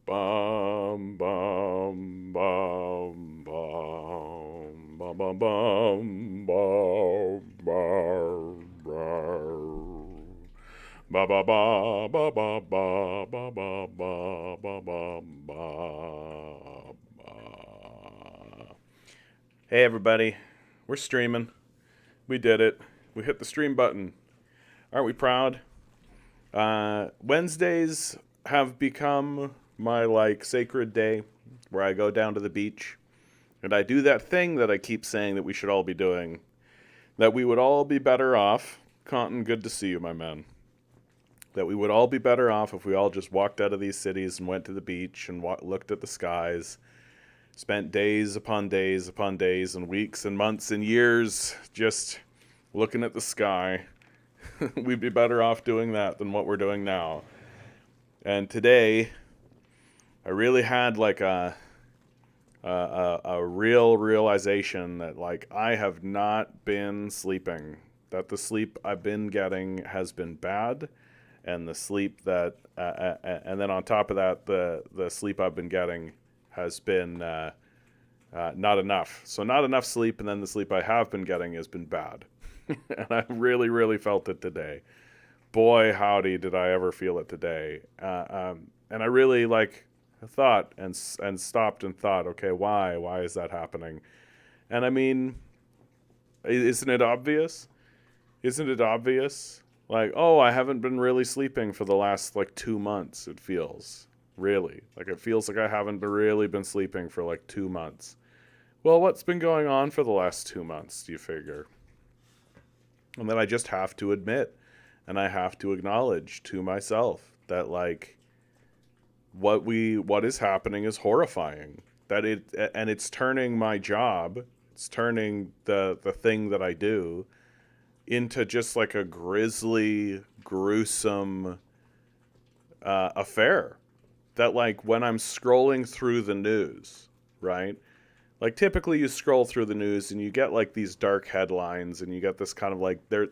Bum bum bum bum bum bum bum bum bum bum. Ba ba ba ba ba ba ba ba ba ba ba ba. Hey everybody, we're streaming. We did it. We hit the stream button. Aren't we proud? Wednesdays have become my sacred day where I go down to the beach and I do that thing that I keep saying that we should all be doing. That we would all be better off. Conton, good to see you, my man. That we would all be better off if we all just walked out of these cities and went to the beach and looked at the skies, spent days upon days upon days and weeks and months and years just looking at the sky. We'd be better off doing that than what we're doing now. And today, I really had a real realization that I have not been sleeping. That the sleep I've been getting has been bad, and the sleep that and then on top of that, the sleep I've been getting has been not enough. So not enough sleep, and then the sleep I have been getting has been bad. And I really felt it today. Boy, howdy, did I ever feel it today. And I really thought and stopped and thought, okay, why is that happening? And I mean, isn't it obvious? Isn't it obvious? Oh, I haven't been really sleeping for the last 2 months. It feels really it feels like I haven't really been sleeping for 2 months. Well, what's been going on for the last 2 months, do you figure? And then I just have to admit, and I have to acknowledge to myself that what is happening is horrifying. That it's turning my job, it's turning the thing that I do into just a grisly, gruesome affair. That when I'm scrolling through the news, right? Typically you scroll through the news and you get these dark headlines and you get this kind of they're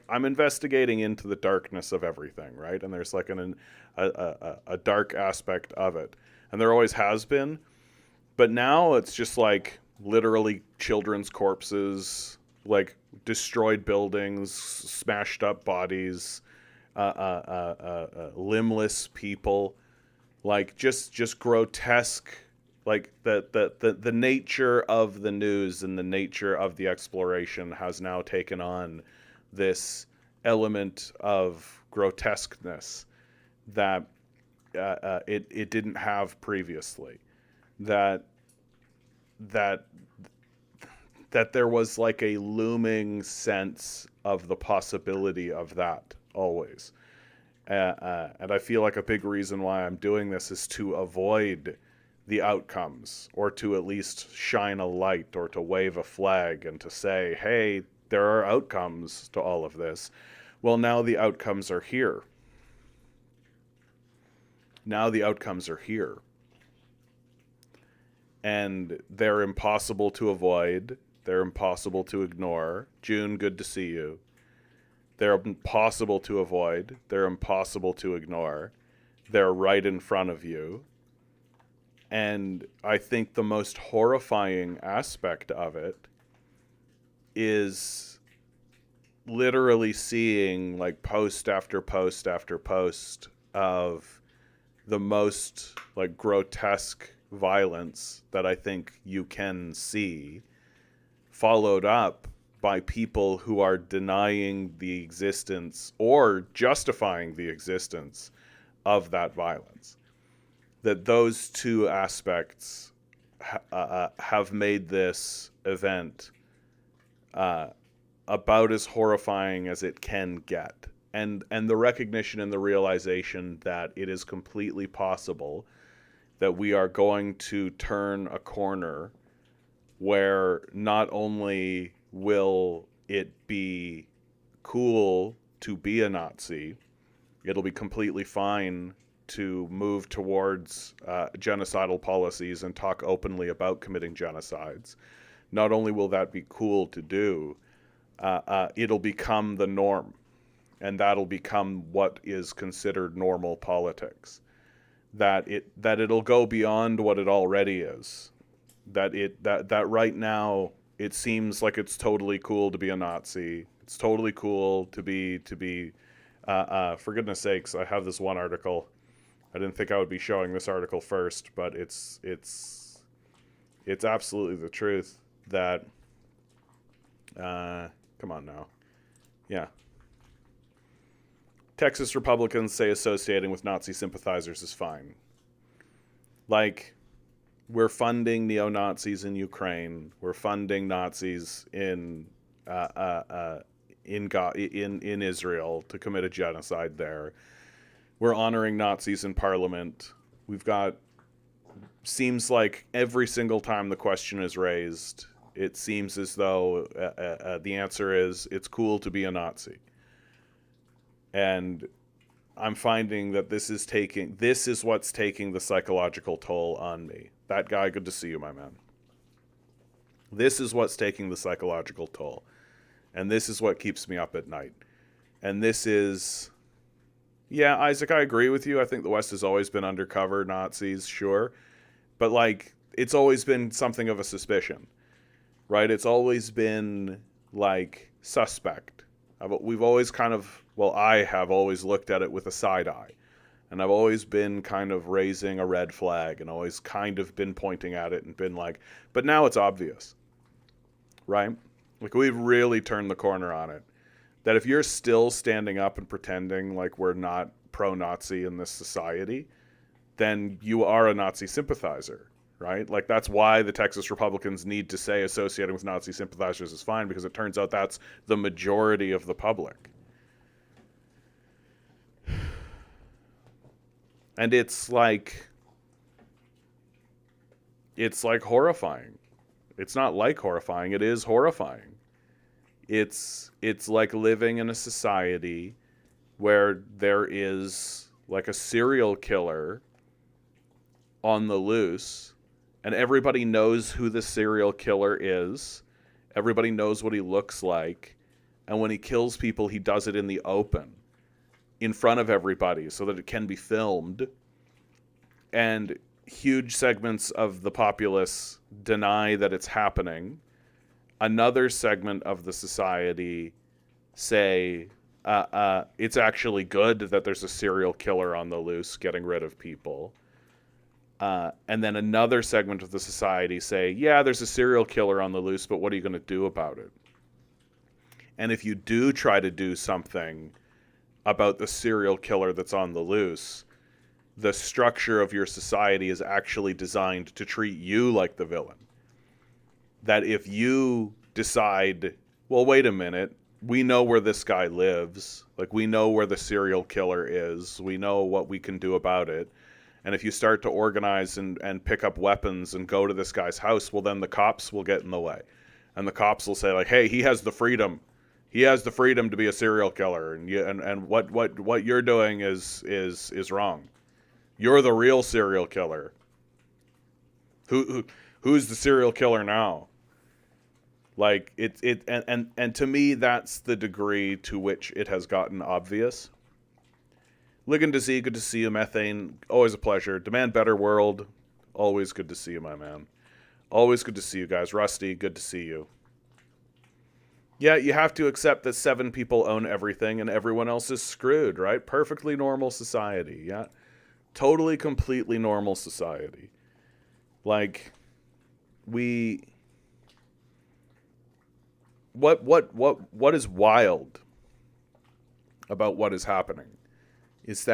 I'm investigating into the darkness of everything, right? And there's a dark aspect of it, and there always has been, but now it's just literally children's corpses, destroyed buildings, smashed up bodies, limbless people, just grotesque. The nature of the news and the nature of the exploration has now taken on this element of grotesqueness that it didn't have previously. That there was a looming sense of the possibility of that always. And I feel a big reason why I'm doing this is to avoid the outcomes, or to at least shine a light, or to wave a flag and to say, hey, there are outcomes to all of this. Well, now the outcomes are here. Now the outcomes are here. And they're impossible to avoid. They're impossible to ignore. June, good to see you. They're impossible to avoid. They're impossible to ignore. They're right in front of you. And I think the most horrifying aspect of it is literally seeing post after post after post of the most grotesque violence that I think you can see, followed up by people who are denying the existence or justifying the existence of that violence. That those two aspects have made this event about as horrifying as it can get. And the recognition and the realization that it is completely possible that we are going to turn a corner where not only will it be cool to be a Nazi, it'll be completely fine to move towards genocidal policies and talk openly about committing genocides. Not only will that be cool to do, it'll become the norm, and that'll become what is considered normal politics. that it'll go beyond what it already is. That right now it seems like it's totally cool to be a Nazi. It's totally cool to be for goodness sakes, I have this one article. I didn't think I would be showing this article first, but it's absolutely the truth that come on now. Yeah. Texas Republicans say associating with Nazi sympathizers is fine. Like, we're funding neo-Nazis in Ukraine. We're funding Nazis in Israel to commit a genocide there. We're honoring Nazis in Parliament. We've got, seems like every single time the question is raised, it seems as though the answer is it's cool to be a Nazi. And I'm finding that this is what's taking the psychological toll on me. That guy, good to see you, my man. This is what's taking the psychological toll. And this is what keeps me up at night. And this is, yeah, Isaac, I agree with you. I think the West has always been undercover Nazis, sure. But, like, it's always been something of a suspicion, right? It's always been, like, suspect. We've always kind of, well, I have always looked at it with a side eye. And I've always been kind of raising a red flag and always kind of been pointing at it and been like, but now it's obvious, right? Like, we've really turned the corner on it. That if you're still standing up and pretending like we're not pro-Nazi in this society, then you are a Nazi sympathizer, right? Like, that's why the Texas Republicans need to say associating with Nazi sympathizers is fine, because it turns out that's the majority of the public. And it's like horrifying. It's not like horrifying, it is horrifying. It's like living in a society where there is like a serial killer on the loose, and everybody knows who the serial killer is. Everybody knows what he looks like. And when he kills people, he does it in the open, in front of everybody, so that it can be filmed. And huge segments of the populace deny that it's happening. Another segment of the society say it's actually good that there's a serial killer on the loose getting rid of people. And then another segment of the society say, yeah, there's a serial killer on the loose, but what are you going to do about it? And if you do try to do something about the serial killer that's on the loose, the structure of your society is actually designed to treat you like the villain. That if you decide, well, wait a minute, we know where this guy lives. Like, we know where the serial killer is. We know what we can do about it. And if you start to organize and pick up weapons and go to this guy's house, well, then the cops will get in the way. And the cops will say, like, hey, he has the freedom. He has the freedom to be a serial killer. And what you're doing is wrong. You're the real serial killer. Who's the serial killer now? Like, and to me, that's the degree to which it has gotten obvious. Ligon to Z, good to see you. Methane, always a pleasure. Demand Better World, always good to see you, my man. Always good to see you guys. Rusty, good to see you. Yeah, you have to accept that 7 people own everything and everyone else is screwed, right? Perfectly normal society, yeah? Totally, completely normal society. Like, what is wild about what is happening is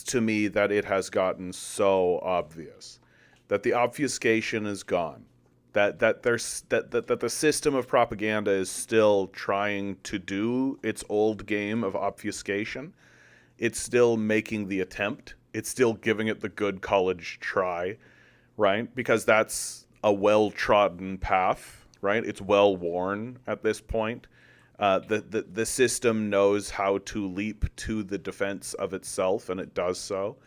to me that it has gotten so obvious that the obfuscation is gone, that the system of propaganda is still trying to do its old game of obfuscation. It's still making the attempt. It's still giving it the good college try, right? Because that's a well-trodden path, right? It's well-worn at this point. The system knows how to leap to the defense of itself, and it does so.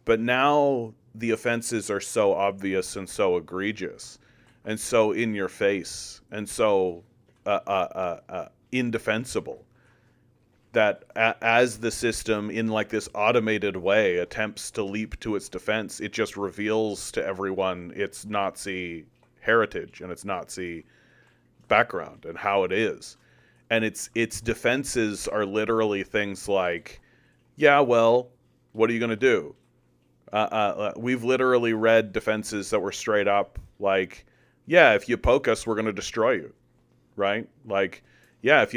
But now the offenses are so obvious and so egregious and so in your face and so indefensible as the system in like this automated way attempts to leap to its defense, it just reveals to everyone its Nazi heritage and its Nazi background and how it is. And its defenses are literally things like, yeah, well, what are you going to do? We've literally read defenses that were straight up like, yeah, if you poke us, we're going to destroy you, right? Like, yeah, if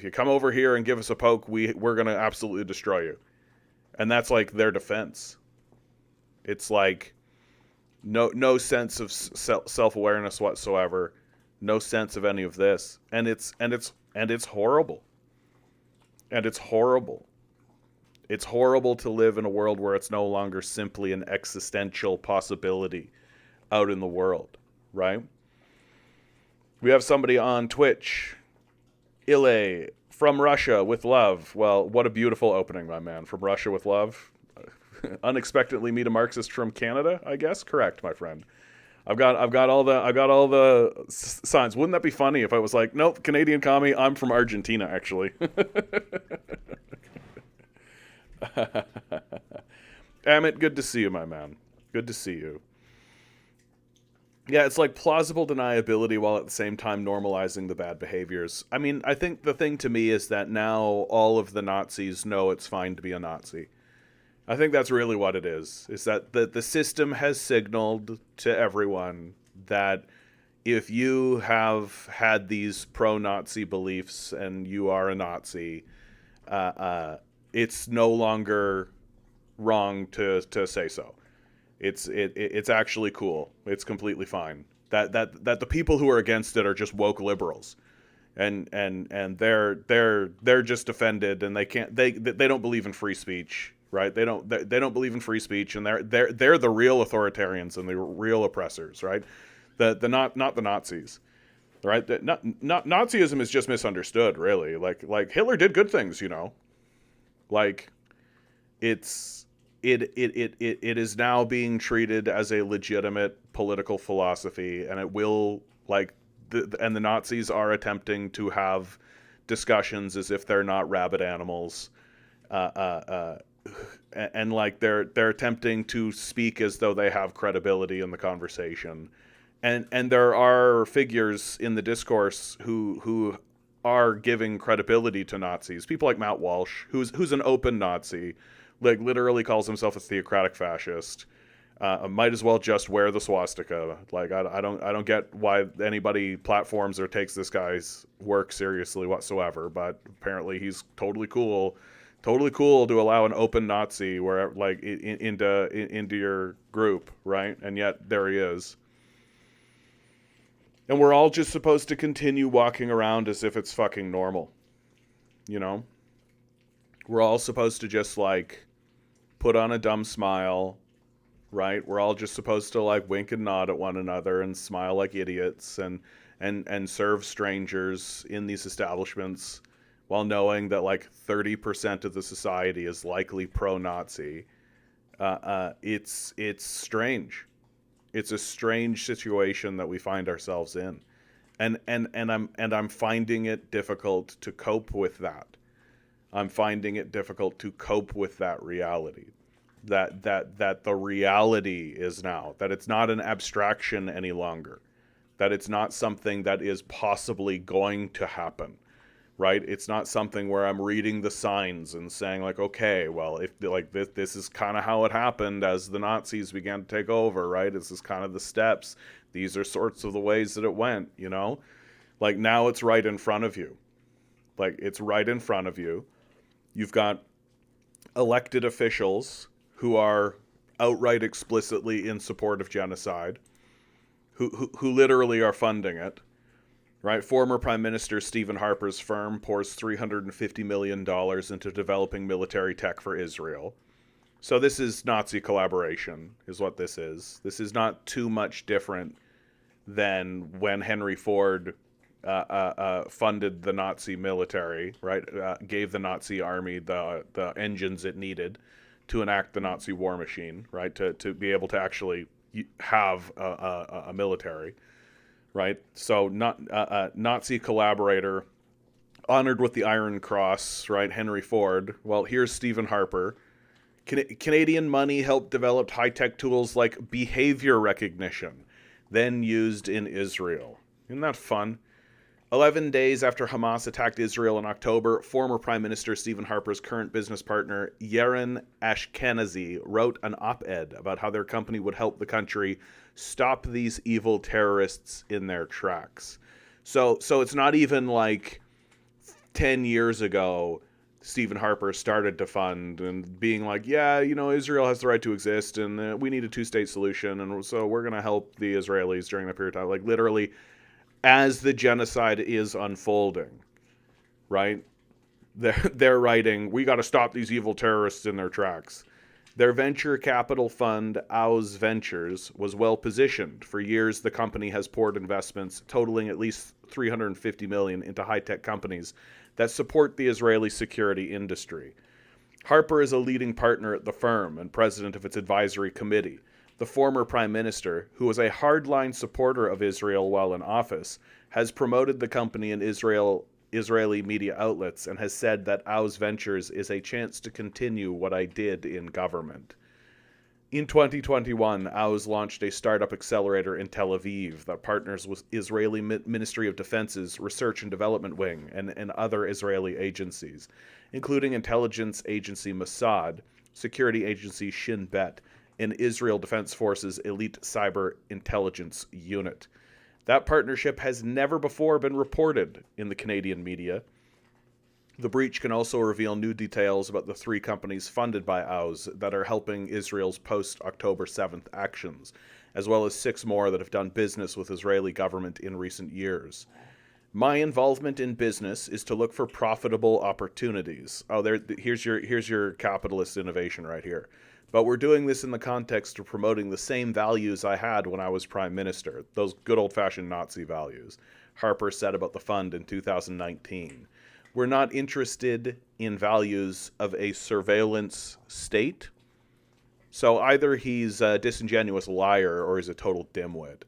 you come over here and give us a poke, we're going to absolutely destroy you. And that's like their defense. It's like no sense of self-awareness whatsoever, no sense of any of this, and it's horrible. And it's horrible. It's horrible to live in a world where it's no longer simply an existential possibility out in the world, right? We have somebody on Twitch, Ile, from Russia with love. Well, what a beautiful opening, my man. From Russia with love. Unexpectedly meet a Marxist from Canada, I guess. Correct, my friend. I've got all the signs. Wouldn't that be funny if I was like, nope, Canadian commie, I'm from Argentina, actually. Amit, good to see you, my man. Good to see you. Yeah, it's like plausible deniability while at the same time normalizing the bad behaviors. I mean, I think the thing to me is that now all of the Nazis know it's fine to be a Nazi. I think that's really what it is that the system has signaled to everyone that if you have had these pro-Nazi beliefs and you are a Nazi, it's no longer wrong to say so. It's actually cool. It's completely fine. That the people who are against it are just woke liberals, and they're just offended, and they don't believe in free speech, right? They don't believe in free speech, and they're the real authoritarians and the real oppressors, right? Not the Nazis, right? Nazism is just misunderstood, really. Like Hitler did good things, you know. Like it is now being treated as a legitimate political philosophy, and it will, like, and the Nazis are attempting to have discussions as if they're not rabid animals, and like they're attempting to speak as though they have credibility in the conversation, and there are figures in the discourse who are giving credibility to Nazis. People like Matt Walsh, who's an open Nazi. Like, literally calls himself a theocratic fascist. Might as well just wear the swastika. Like, I don't get why anybody platforms or takes this guy's work seriously whatsoever. But apparently he's totally cool to allow an open Nazi where, like, into your group, right? And yet there he is. And we're all just supposed to continue walking around as if it's fucking normal, you know? We're all supposed to just, like, put on a dumb smile, right? We're all just supposed to, like, wink and nod at one another and smile like idiots and serve strangers in these establishments while knowing that, like, 30% of the society is likely pro-Nazi. It's strange. It's a strange situation that we find ourselves in. And I'm finding it difficult to cope with that. I'm finding it difficult to cope with that reality. That the reality is now, that it's not an abstraction any longer. That it's not something that is possibly going to happen, right? It's not something where I'm reading the signs and saying, like, okay, well, if, like, this is kind of how it happened as the Nazis began to take over, right? This is kind of the steps. These are sorts of the ways that it went, you know? Like, now it's right in front of you. Like, it's right in front of you. You've got elected officials who are outright explicitly in support of genocide, who literally are funding it, right? Former Prime Minister Stephen Harper's firm pours $350 million into developing military tech for Israel. So this is Nazi collaboration, is what this is. This is not too much different than when Henry Ford funded the Nazi military, right? Gave the Nazi army the engines it needed to enact the Nazi war machine, right? To be able to actually have a military, right? So Nazi collaborator honored with the Iron Cross, right? Henry Ford. Well, here's Stephen Harper. Canadian money helped develop high-tech tools like behavior recognition, then used in Israel. Isn't that fun? 11 days after Hamas attacked Israel in October, former Prime Minister Stephen Harper's current business partner, Yaron Ashkenazi, wrote an op-ed about how their company would help the country stop these evil terrorists in their tracks. So it's not even like 10 years ago Stephen Harper started to fund and being like, yeah, Israel has the right to exist and we need a two-state solution, and so we're going to help the Israelis during that period of time. Like, literally, as the genocide is unfolding, right? They're writing, we got to stop these evil terrorists in their tracks. Their venture capital fund, Ouz Ventures, was well positioned. For years, the company has poured investments totaling at least $350 million into high-tech companies that support the Israeli security industry. Harper is a leading partner at the firm and president of its advisory committee. The former prime minister, who was a hardline supporter of Israel while in office, has promoted the company in Israeli media outlets and has said that Ouz Ventures is a chance to continue what I did in government. In 2021, Ouz launched a startup accelerator in Tel Aviv that partners with Israeli Ministry of Defense's Research and Development Wing and other Israeli agencies, including intelligence agency Mossad, security agency Shin Bet, and Israel Defense Forces Elite Cyber Intelligence Unit. That partnership has never before been reported in the Canadian media. The breach can also reveal new details about the 3 companies funded by Ouz that are helping Israel's post-October 7th actions, as well as 6 more that have done business with Israeli government in recent years. My involvement in business is to look for profitable opportunities. Here's your capitalist innovation right here. But we're doing this in the context of promoting the same values I had when I was prime minister, those good old-fashioned Nazi values, Harper said about the fund in 2019. We're not interested in values of a surveillance state. So either he's a disingenuous liar or he's a total dimwit.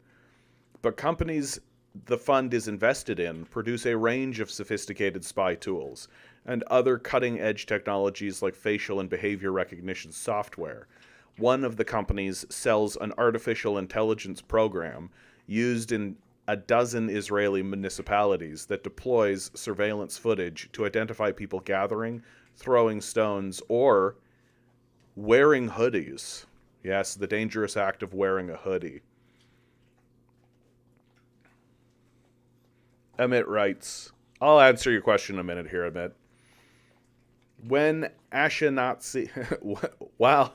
But companies the fund is invested in produce a range of sophisticated spy tools and other cutting-edge technologies like facial and behavior recognition software. One of the companies sells an artificial intelligence program used in a dozen Israeli municipalities that deploys surveillance footage to identify people gathering, throwing stones, or wearing hoodies. Yes, the dangerous act of wearing a hoodie. Emmett writes, I'll answer your question in a minute here, Emmett. When Ashkenazi, wow,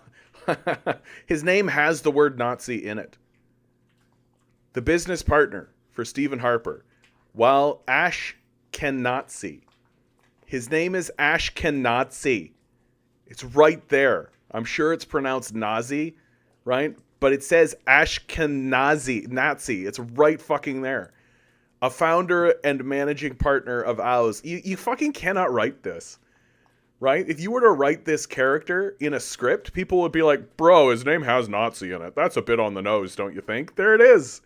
his name has the word Nazi in it. The business partner for Stephen Harper, while Ashkenazi, his name is Ashkenazi. It's right there. I'm sure it's pronounced Nazi, right? But it says Ashkenazi, Nazi. It's right fucking there. A founder and managing partner of Ouz. You fucking cannot write this, right? If you were to write this character in a script, people would be like, bro, his name has Nazi in it. That's a bit on the nose, don't you think? There it is.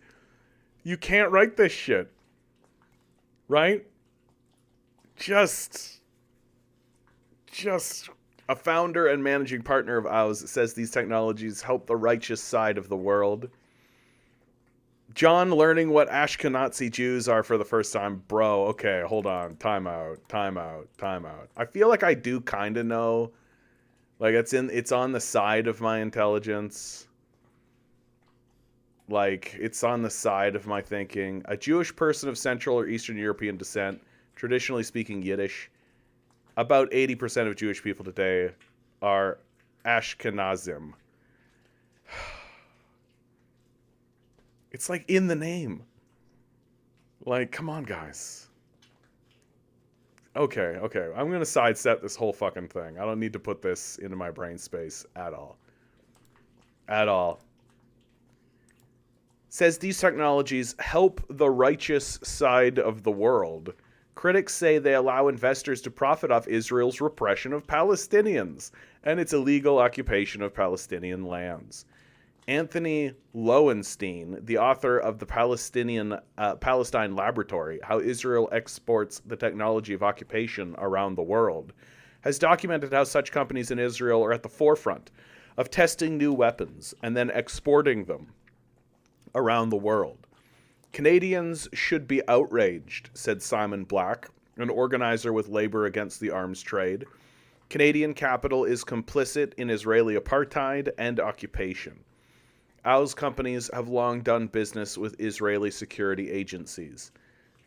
You can't write this shit, right? Just a founder and managing partner of Ouz says these technologies help the righteous side of the world. John learning what Ashkenazi Jews are for the first time. Bro, okay, hold on. Time out. I feel like I do kind of know. Like, it's on the side of my intelligence. Like, it's on the side of my thinking. A Jewish person of Central or Eastern European descent, traditionally speaking Yiddish. About 80% of Jewish people today are Ashkenazim. It's like in the name. Like, come on, guys. Okay. I'm going to sidestep this whole fucking thing. I don't need to put this into my brain space at all. Says these technologies help the righteous side of the world. Critics say they allow investors to profit off Israel's repression of Palestinians and its illegal occupation of Palestinian lands. Anthony Lowenstein, the author of the Palestine Laboratory, How Israel Exports the Technology of Occupation Around the World, has documented how such companies in Israel are at the forefront of testing new weapons and then exporting them around the world. Canadians should be outraged, said Simon Black, an organizer with Labour Against the Arms Trade. Canadian capital is complicit in Israeli apartheid and occupation. Owl's companies have long done business with Israeli security agencies.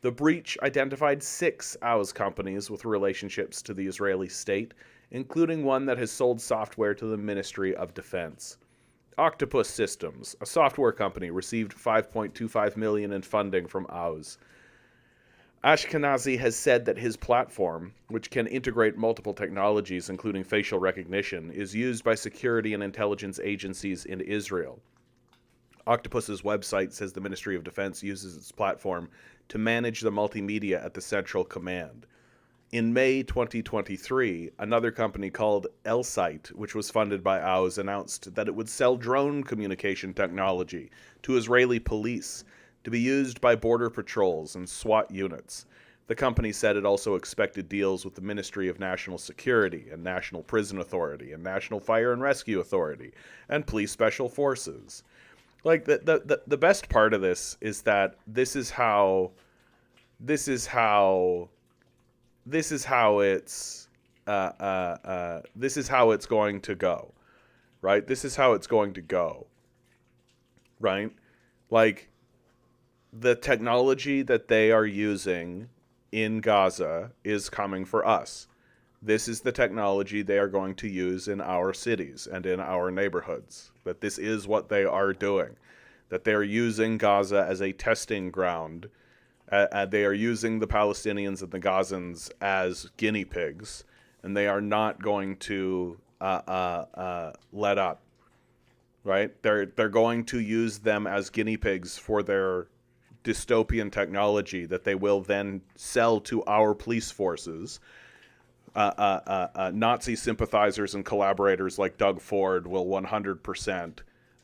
The breach identified 6 Owl's companies with relationships to the Israeli state, including one that has sold software to the Ministry of Defense. Octopus Systems, a software company, received $5.25 million in funding from Owls. Ashkenazi has said that his platform, which can integrate multiple technologies including facial recognition, is used by security and intelligence agencies in Israel. Octopus's website says the Ministry of Defense uses its platform to manage the multimedia at the Central Command. In May 2023, another company called Elsight, which was funded by Owls, announced that it would sell drone communication technology to Israeli police to be used by border patrols and SWAT units. The company said it also expected deals with the Ministry of National Security and National Prison Authority and National Fire and Rescue Authority and Police Special Forces. Like the best part of this is that this is how it's this is how it's going to go, right? This is how it's going to go, right? Like the technology that they are using in Gaza is coming for us. This is the technology they are going to use in our cities and in our neighborhoods. That this is what they are doing. That they are using Gaza as a testing ground. They are using the Palestinians and the Gazans as guinea pigs. And they are not going to let up. Right? They're going to use them as guinea pigs for their dystopian technology that they will then sell to our police forces. Nazi sympathizers and collaborators like Doug Ford will 100%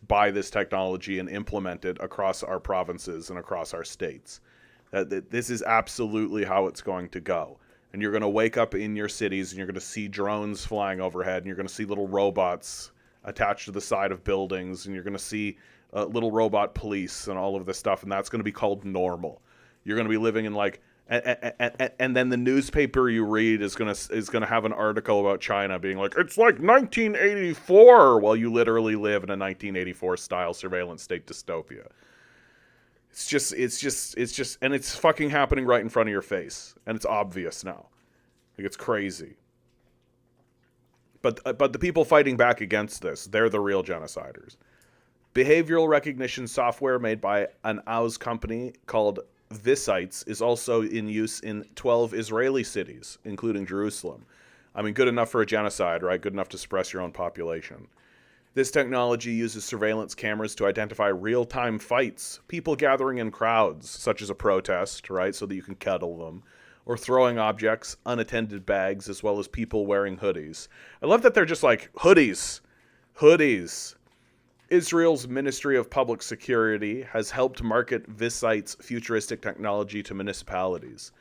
buy this technology and implement it across our provinces and across our states. This is absolutely how it's going to go. And you're going to wake up in your cities and you're going to see drones flying overhead and you're going to see little robots attached to the side of buildings and you're going to see little robot police and all of this stuff, and that's going to be called normal. You're going to be living in like and then the newspaper you read is gonna have an article about China being like, it's like 1984, while you literally live in a 1984 style surveillance state dystopia. It's just, and it's fucking happening right in front of your face, and it's obvious now. Like, it's crazy. But the people fighting back against this, they're the real genociders. Behavioral recognition software made by an Oz company called Visites is also in use in 12 Israeli cities, including Jerusalem. I mean, good enough for a genocide, right? Good enough to suppress your own population. This technology uses surveillance cameras to identify real-time fights, people gathering in crowds, such as a protest, right, so that you can cuddle them, or throwing objects, unattended bags, as well as people wearing hoodies. I love that they're just like, hoodies. Israel's Ministry of Public Security has helped market Visite's futuristic technology to municipalities.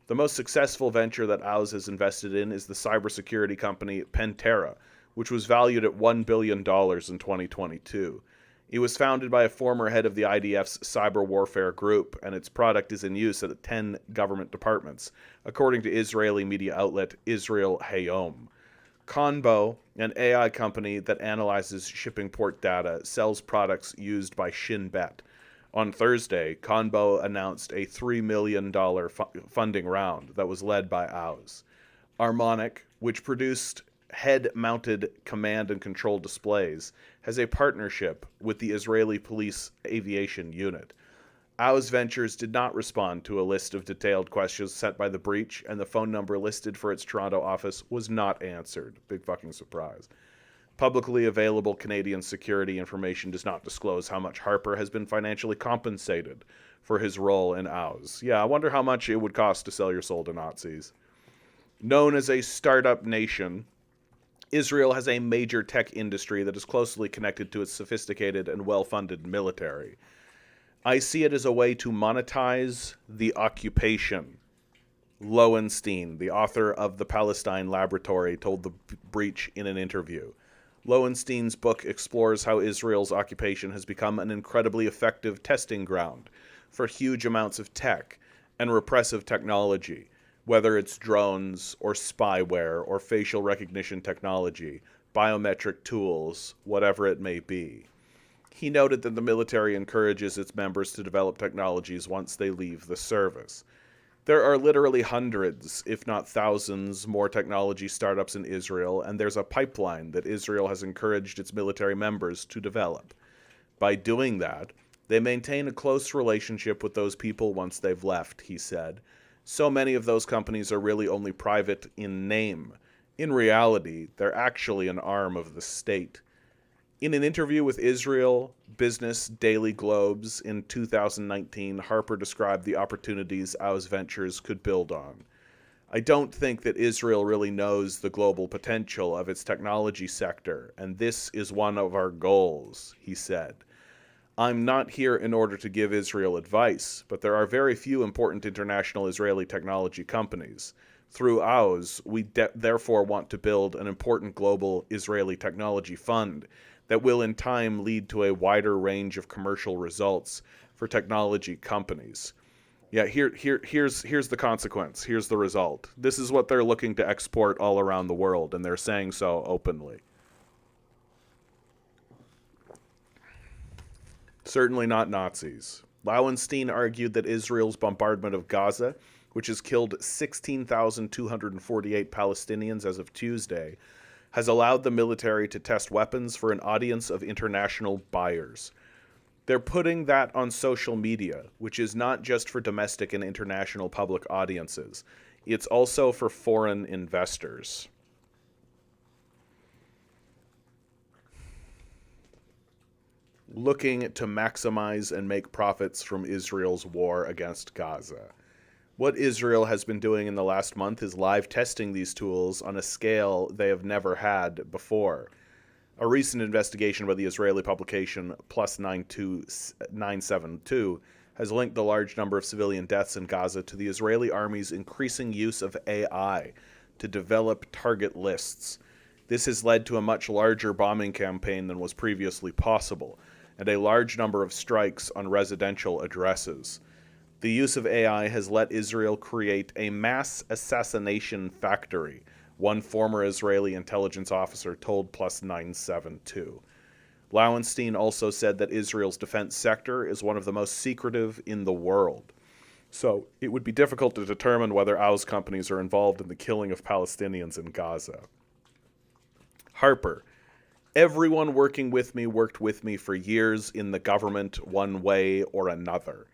The most successful venture that Oz has invested in is the cybersecurity company Pentera, which was valued at $1 billion in 2022. It was founded by a former head of the IDF's cyber warfare group, and its product is in use at 10 government departments, according to Israeli media outlet Israel Hayom. Convo, an AI company that analyzes shipping port data, sells products used by Shin Bet. On Thursday, Convo announced a $3 million funding round that was led by Oz. Harmonic, which produced head-mounted command and control displays, has a partnership with the Israeli Police Aviation Unit. Oz Ventures did not respond to a list of detailed questions sent by the breach, and the phone number listed for its Toronto office was not answered. Big fucking surprise. Publicly available Canadian security information does not disclose how much Harper has been financially compensated for his role in Oz. Yeah, I wonder how much it would cost to sell your soul to Nazis. Known as a startup nation, Israel has a major tech industry that is closely connected to its sophisticated and well-funded military. I see it as a way to monetize the occupation. Lowenstein, the author of The Palestine Laboratory, told The Breach in an interview. Lowenstein's book explores how Israel's occupation has become an incredibly effective testing ground for huge amounts of tech and repressive technology, whether it's drones or spyware or facial recognition technology, biometric tools, whatever it may be. He noted that the military encourages its members to develop technologies once they leave the service. There are literally hundreds, if not thousands, more technology startups in Israel, and there's a pipeline that Israel has encouraged its military members to develop. By doing that, they maintain a close relationship with those people once they've left, he said. So many of those companies are really only private in name. In reality, they're actually an arm of the state. In an interview with Israel Business Daily Globes in 2019, Harper described the opportunities Ows Ventures could build on. I don't think that Israel really knows the global potential of its technology sector, and this is one of our goals, he said. I'm not here in order to give Israel advice, but there are very few important international Israeli technology companies. Through Ows, we therefore want to build an important global Israeli technology fund that will in time lead to a wider range of commercial results for technology companies. Yeah, here's the consequence. Here's the result. This is what they're looking to export all around the world, and they're saying so openly. Certainly not Nazis. Lowenstein argued that Israel's bombardment of Gaza, which has killed 16,248 Palestinians as of Tuesday, has allowed the military to test weapons for an audience of international buyers. They're putting that on social media, which is not just for domestic and international public audiences. It's also for foreign investors. Looking to maximize and make profits from Israel's war against Gaza. What Israel has been doing in the last month is live testing these tools on a scale they have never had before. A recent investigation by the Israeli publication Plus 972 has linked the large number of civilian deaths in Gaza to the Israeli army's increasing use of AI to develop target lists. This has led to a much larger bombing campaign than was previously possible, and a large number of strikes on residential addresses. The use of AI has let Israel create a mass assassination factory, one former Israeli intelligence officer told Plus 972. Lowenstein also said that Israel's defense sector is one of the most secretive in the world. So it would be difficult to determine whether Ows companies are involved in the killing of Palestinians in Gaza. Harper. Everyone working with me worked with me for years in the government one way or another.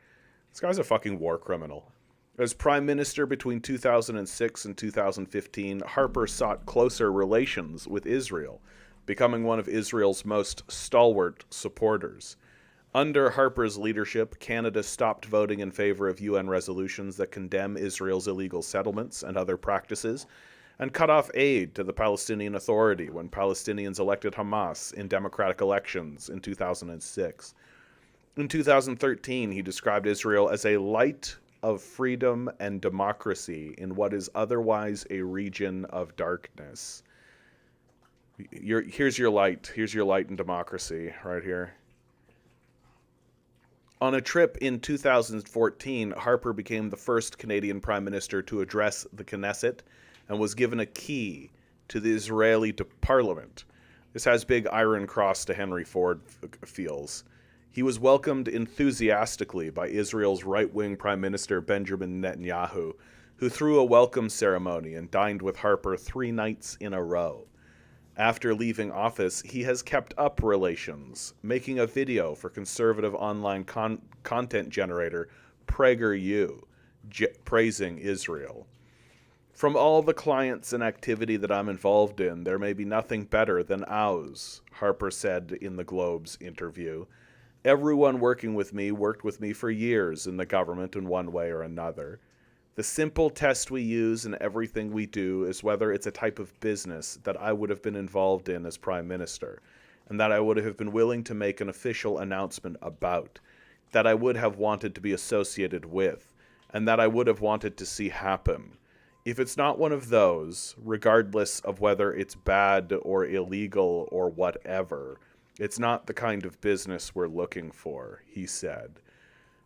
This guy's a fucking war criminal. As prime minister between 2006 and 2015, Harper sought closer relations with Israel, becoming one of Israel's most stalwart supporters. Under Harper's leadership, Canada stopped voting in favor of UN resolutions that condemn Israel's illegal settlements and other practices, and cut off aid to the Palestinian Authority when Palestinians elected Hamas in democratic elections in 2006. In 2013, he described Israel as a light of freedom and democracy in what is otherwise a region of darkness. Here's your light. Here's your light and democracy right here. On a trip in 2014, Harper became the first Canadian prime minister to address the Knesset and was given a key to the Israeli parliament. This has big iron cross to Henry Ford feels. He was welcomed enthusiastically by Israel's right-wing Prime Minister Benjamin Netanyahu, who threw a welcome ceremony and dined with Harper 3 nights in a row. After leaving office, he has kept up relations, making a video for conservative online content generator PragerU, praising Israel. From all the clients and activity that I'm involved in, there may be nothing better than Ows, Harper said in the Globe's interview. Everyone working with me worked with me for years in the government in one way or another. The simple test we use in everything we do is whether it's a type of business that I would have been involved in as Prime Minister, and that I would have been willing to make an official announcement about, that I would have wanted to be associated with, and that I would have wanted to see happen. If it's not one of those, regardless of whether it's bad or illegal or whatever, it's not the kind of business we're looking for, he said.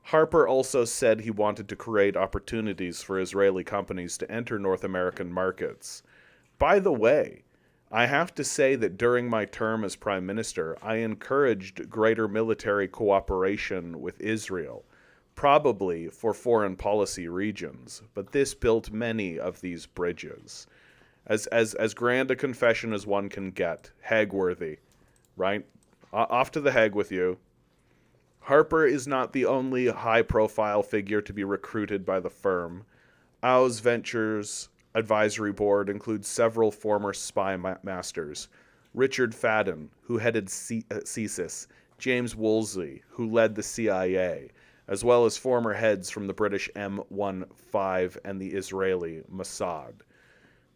Harper also said he wanted to create opportunities for Israeli companies to enter North American markets. By the way, I have to say that during my term as Prime Minister, I encouraged greater military cooperation with Israel, probably for foreign policy regions, but this built many of these bridges. As grand a confession as one can get, Hague-worthy, right? Off to the Hague with you. Harper is not the only high-profile figure to be recruited by the firm. Oz Ventures' advisory board includes several former spy masters. Richard Fadden, who headed CSIS, James Woolsey, who led the CIA, as well as former heads from the British M15 and the Israeli Mossad.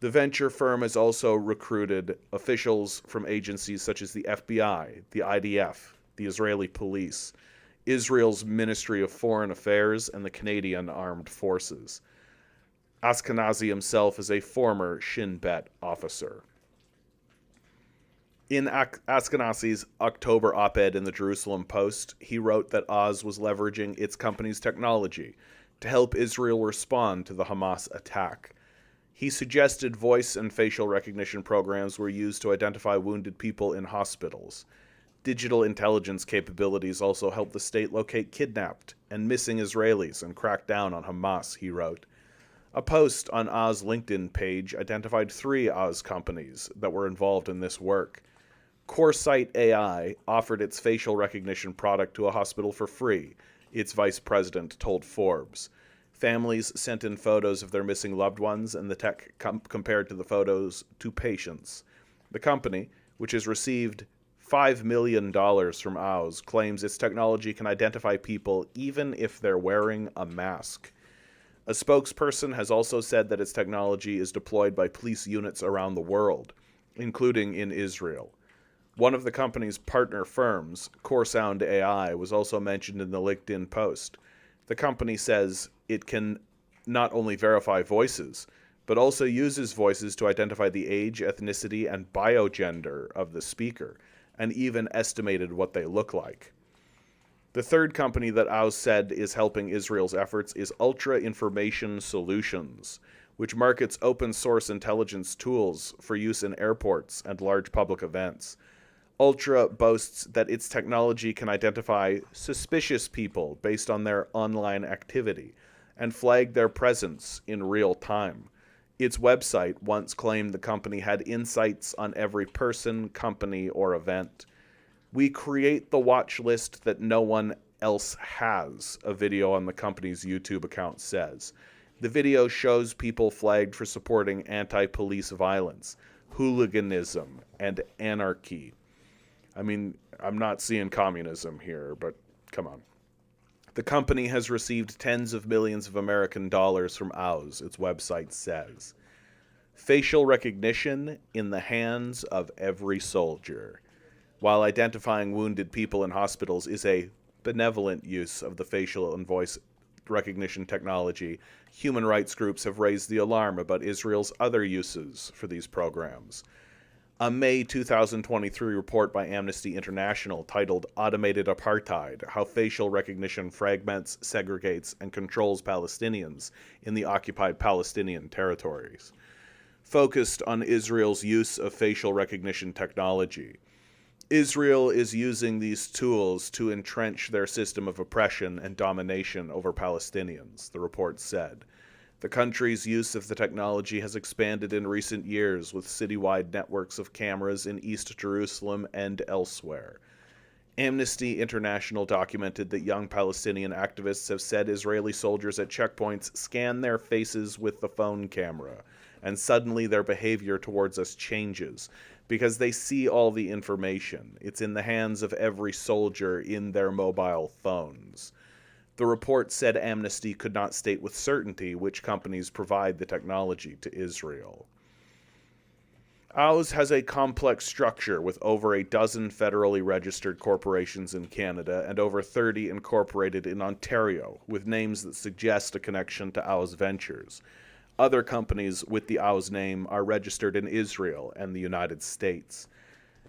The venture firm has also recruited officials from agencies such as the FBI, the IDF, the Israeli police, Israel's Ministry of Foreign Affairs, and the Canadian Armed Forces. Ashkenazi himself is a former Shin Bet officer. In Ashkenazi's October op-ed in the Jerusalem Post, he wrote that Oz was leveraging its company's technology to help Israel respond to the Hamas attack. He suggested voice and facial recognition programs were used to identify wounded people in hospitals. Digital intelligence capabilities also help the state locate kidnapped and missing Israelis and crack down on Hamas, he wrote. A post on Oz LinkedIn page identified 3 Oz companies that were involved in this work. CoreSight AI offered its facial recognition product to a hospital for free, its vice president told Forbes. Families sent in photos of their missing loved ones, and the tech compared to the photos to patients. The company, which has received $5 million from Oz, claims its technology can identify people even if they're wearing a mask. A spokesperson has also said that its technology is deployed by police units around the world, including in Israel. One of the company's partner firms, CoreSound AI, was also mentioned in the LinkedIn post. The company says it can not only verify voices, but also uses voices to identify the age, ethnicity, and biogender of the speaker, and even estimated what they look like. The third company that Oz said is helping Israel's efforts is Ultra Information Solutions, which markets open-source intelligence tools for use in airports and large public events. Ultra boasts that its technology can identify suspicious people based on their online activity and flag their presence in real time. Its website once claimed the company had insights on every person, company, or event. We create the watch list that no one else has, a video on the company's YouTube account says. The video shows people flagged for supporting anti-police violence, hooliganism, and anarchy. I mean, I'm not seeing communism here, but come on. The company has received tens of millions of American dollars from Oz, its website says. Facial recognition in the hands of every soldier. While identifying wounded people in hospitals is a benevolent use of the facial and voice recognition technology, human rights groups have raised the alarm about Israel's other uses for these programs. A May 2023 report by Amnesty International titled Automated Apartheid: How Facial Recognition Fragments, Segregates, and Controls Palestinians in the Occupied Palestinian Territories focused on Israel's use of facial recognition technology. Israel is using these tools to entrench their system of oppression and domination over Palestinians, the report said. The country's use of the technology has expanded in recent years with citywide networks of cameras in East Jerusalem and elsewhere. Amnesty International documented that young Palestinian activists have said Israeli soldiers at checkpoints scan their faces with the phone camera, and suddenly their behavior towards us changes because they see all the information. It's in the hands of every soldier in their mobile phones. The report said Amnesty could not state with certainty which companies provide the technology to Israel. OWS has a complex structure with over a dozen federally registered corporations in Canada and over 30 incorporated in Ontario, with names that suggest a connection to OWS Ventures. Other companies with the OWS name are registered in Israel and the United States.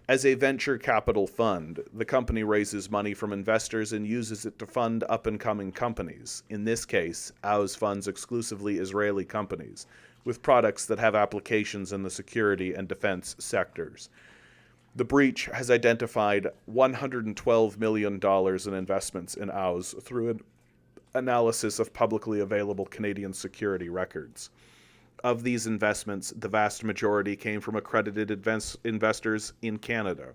As a venture capital fund, the company raises money from investors and uses it to fund up-and-coming companies. In this case, OWS funds exclusively Israeli companies, with products that have applications in the security and defense sectors. The breach has identified $112 million in investments in OWS through an analysis of publicly available Canadian security records. Of these investments, the vast majority came from accredited investors in Canada.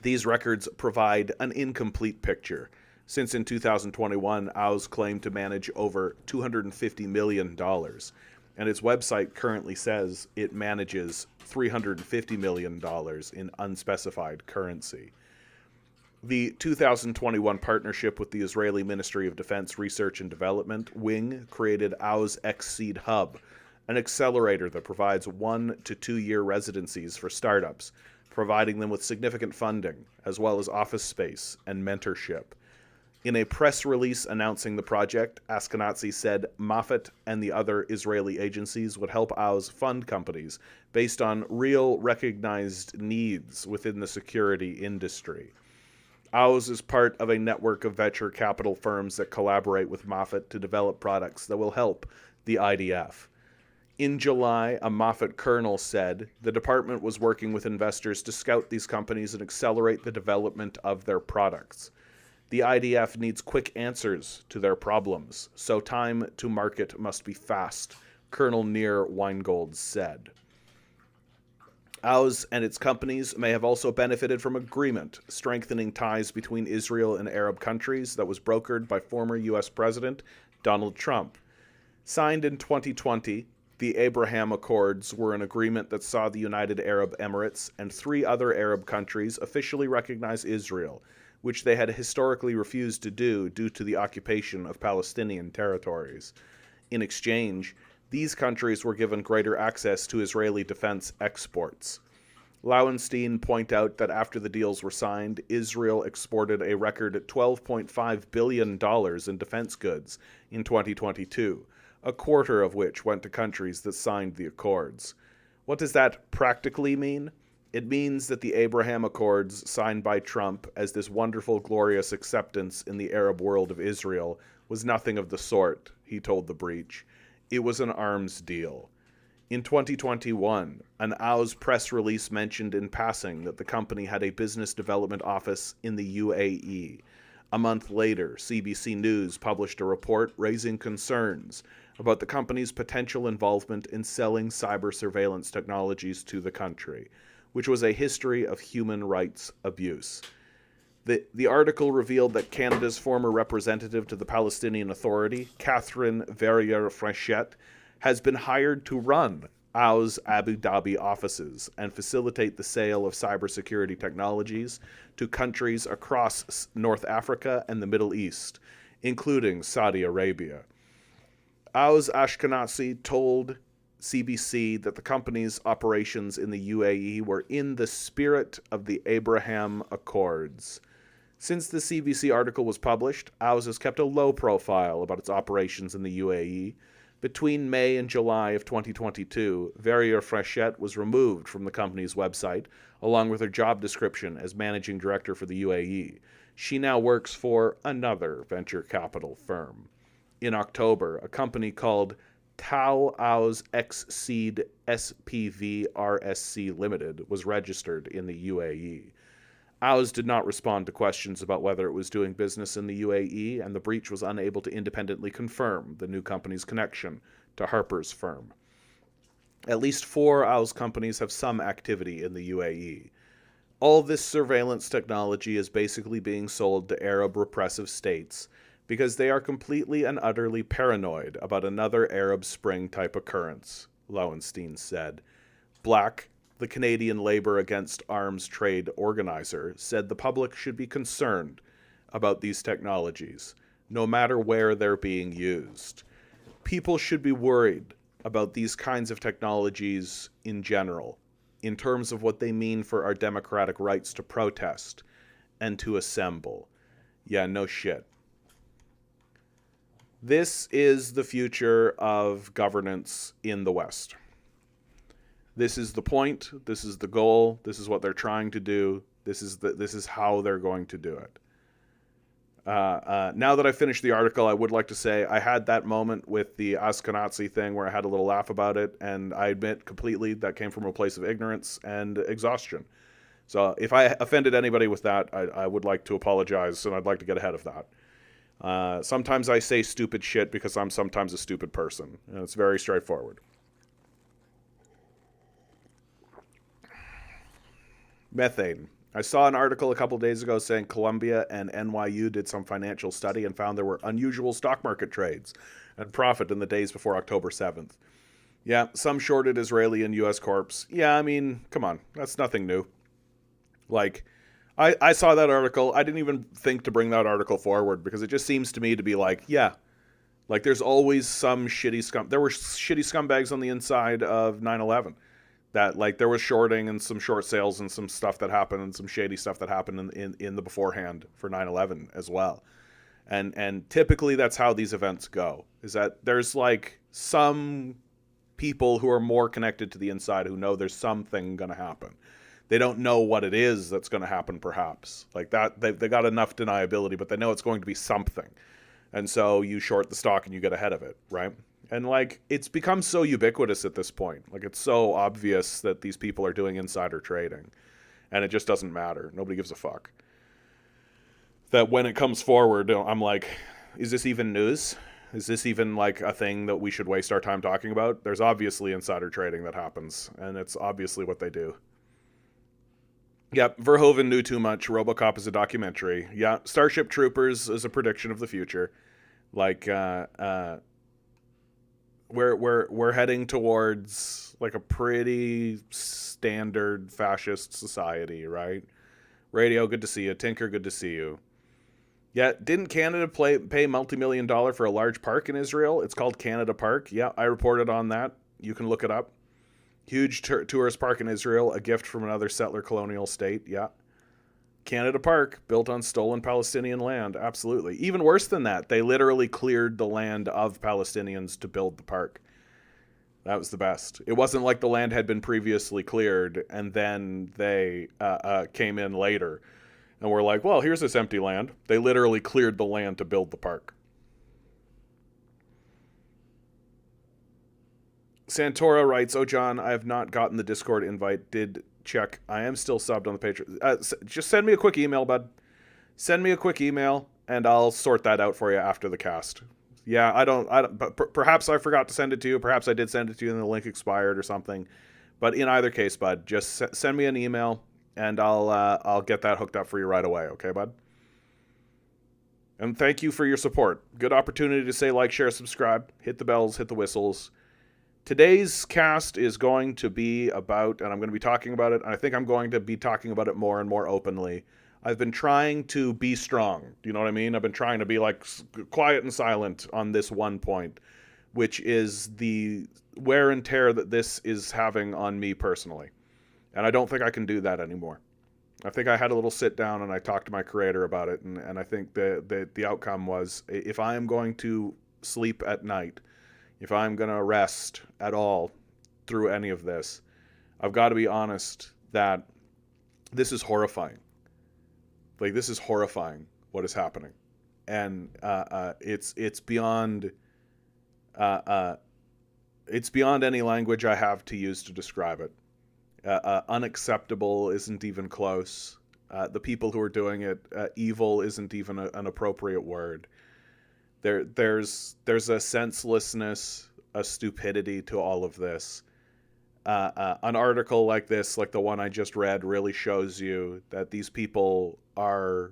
These records provide an incomplete picture, since in 2021, OWS claimed to manage over $250 million, and its website currently says it manages $350 million in unspecified currency. The 2021 partnership with the Israeli Ministry of Defense Research and Development, WING, created OWS X-Seed Hub, an accelerator that provides 1 to 2 year residencies for startups, providing them with significant funding, as well as office space and mentorship. In a press release announcing the project, Ashkenazi said Moffat and the other Israeli agencies would help OWS fund companies based on real recognized needs within the security industry. OWS is part of a network of venture capital firms that collaborate with Moffat to develop products that will help the IDF. In July, a Moffat colonel said the department was working with investors to scout these companies and accelerate the development of their products. The IDF needs quick answers to their problems, so time to market must be fast, Colonel Nir Weingold said. OWS and its companies may have also benefited from agreement strengthening ties between Israel and Arab countries that was brokered by former U.S. President Donald Trump. Signed in 2020, the Abraham Accords were an agreement that saw the United Arab Emirates and 3 other Arab countries officially recognize Israel, which they had historically refused to do due to the occupation of Palestinian territories. In exchange, these countries were given greater access to Israeli defense exports. Lowenstein point out that after the deals were signed, Israel exported a record $12.5 billion in defense goods in 2022, a quarter of which went to countries that signed the accords. What does that practically mean? It means that the Abraham Accords, signed by Trump as this wonderful, glorious acceptance in the Arab world of Israel, was nothing of the sort, he told The Breach. It was an arms deal. In 2021, an OWS press release mentioned in passing that the company had a business development office in the UAE. A month later, CBC News published a report raising concerns about the company's potential involvement in selling cyber surveillance technologies to the country, which was a history of human rights abuse. The article revealed that Canada's former representative to the Palestinian Authority, Catherine Verrier-Frechette, has been hired to run OWS Abu Dhabi offices and facilitate the sale of cybersecurity technologies to countries across North Africa and the Middle East, including Saudi Arabia. OWS Ashkenazi told CBC that the company's operations in the UAE were in the spirit of the Abraham Accords. Since the CBC article was published, OWS has kept a low profile about its operations in the UAE. Between May and July of 2022, Verrier-Frechette was removed from the company's website, along with her job description as managing director for the UAE. She now works for another venture capital firm. In October, a company called Tau OWS X-Seed SPV RSC Limited was registered in the UAE. OWS did not respond to questions about whether it was doing business in the UAE, and the breach was unable to independently confirm the new company's connection to Harper's firm. At least 4 OWS companies have some activity in the UAE. All this surveillance technology is basically being sold to Arab repressive states because they are completely and utterly paranoid about another Arab Spring type occurrence, Lowenstein said. Black, the Canadian Labour Against Arms Trade organizer, said the public should be concerned about these technologies. no matter where they're being used. People should be worried about these kinds of technologies in general, in terms of what they mean for our democratic rights to protest and to assemble. Yeah, no shit. This is the future of governance in the West. This is the point. This is the goal. This is what they're trying to do. This is how they're going to do it. Now that I finished the article, I would like to say I had that moment with the Ashkenazi thing where I had a little laugh about it, and I admit completely that came from a place of ignorance and exhaustion. So if I offended anybody with that, I would like to apologize, and I'd like to get ahead of that. Sometimes I say stupid shit because I'm sometimes a stupid person, and it's very straightforward. Methane. I saw an article a couple days ago saying Columbia and NYU did some financial study and found there were unusual stock market trades and profit in the days before October 7th. Yeah, some shorted Israeli and U.S. corps. Yeah, I mean, come on. That's nothing new. Like, I saw that article. I didn't even think to bring that article forward because it just seems to me to be like, yeah, like there's always some shitty scum. There were shitty scumbags on the inside of 9/11. That like there was shorting and some short sales and some stuff that happened and some shady stuff that happened in the beforehand for 9/11 as well. And typically that's how these events go, is that there's like some people who are more connected to the inside who know there's something going to happen. They don't know what it is that's going to happen, perhaps. Like that, they got enough deniability, but they know it's going to be something. And so you short the stock and you get ahead of it, right? And like it's become so ubiquitous at this point. Like it's so obvious that these people are doing insider trading, and it just doesn't matter. Nobody gives a fuck. That when it comes forward, I'm like, is this even news? Is this even like a thing that we should waste our time talking about? There's obviously insider trading that happens, and it's obviously what they do. Yep, Verhoeven knew too much. RoboCop is a documentary. Yeah, Starship Troopers is a prediction of the future. Like, we're heading towards like a pretty standard fascist society, right? Radio, good to see you. Tinker, good to see you. Yeah, didn't Canada pay multi-million-dollar for a large park in Israel? It's called Canada Park. Yeah, I reported on that. You can look it up. Huge tourist park in Israel, a gift from another settler colonial state. Yeah. Canada Park, built on stolen Palestinian land. Absolutely. Even worse than that, they literally cleared the land of Palestinians to build the park. That was the best. It wasn't like the land had been previously cleared and then they came in later and were like, well, here's this empty land. They literally cleared the land to build the park. Santora writes, oh, John, I have not gotten the Discord invite. Did check. I am still subbed on the Patreon. Just send me a quick email, bud. Send me a quick email, and I'll sort that out for you after the cast. Yeah, I don't but perhaps I forgot to send it to you. Perhaps I did send it to you and the link expired or something. But in either case, bud, just send me an email, and I'll get that hooked up for you right away. Okay, bud? And thank you for your support. Good opportunity to say like, share, subscribe, hit the bells, hit the whistles. Today's cast is going to be about, and I'm going to be talking about it, and I think I'm going to be talking about it more and more openly. I've been trying to be strong. Do you know what I mean? I've been trying to be like quiet and silent on this one point, which is the wear and tear that this is having on me personally. And I don't think I can do that anymore. I think I had a little sit down and I talked to my creator about it, and I think the outcome was, if I am going to sleep at night, if I'm going to rest at all through any of this, I've got to be honest that this is horrifying. Like, this is horrifying what is happening. And it's beyond any language I have to use to describe it. Unacceptable isn't even close. The people who are doing it, evil isn't even an appropriate word. There's a senselessness, a stupidity to all of this. An article like this, like the one I just read, really shows you that these people are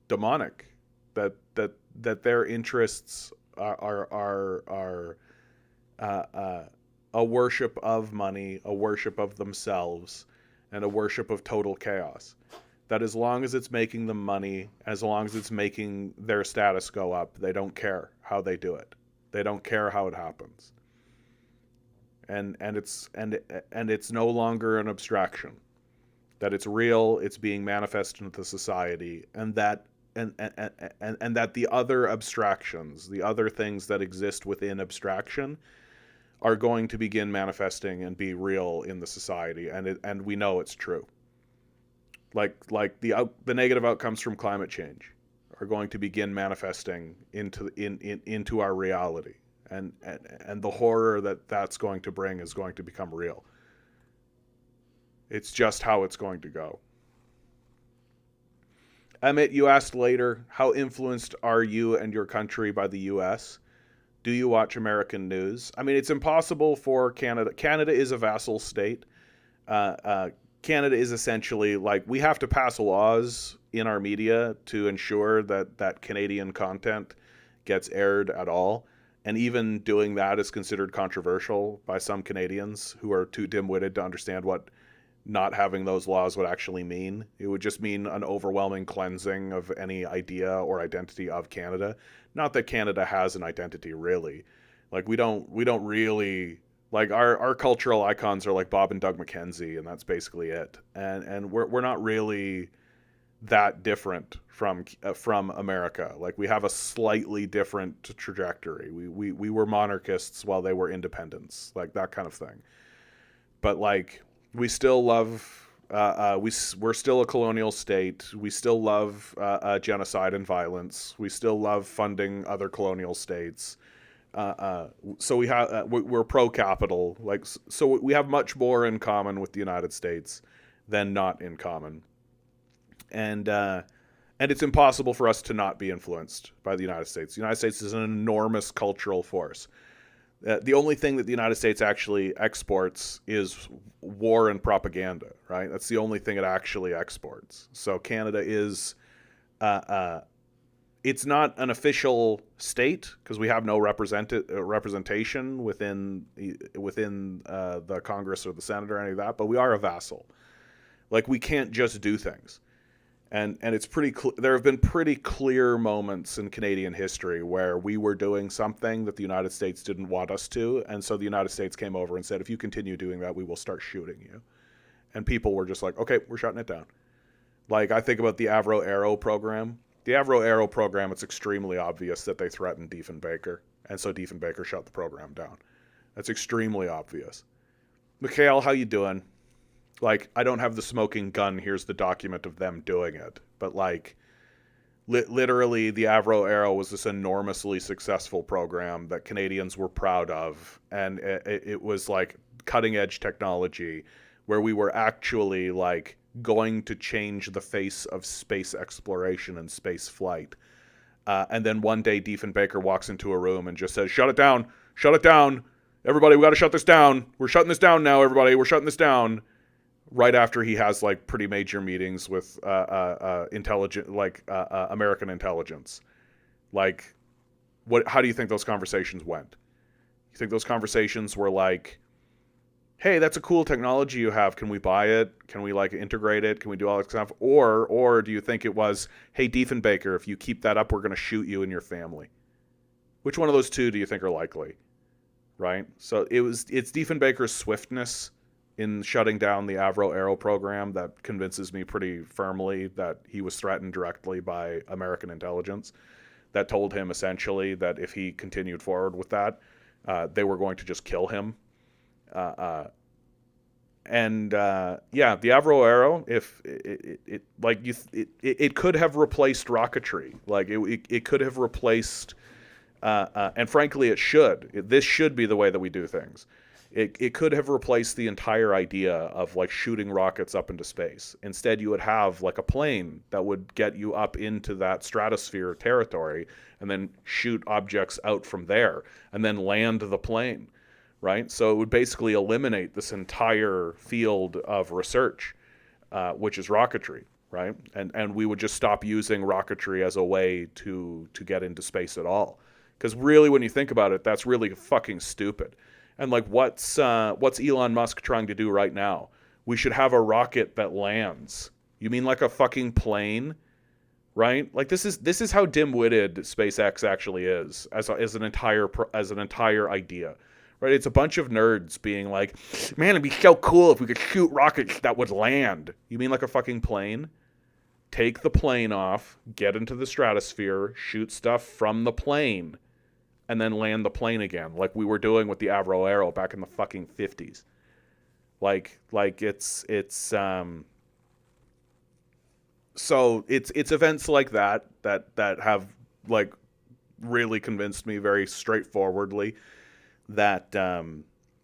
demonic, that their interests are a worship of money, a worship of themselves, and a worship of total chaos. that as long as it's making them money, as long as it's making their status go up, they don't care how they do it. They don't care how it happens. And it's no longer an abstraction. That it's real, it's being manifested into society, and that and that the other abstractions, the other things that exist within abstraction, are going to begin manifesting and be real in the society, and we know it's true. Like the negative outcomes from climate change are going to begin manifesting into our reality, and the horror that that's going to bring is going to become real. It's just how it's going to go. Emmett, you asked later, how influenced are you and your country by the U.S.? Do you watch American news? I mean, it's impossible for Canada. Canada is a vassal state. Canada is essentially like, we have to pass laws in our media to ensure that Canadian content gets aired at all. And even doing that is considered controversial by some Canadians who are too dim-witted to understand what not having those laws would actually mean. It would just mean an overwhelming cleansing of any idea or identity of Canada. Not that Canada has an identity, really. Like, we don't really, like, our cultural icons are like Bob and Doug McKenzie, and that's basically it. And we're not really that different from America. Like, we have a slightly different trajectory. We were monarchists while they were independents, like that kind of thing. But like, we still love, we're still a colonial state. We still love genocide and violence. We still love funding other colonial states. So we're pro-capital. Like, so we have much more in common with the United States than not in common. And it's impossible for us to not be influenced by the United States. The United States is an enormous cultural force. The only thing that the United States actually exports is war and propaganda, right? That's the only thing it actually exports. So Canada is, it's not an official state because we have no representation within the Congress or the Senate or any of that, but we are a vassal. Like, we can't just do things. And it's pretty there have been pretty clear moments in Canadian history where we were doing something that the United States didn't want us to, and so the United States came over and said, if you continue doing that, we will start shooting you. And people were just like, okay, we're shutting it down. Like, I think about the Avro-Arrow program. The Avro-Arrow program, it's extremely obvious that they threatened Diefenbaker, and so Diefenbaker shut the program down. That's extremely obvious. Mikhail, how you doing? Like, I don't have the smoking gun. Here's the document of them doing it. But, like, literally, the Avro-Arrow was this enormously successful program that Canadians were proud of. And it was, like, cutting-edge technology where we were actually, like, going to change the face of space exploration and space flight. And then one day, Diefenbaker walks into a room and just says, shut it down. Shut it down. Everybody, we got to shut this down. We're shutting this down now, everybody. We're shutting this down. Right after he has, like, pretty major meetings with American intelligence. Like, how do you think those conversations went? You think those conversations were like, hey, that's a cool technology you have. Can we buy it? Can we, like, integrate it? Can we do all that stuff? Or do you think it was, hey, Diefenbaker, if you keep that up, we're going to shoot you and your family? Which one of those two do you think are likely? Right? So it's Diefenbaker's swiftness in shutting down the Avro-Arrow program that convinces me pretty firmly that he was threatened directly by American intelligence that told him essentially that if he continued forward with that, they were going to just kill him. The Avro-Arrow, if it could have replaced rocketry. Like, it could have replaced, and frankly, it should. This should be the way that we do things. It could have replaced the entire idea of, like, shooting rockets up into space. Instead, you would have, like, a plane that would get you up into that stratosphere territory and then shoot objects out from there and then land the plane, right? So it would basically eliminate this entire field of research, which is rocketry, right? And we would just stop using rocketry as a way to get into space at all. Because really, when you think about it, that's really fucking stupid. And, like, what's Elon Musk trying to do right now? We should have a rocket that lands, You mean like a fucking plane? Right? Like this is how dim-witted SpaceX actually is as an entire idea. Right? It's a bunch of nerds being like, "Man, it'd be so cool if we could shoot rockets that would land." You mean like a fucking plane? Take the plane off, get into the stratosphere, shoot stuff from the plane, and then land the plane again, like we were doing with the Avro Arrow back in the fucking 50s. Like so it's events like that have like really convinced me very straightforwardly that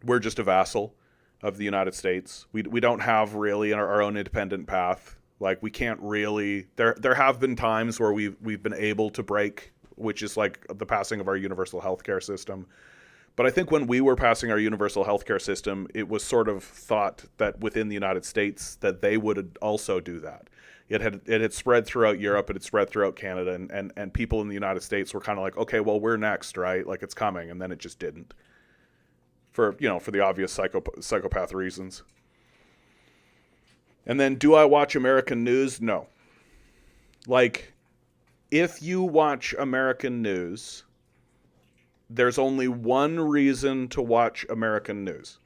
we're just a vassal of the United States. We don't have really our own independent path. Like we can't really. There have been times where we've been able to break, which is like the passing of our universal healthcare system. But I think when we were passing our universal healthcare system, it was sort of thought that within the United States that they would also do that. It had spread throughout Europe, it had spread throughout Canada, and people in the United States were kind of like, okay, well, we're next, right? Like it's coming, and then it just didn't. For the obvious psychopath reasons. And then, do I watch American news? No. Like, if you watch American news, there's only one reason to watch American news.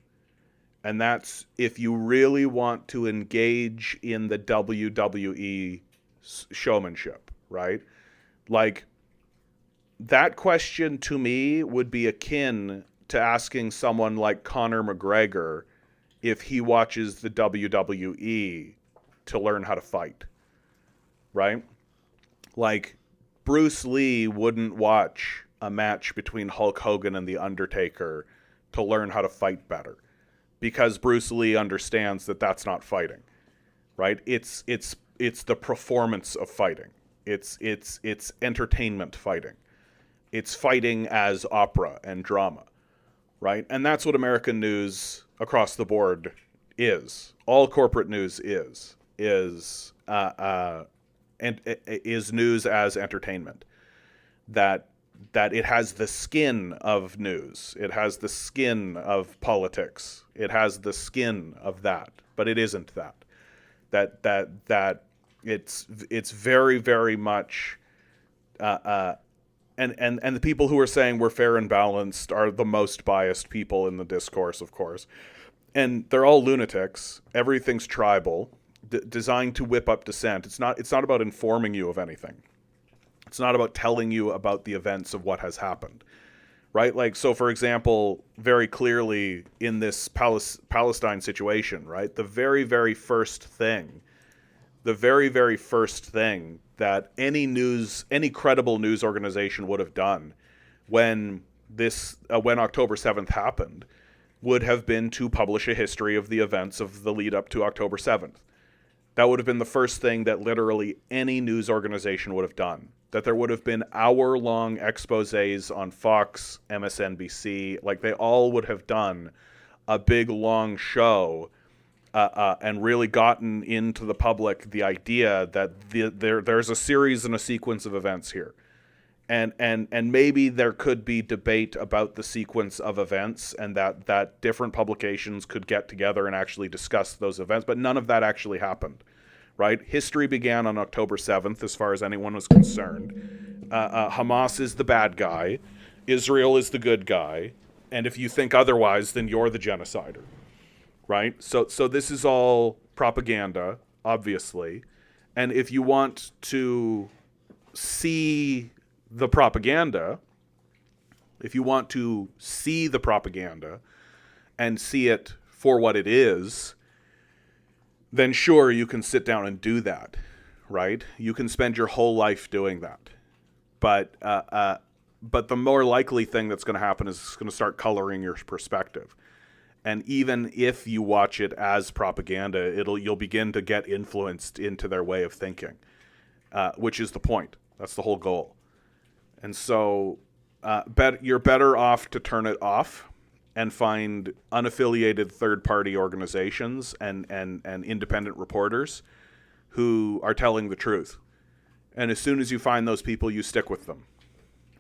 And that's if you really want to engage in the WWE showmanship, right? Like, that question to me would be akin to asking someone like Conor McGregor if he watches the WWE to learn how to fight, right? Like, Bruce Lee wouldn't watch a match between Hulk Hogan and The Undertaker to learn how to fight better, because Bruce Lee understands that that's not fighting, right? It's the performance of fighting. It's entertainment fighting. It's fighting as opera and drama, right? And that's what American news across the board is. All corporate news is news as entertainment. That it has the skin of news. It has the skin of politics. It has the skin of that, but it isn't that. That it's very, very much and the people who are saying we're fair and balanced are the most biased people in the discourse, of course. And they're all lunatics. Everything's tribal, designed to whip up dissent. It's not about informing you of anything. It's not about telling you about the events of what has happened, right? Like, so for example, very clearly in this Palestine situation, right? The very, very first thing that any credible news organization would have done when October 7th happened would have been to publish a history of the events of the lead up to October 7th. That would have been the first thing that literally any news organization would have done. That there would have been hour-long exposés on Fox, MSNBC, like they all would have done a big, long show and really gotten into the public the idea that there's a series and a sequence of events here. And maybe there could be debate about the sequence of events and that different publications could get together and actually discuss those events, but none of that actually happened, right? History began on October 7th as far as anyone was concerned. Hamas is the bad guy. Israel is the good guy. And if you think otherwise, then you're the genocider, right? So this is all propaganda, obviously. And if you want to see the propaganda, and see it for what it is, then sure, you can sit down and do that, right? You can spend your whole life doing that. But the more likely thing that's going to happen is it's going to start coloring your perspective. And even if you watch it as propaganda, you'll begin to get influenced into their way of thinking, which is the point. That's the whole goal. And so you're better off to turn it off and find unaffiliated third-party organizations and independent reporters who are telling the truth. And as soon as you find those people, you stick with them,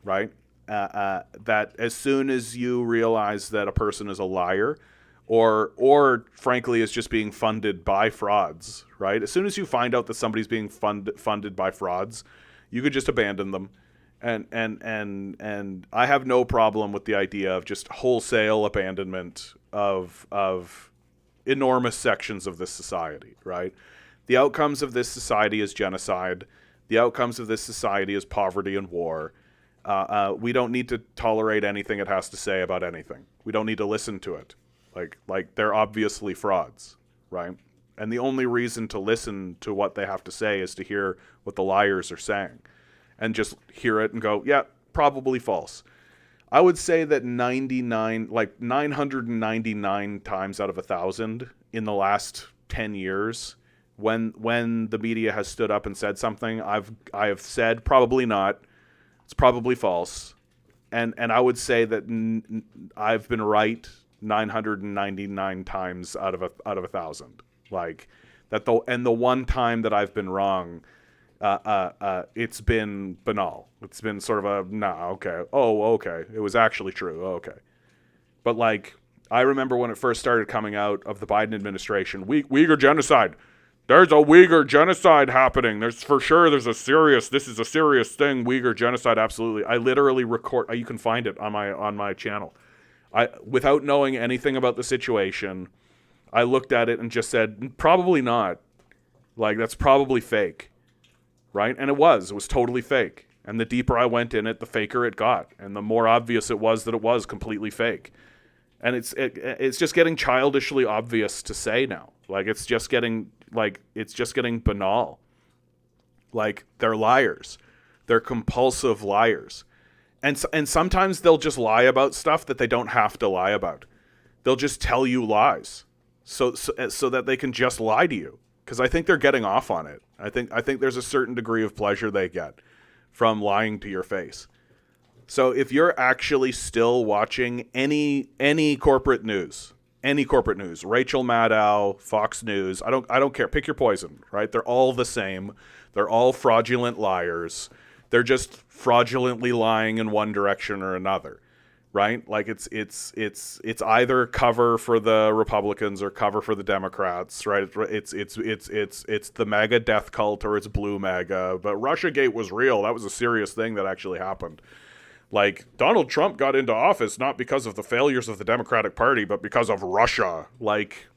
right? That as soon as you realize that a person is a liar or frankly is just being funded by frauds, right? As soon as you find out that somebody's being funded by frauds, you could just abandon them. And I have no problem with the idea of just wholesale abandonment of enormous sections of this society, right? The outcomes of this society is genocide. The outcomes of this society is poverty and war. We don't need to tolerate anything it has to say about anything. We don't need to listen to it. Like they're obviously frauds, right? And the only reason to listen to what they have to say is to hear what the liars are saying, and just hear it and go, yeah, probably false. I would say that 999 times out of 1,000 in the last 10 years, when the media has stood up and said something, I have said probably not. It's probably false, and I would say that I've been right 999 times out of 1,000. Like that, the one time that I've been wrong, it's been banal. It's been sort of a okay. Oh, okay. It was actually true. Oh, okay. But like, I remember when it first started coming out of the Biden administration, Uyghur genocide. There's a Uyghur genocide happening. This is a serious thing. Uyghur genocide, absolutely. I literally record. You can find it on my channel. Without knowing anything about the situation, I looked at it and just said, probably not. Like, that's probably fake, right? And it was totally fake. And the deeper I went in it, the faker it got, and the more obvious it was that it was completely fake. And it's just getting childishly obvious to say now. Like, it's just getting banal. Like, they're liars. They're compulsive liars. And sometimes they'll just lie about stuff that they don't have to lie about. They'll just tell you lies so that they can just lie to you. Because I think they're getting off on it. I think there's a certain degree of pleasure they get from lying to your face. So if you're actually still watching any corporate news, Rachel Maddow, Fox News, I don't care. Pick your poison, right? They're all the same. They're all fraudulent liars. They're just fraudulently lying in one direction or another, right? Like it's either cover for the Republicans or cover for the Democrats, right? It's the MAGA death cult or it's blue MAGA. But Russiagate was real. That was a serious thing that actually happened. Like, Donald Trump got into office not because of the failures of the Democratic Party, but because of Russia. Like,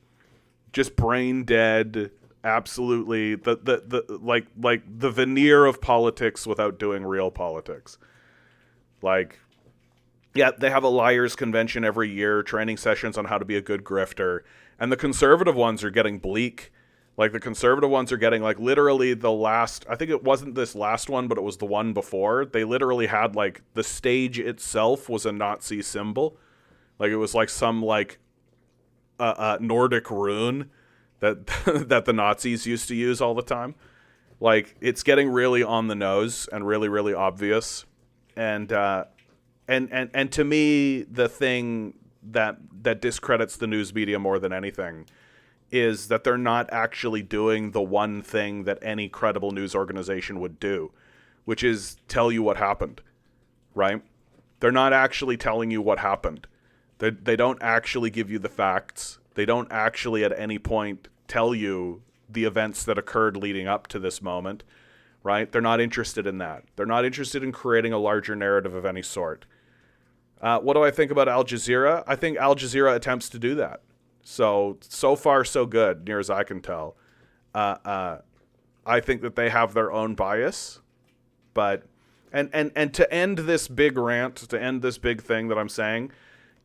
just brain dead. Absolutely, the veneer of politics without doing real politics. Like, yeah, they have a liars convention every year, training sessions on how to be a good grifter, and the conservative ones are getting bleak. Like, the conservative ones are getting, like, literally the last, I think it wasn't this last one, but it was the one before. They literally had, like, the stage itself was a Nazi symbol. Like, it was like some, like, Nordic rune that that the Nazis used to use all the time. Like, it's getting really on the nose and really, really obvious. And to me, the thing that discredits the news media more than anything is that they're not actually doing the one thing that any credible news organization would do, which is tell you what happened, right? They're not actually telling you what happened. They don't actually give you the facts. They don't actually at any point tell you the events that occurred leading up to this moment, right? They're not interested in that. They're not interested in creating a larger narrative of any sort. What do I think about Al Jazeera? I think Al Jazeera attempts to do that. So far, so good, near as I can tell. I think that they have their own bias, but and to end this big rant, to end this big thing that I'm saying,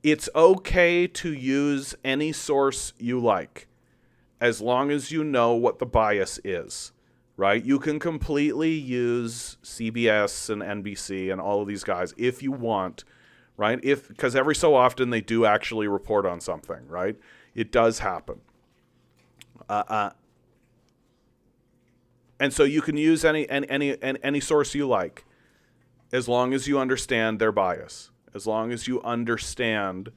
it's okay to use any source you like, as long as you know what the bias is, right? You can completely use CBS and NBC and all of these guys if you want, right? Because every so often they do actually report on something, right? It does happen. And so you can use any source you like, as long as you understand their bias, as long as you understand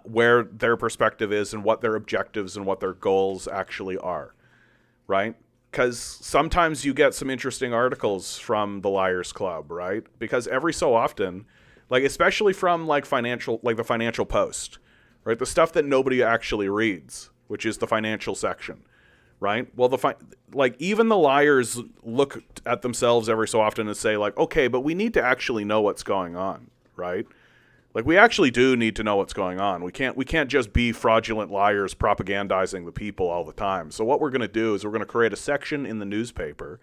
where their perspective is and what their objectives and what their goals actually are, right? Because sometimes you get some interesting articles from the Liars Club, right? Because every so often, like especially from like the Financial Post, right? The stuff that nobody actually reads, which is the financial section, right? Well, like even the liars look at themselves every so often and say like, okay, but we need to actually know what's going on, right? Like we actually do need to know what's going on. We can't just be fraudulent liars propagandizing the people all the time. So what we're going to do is we're going to create a section in the newspaper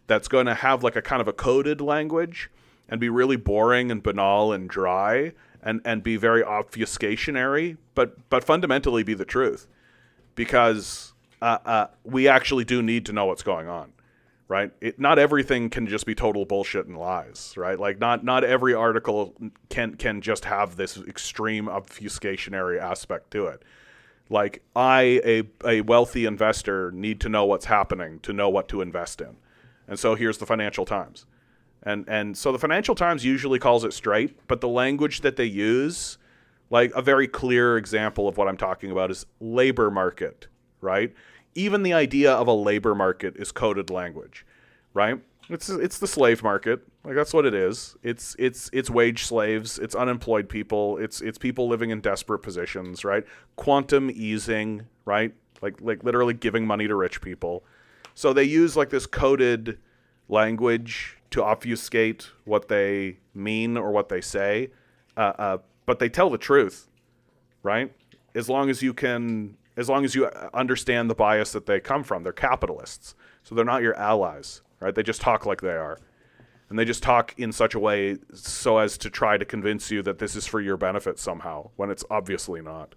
that's going to have like a kind of a coded language and be really boring and banal and dry and be very obfuscationary, but fundamentally be the truth, because we actually do need to know what's going on. Right? Not everything can just be total bullshit and lies, right? Like not every article can just have this extreme obfuscationary aspect to it. Like a wealthy investor, need to know what's happening to know what to invest in. And so here's the Financial Times. And so the Financial Times usually calls it straight, but the language that they use, like a very clear example of what I'm talking about is labor market, right? Even the idea of a labor market is coded language, right? It's the slave market. Like that's what it is. It's wage slaves, it's unemployed people, it's people living in desperate positions, right? Quantum easing, right? Like literally giving money to rich people. So they use like this coded language to obfuscate what they mean or what they say, but they tell the truth, right? As long as you understand the bias that they come from. They're capitalists, so they're not your allies, right? They just talk like they are, and they just talk in such a way so as to try to convince you that this is for your benefit somehow, when it's obviously not.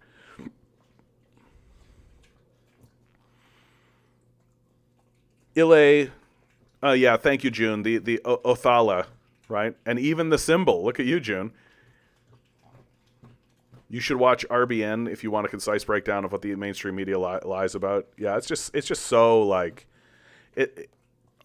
Ile, yeah, thank you, June. The Othala, right? And even the symbol. Look at you, June. You should watch RBN if you want a concise breakdown of what the mainstream media lies about. Yeah, it's just so like it.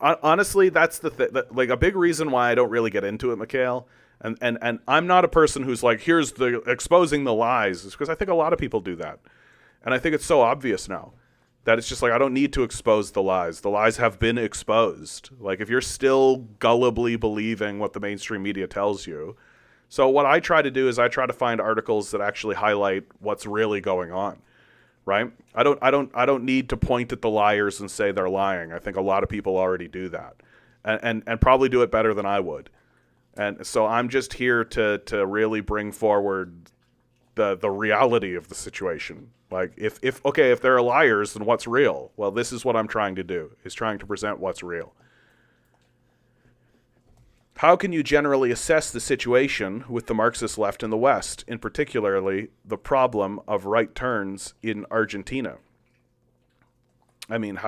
Honestly, that's the thing. Like a big reason why I don't really get into it, Mikhail. And I'm not a person who's like, here's the exposing the lies, is because I think a lot of people do that, and I think it's so obvious now that it's just like I don't need to expose the lies. The lies have been exposed. Like if you're still gullibly believing what the mainstream media tells you. So what I try to do is I try to find articles that actually highlight what's really going on, right? I don't need to point at the liars and say they're lying. I think a lot of people already do that, and probably do it better than I would. And so I'm just here to really bring forward the reality of the situation. Like if there are liars, then what's real? Well, this is what I'm trying to do, is trying to present what's real. How can you generally assess the situation with the Marxist left in the West, in particularly the problem of right turns in Argentina? I mean,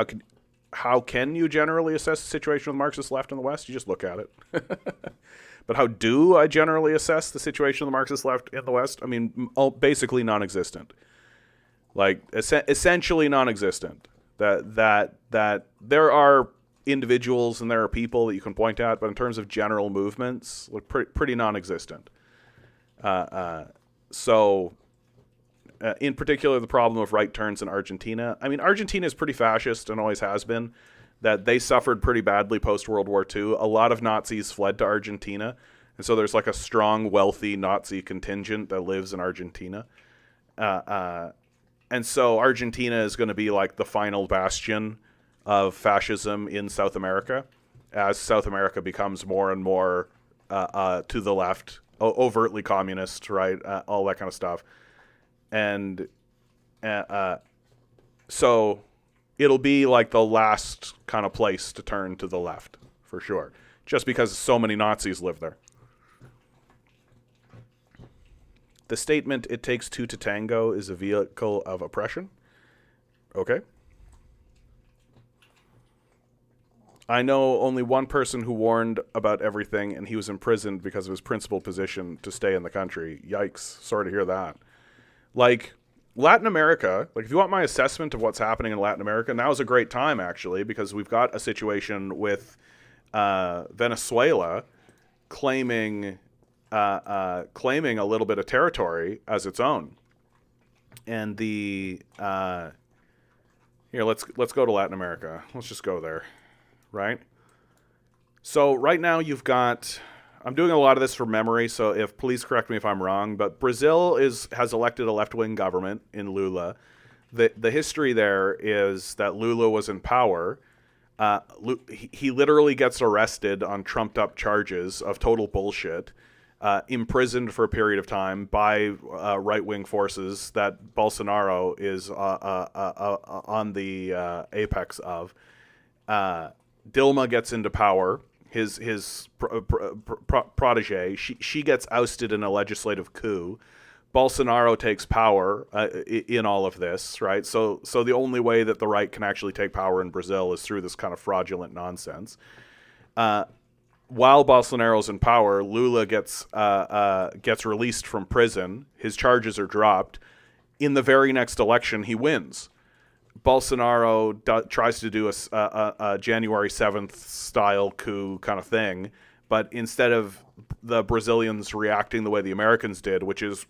how can you generally assess the situation with the Marxist left in the West? You just look at it. But how do I generally assess the situation of the Marxist left in the West? I mean, basically non-existent. Like essentially non-existent. That there are individuals and there are people that you can point at, but in terms of general movements, look pretty non-existent. So in particular, the problem of right turns in Argentina. I mean, Argentina is pretty fascist and always has been. That they suffered pretty badly post-World War II. A lot of Nazis fled to Argentina, and so there's like a strong, wealthy Nazi contingent that lives in Argentina. And so Argentina is going to be like the final bastion of fascism in South America, as South America becomes more and more to the left, overtly communist, right? All that kind of stuff. And so it'll be like the last kind of place to turn to the left, for sure, just because so many Nazis live there. The statement, "It takes two to tango," is a vehicle of oppression. Okay. I know only one person who warned about everything, and he was imprisoned because of his principled position to stay in the country. Yikes. Sorry to hear that. Like, Latin America, like if you want my assessment of what's happening in Latin America, now is a great time, actually, because we've got a situation with Venezuela claiming a little bit of territory as its own. And the here, let's go to Latin America. Let's just go there, right? So right now you've got I'm doing a lot of this from memory, so please correct me if I'm wrong, but Brazil has elected a left-wing government in Lula. The history there is that Lula was in power. He literally gets arrested on trumped-up charges of total bullshit, imprisoned for a period of time by right-wing forces that Bolsonaro is on the apex of. Dilma gets into power. His protege, she gets ousted in a legislative coup. Bolsonaro takes power in all of this, right? So the only way that the right can actually take power in Brazil is through this kind of fraudulent nonsense. While Bolsonaro's in power, Lula gets released from prison. His charges are dropped. In the very next election, he wins. Bolsonaro tries to do a January 7th style coup kind of thing, but instead of the Brazilians reacting the way the Americans did, which is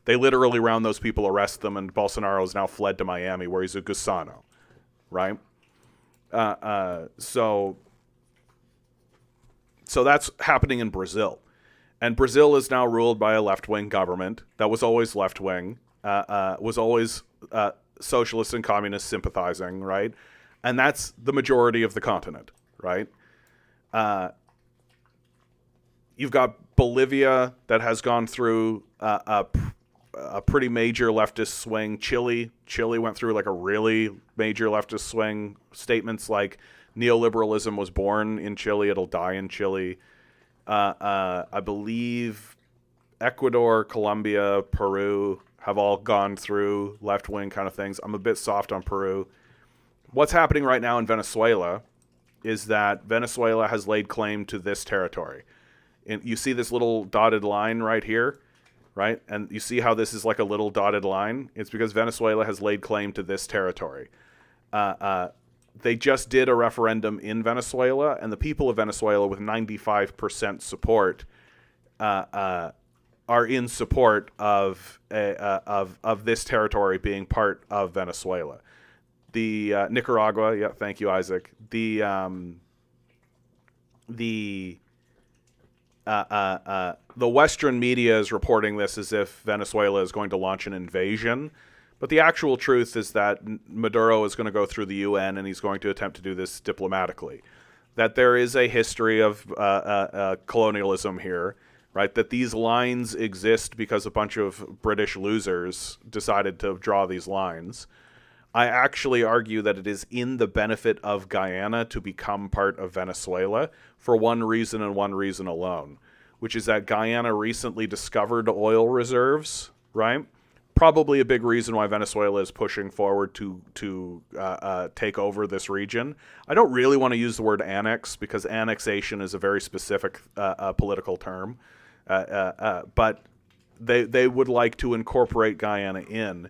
they literally round those people, arrest them, and Bolsonaro has now fled to Miami where he's a gusano, right? So that's happening in Brazil. And Brazil is now ruled by a left-wing government that was always left-wing, was always socialist and communist sympathizing, right? And that's the majority of the continent, right? You've got Bolivia that has gone through a pretty major leftist swing. Chile went through like a really major leftist swing. Statements like neoliberalism was born in Chile, it'll die in Chile. I believe Ecuador, Colombia, Peru have all gone through left-wing kind of things. I'm a bit soft on Peru. What's happening right now in Venezuela is that Venezuela has laid claim to this territory. And you see this little dotted line right here, right? And you see how this is like a little dotted line? It's because Venezuela has laid claim to this territory. They just did a referendum in Venezuela, and the people of Venezuela, with 95% support, are in support of this territory being part of Venezuela. The Nicaragua, yeah, thank you, Isaac. The Western media is reporting this as if Venezuela is going to launch an invasion, but the actual truth is that Maduro is going to go through the UN and he's going to attempt to do this diplomatically. That there is a history of colonialism here, right? That these lines exist because a bunch of British losers decided to draw these lines. I actually argue that it is in the benefit of Guyana to become part of Venezuela for one reason and one reason alone, which is that Guyana recently discovered oil reserves, right? Probably a big reason why Venezuela is pushing forward to take over this region. I don't really want to use the word annex because annexation is a very specific political term, but they would like to incorporate Guyana in.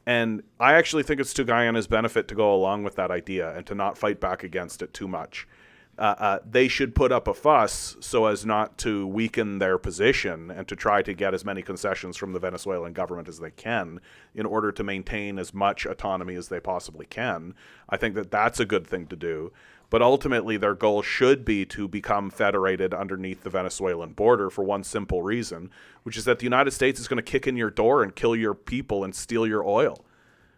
And I actually think it's to Guyana's benefit to go along with that idea and to not fight back against it too much. They should put up a fuss so as not to weaken their position and to try to get as many concessions from the Venezuelan government as they can in order to maintain as much autonomy as they possibly can. I think that that's a good thing to do. But ultimately, their goal should be to become federated underneath the Venezuelan border for one simple reason, which is that the United States is going to kick in your door and kill your people and steal your oil,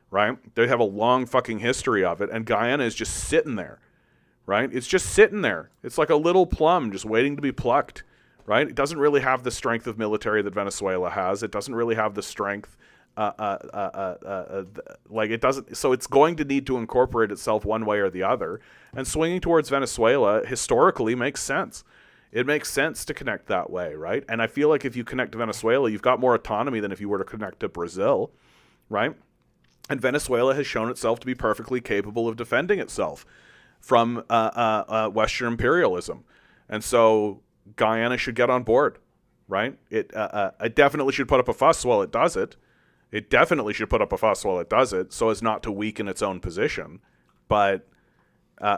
right? They have a long fucking history of it, and Guyana is just sitting there, right? It's just sitting there. It's like a little plum just waiting to be plucked, right? It doesn't really have the strength of military that Venezuela has. It doesn't really have the strength like it doesn't, so it's going to need to incorporate itself one way or the other, and swinging towards Venezuela historically makes sense. It makes sense to connect that way, right? And I feel like if you connect to Venezuela, you've got more autonomy than if you were to connect to Brazil, right? And Venezuela has shown itself to be perfectly capable of defending itself from Western imperialism, and so Guyana should get on board, right? It definitely should put up a fuss while it does it. It definitely should put up a fuss while it does it so as not to weaken its own position. But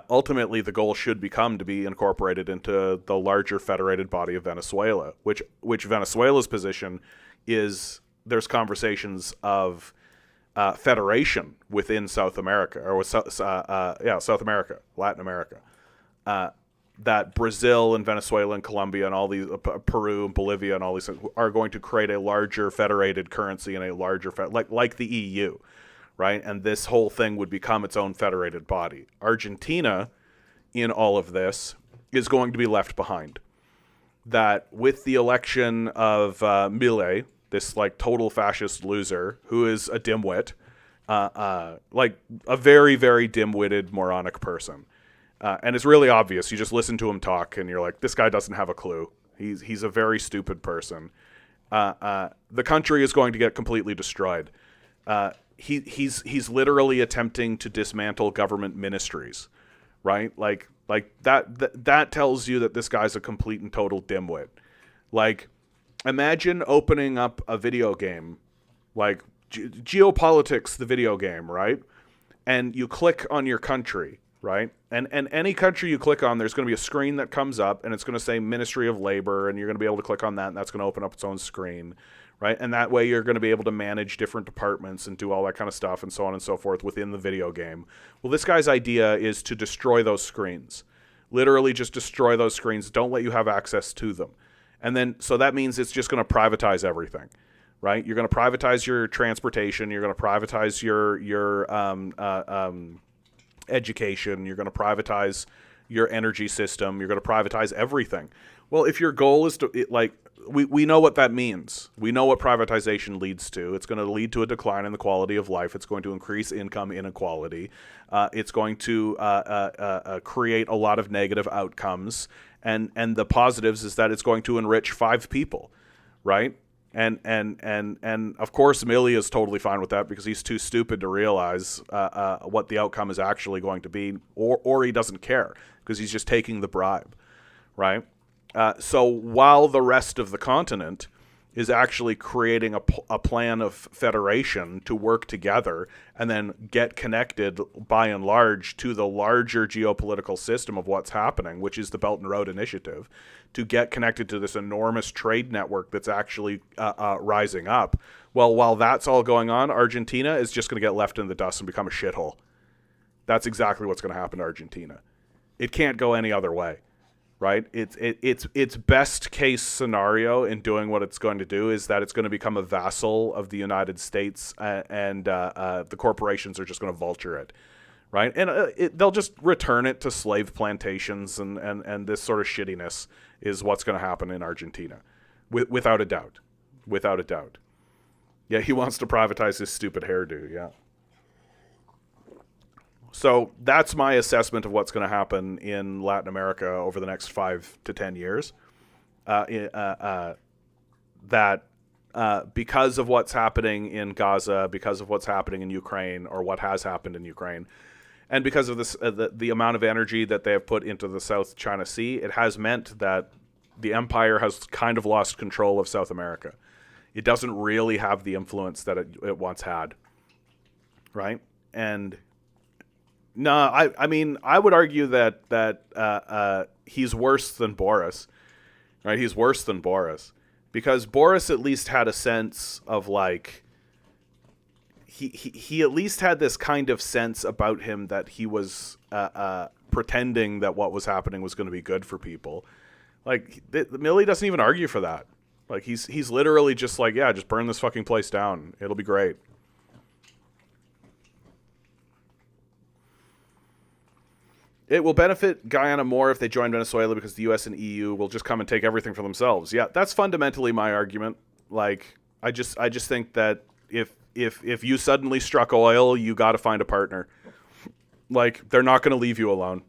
ultimately, the goal should become to be incorporated into the larger federated body of Venezuela, which Venezuela's position is there's conversations of federation within South America, or with South America, Latin America. that Brazil and Venezuela and Colombia and all these, Peru and Bolivia and all these are going to create a larger federated currency and a larger, like the EU, right? And this whole thing would become its own federated body. Argentina, in all of this, is going to be left behind. That with the election of Milei, this like total fascist loser who is a dimwit, like a very, very dim-witted, moronic person. And it's really obvious. You just listen to him talk and you're like, this guy doesn't have a clue. He's a very stupid person. The country is going to get completely destroyed. He's literally attempting to dismantle government ministries, right? Like that tells you that this guy's a complete and total dimwit. Like, imagine opening up a video game, like Geopolitics, the video game, right? And you click on your country, right? And any country you click on, there's going to be a screen that comes up, and it's going to say Ministry of Labor, and you're going to be able to click on that, and that's going to open up its own screen, right? And that way you're going to be able to manage different departments and do all that kind of stuff and so on and so forth within the video game. Well, this guy's idea is to destroy those screens. Literally just destroy those screens. Don't let you have access to them. And then, so that means it's just going to privatize everything, right? You're going to privatize your transportation. You're going to privatize your education. You're going to privatize your energy system. You're going to privatize everything. Well, if your goal is to, we know what that means. We know what privatization leads to. It's going to lead to a decline in the quality of life. It's going to increase income inequality. It's going to create a lot of negative outcomes. And the positives is that it's going to enrich 5 people, right? And of course, Millie is totally fine with that because he's too stupid to realize what the outcome is actually going to be, or he doesn't care because he's just taking the bribe, right? So while the rest of the continent is actually creating a plan of federation to work together and then get connected by and large to the larger geopolitical system of what's happening, which is the Belt and Road Initiative, to get connected to this enormous trade network that's actually rising up. Well, while that's all going on, Argentina is just going to get left in the dust and become a shithole. That's exactly what's going to happen to Argentina. It can't go any other way. Right? It's best case scenario in doing what it's going to do is that it's going to become a vassal of the United States, and the corporations are just going to vulture it, right? And they'll just return it to slave plantations, and this sort of shittiness is what's going to happen in Argentina, without a doubt, without a doubt. Yeah, he wants to privatize his stupid hairdo. Yeah. So that's my assessment of what's going to happen in Latin America over the next 5 to 10 years. That because of what's happening in Gaza, because of what's happening in Ukraine, or what has happened in Ukraine, and because of this, the amount of energy that they have put into the South China Sea, it has meant that the empire has kind of lost control of South America. It doesn't really have the influence that it once had, right? And no, I mean, I would argue that he's worse than Boris, right? He's worse than Boris because Boris at least had a sense of like, he at least had this kind of sense about him that he was pretending that what was happening was going to be good for people. Like, Millie doesn't even argue for that. Like, he's literally just like, yeah, just burn this fucking place down. It'll be great. It will benefit Guyana more if they join Venezuela because the U.S. and EU will just come and take everything for themselves. Yeah, that's fundamentally my argument. Like, I just think that if you suddenly struck oil, you got to find a partner. Like, they're not going to leave you alone.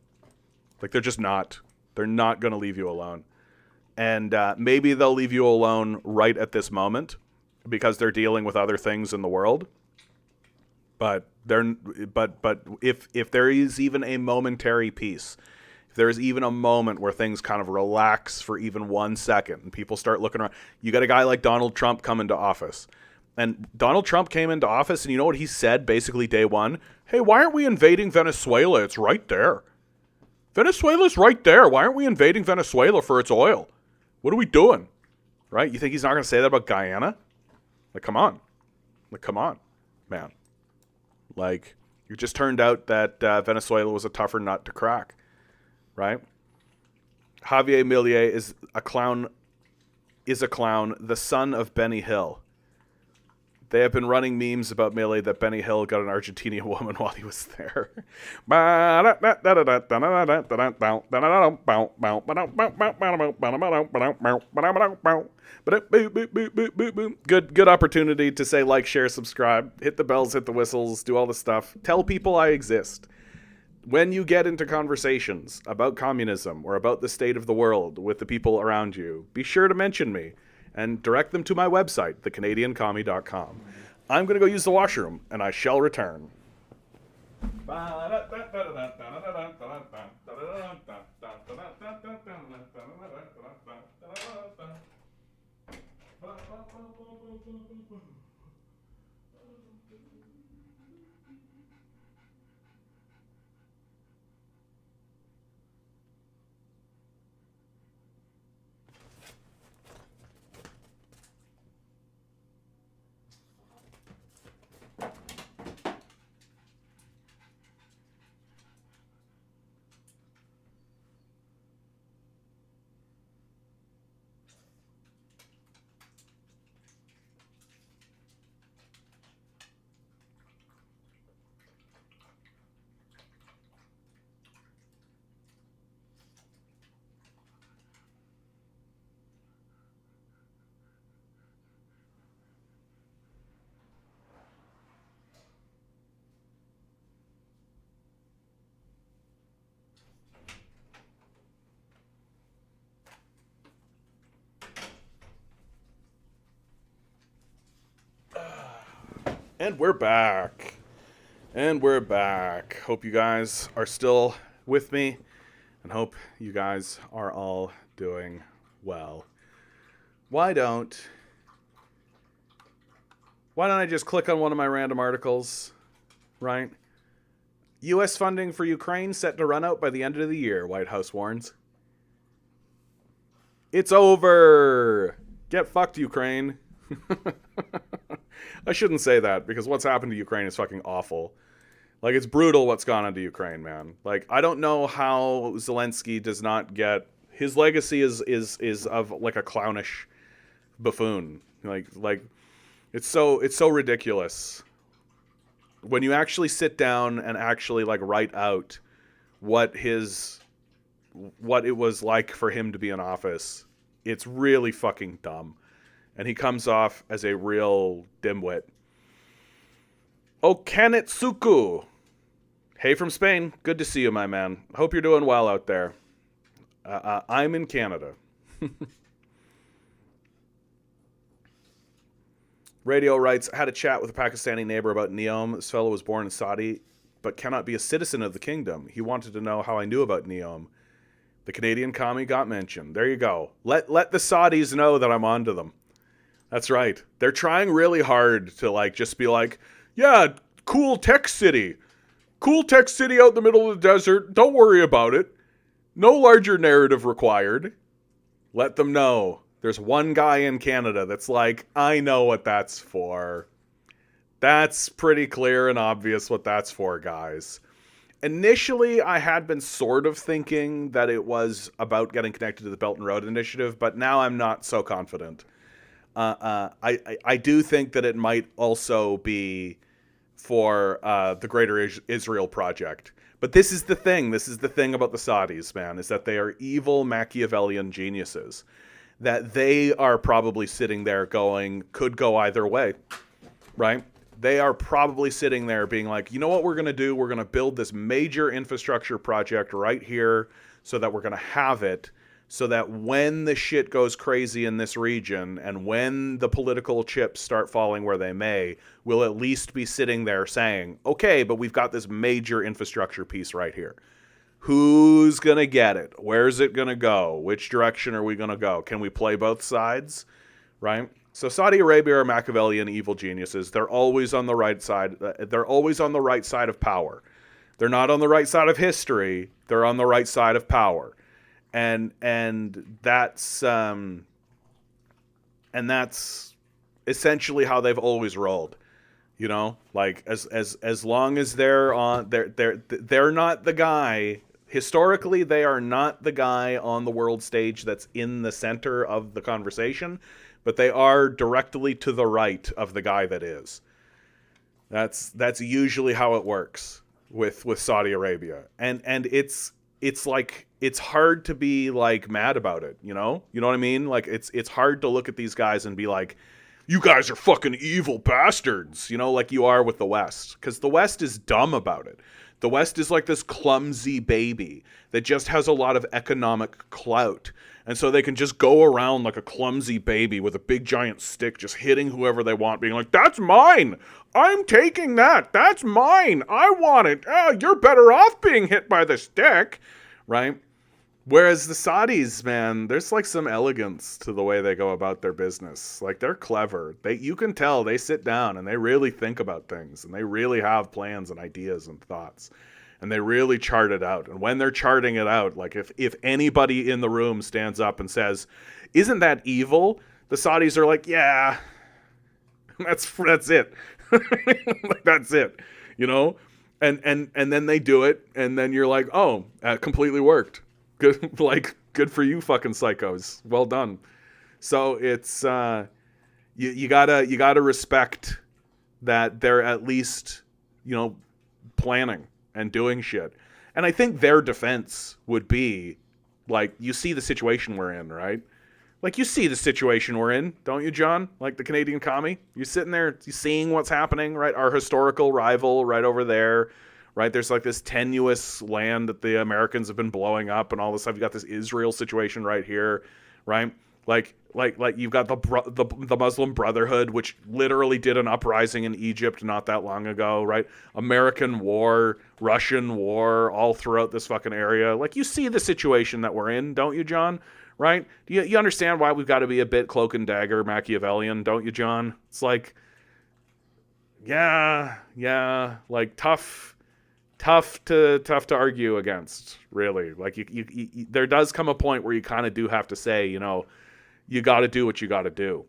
Like, they're just not. They're not going to leave you alone. And maybe they'll leave you alone right at this moment because they're dealing with other things in the world. But if there is even a momentary peace, if there is even a moment where things kind of relax for even 1 second and people start looking around, you got a guy like Donald Trump come into office. And Donald Trump came into office and you know what he said basically day one? Hey, why aren't we invading Venezuela? It's right there. Venezuela's right there. Why aren't we invading Venezuela for its oil? What are we doing? Right? You think he's not going to say that about Guyana? Like, come on. Like, come on, man. Like, it just turned out that Venezuela was a tougher nut to crack, right? Javier Milei is a clown, the son of Benny Hill. They have been running memes about Milei that Benny Hill got an Argentinian woman while he was there. Good opportunity to say like, share, subscribe, hit the bells, hit the whistles, do all the stuff. Tell people I exist. When you get into conversations about communism or about the state of the world with the people around you, be sure to mention me and direct them to my website, thecanadiancommie.com. I'm going to go use the washroom, and I shall return. And we're back. Hope you guys are still with me, and hope you guys are all doing well. Why don't I just click on one of my random articles, right? U.S. funding for Ukraine set to run out by the end of the year, White House warns. It's over. Get fucked, Ukraine. I shouldn't say that, because what's happened to Ukraine is fucking awful. Like, it's brutal what's gone on to Ukraine, man. Like, I don't know how Zelensky does not get... His legacy is of, like, a clownish buffoon. Like it's so ridiculous. When you actually sit down and actually, like, write out what it was like for him to be in office, it's really fucking dumb. And he comes off as a real dimwit. Okanetsuku. Hey from Spain. Good to see you, my man. Hope you're doing well out there. I'm in Canada. Radio writes, had a chat with a Pakistani neighbor about Neom. This fellow was born in Saudi, but cannot be a citizen of the kingdom. He wanted to know how I knew about Neom. The Canadian commie got mentioned. There you go. Let the Saudis know that I'm onto them. That's right. They're trying really hard to, like, just be like, yeah, cool tech city. Cool tech city out in the middle of the desert. Don't worry about it. No larger narrative required. Let them know. There's one guy in Canada that's like, I know what that's for. That's pretty clear and obvious what that's for, guys. Initially, I had been sort of thinking that it was about getting connected to the Belt and Road Initiative, but now I'm not so confident. I do think that it might also be for the Greater Israel Project. But this is the thing. This is the thing about the Saudis, man, is that they are evil Machiavellian geniuses. That they are probably sitting there going, could go either way, right? They are probably sitting there being like, you know what we're going to do? We're going to build this major infrastructure project right here so that we're going to have it. So that when the shit goes crazy in this region and when the political chips start falling where they may, we'll at least be sitting there saying, okay, but we've got this major infrastructure piece right here. Who's going to get it? Where's it going to go? Which direction are we going to go? Can we play both sides? Right? So Saudi Arabia are Machiavellian evil geniuses. They're always on the right side. They're always on the right side of power. They're not on the right side of history. They're on the right side of power. And that's essentially how they've always rolled, you know. Like as long as they're on, they're not the guy. Historically, they are not the guy on the world stage that's in the center of the conversation, but they are directly to the right of the guy that is. That's usually how it works with Saudi Arabia. And it's like, it's hard to be like mad about it, you know? You know what I mean? Like it's hard to look at these guys and be like, you guys are fucking evil bastards, you know, like you are with the West. Because the West is dumb about it. The West is like this clumsy baby that just has a lot of economic clout. And so they can just go around like a clumsy baby with a big giant stick, just hitting whoever they want, being like, that's mine. I'm taking that. That's mine. I want it. Oh, you're better off being hit by the stick, right? Whereas the Saudis, man, there's like some elegance to the way they go about their business. Like they're clever. You can tell they sit down and they really think about things, and they really have plans and ideas and thoughts, and they really chart it out. And when they're charting it out, like if anybody in the room stands up and says, "Isn't that evil?" the Saudis are like, "Yeah, that's it." Like, that's it, you know. And then they do it, and then you're like, "Oh, that completely worked." Good, like, good for you fucking psychos. Well done. So it's you gotta respect that they're at least, you know, planning and doing shit. And I think their defense would be like, you see the situation we're in, right? Like, you see the situation we're in, don't you, John? Like the Canadian commie? You're sitting there, you seeing what's happening, right? Our historical rival right over there. Right, there's like this tenuous land that the Americans have been blowing up and all this stuff. You got this Israel situation right here, right? Like you've got the Muslim Brotherhood, which literally did an uprising in Egypt not that long ago, right? American war, Russian war, all throughout this fucking area. Like, you see the situation that we're in, don't you, John? Right? You understand why we've got to be a bit cloak and dagger Machiavellian, don't you, John? It's like, yeah, like tough to argue against, really. Like you there does come a point where you kind of do have to say, you know, you got to do what you got to do.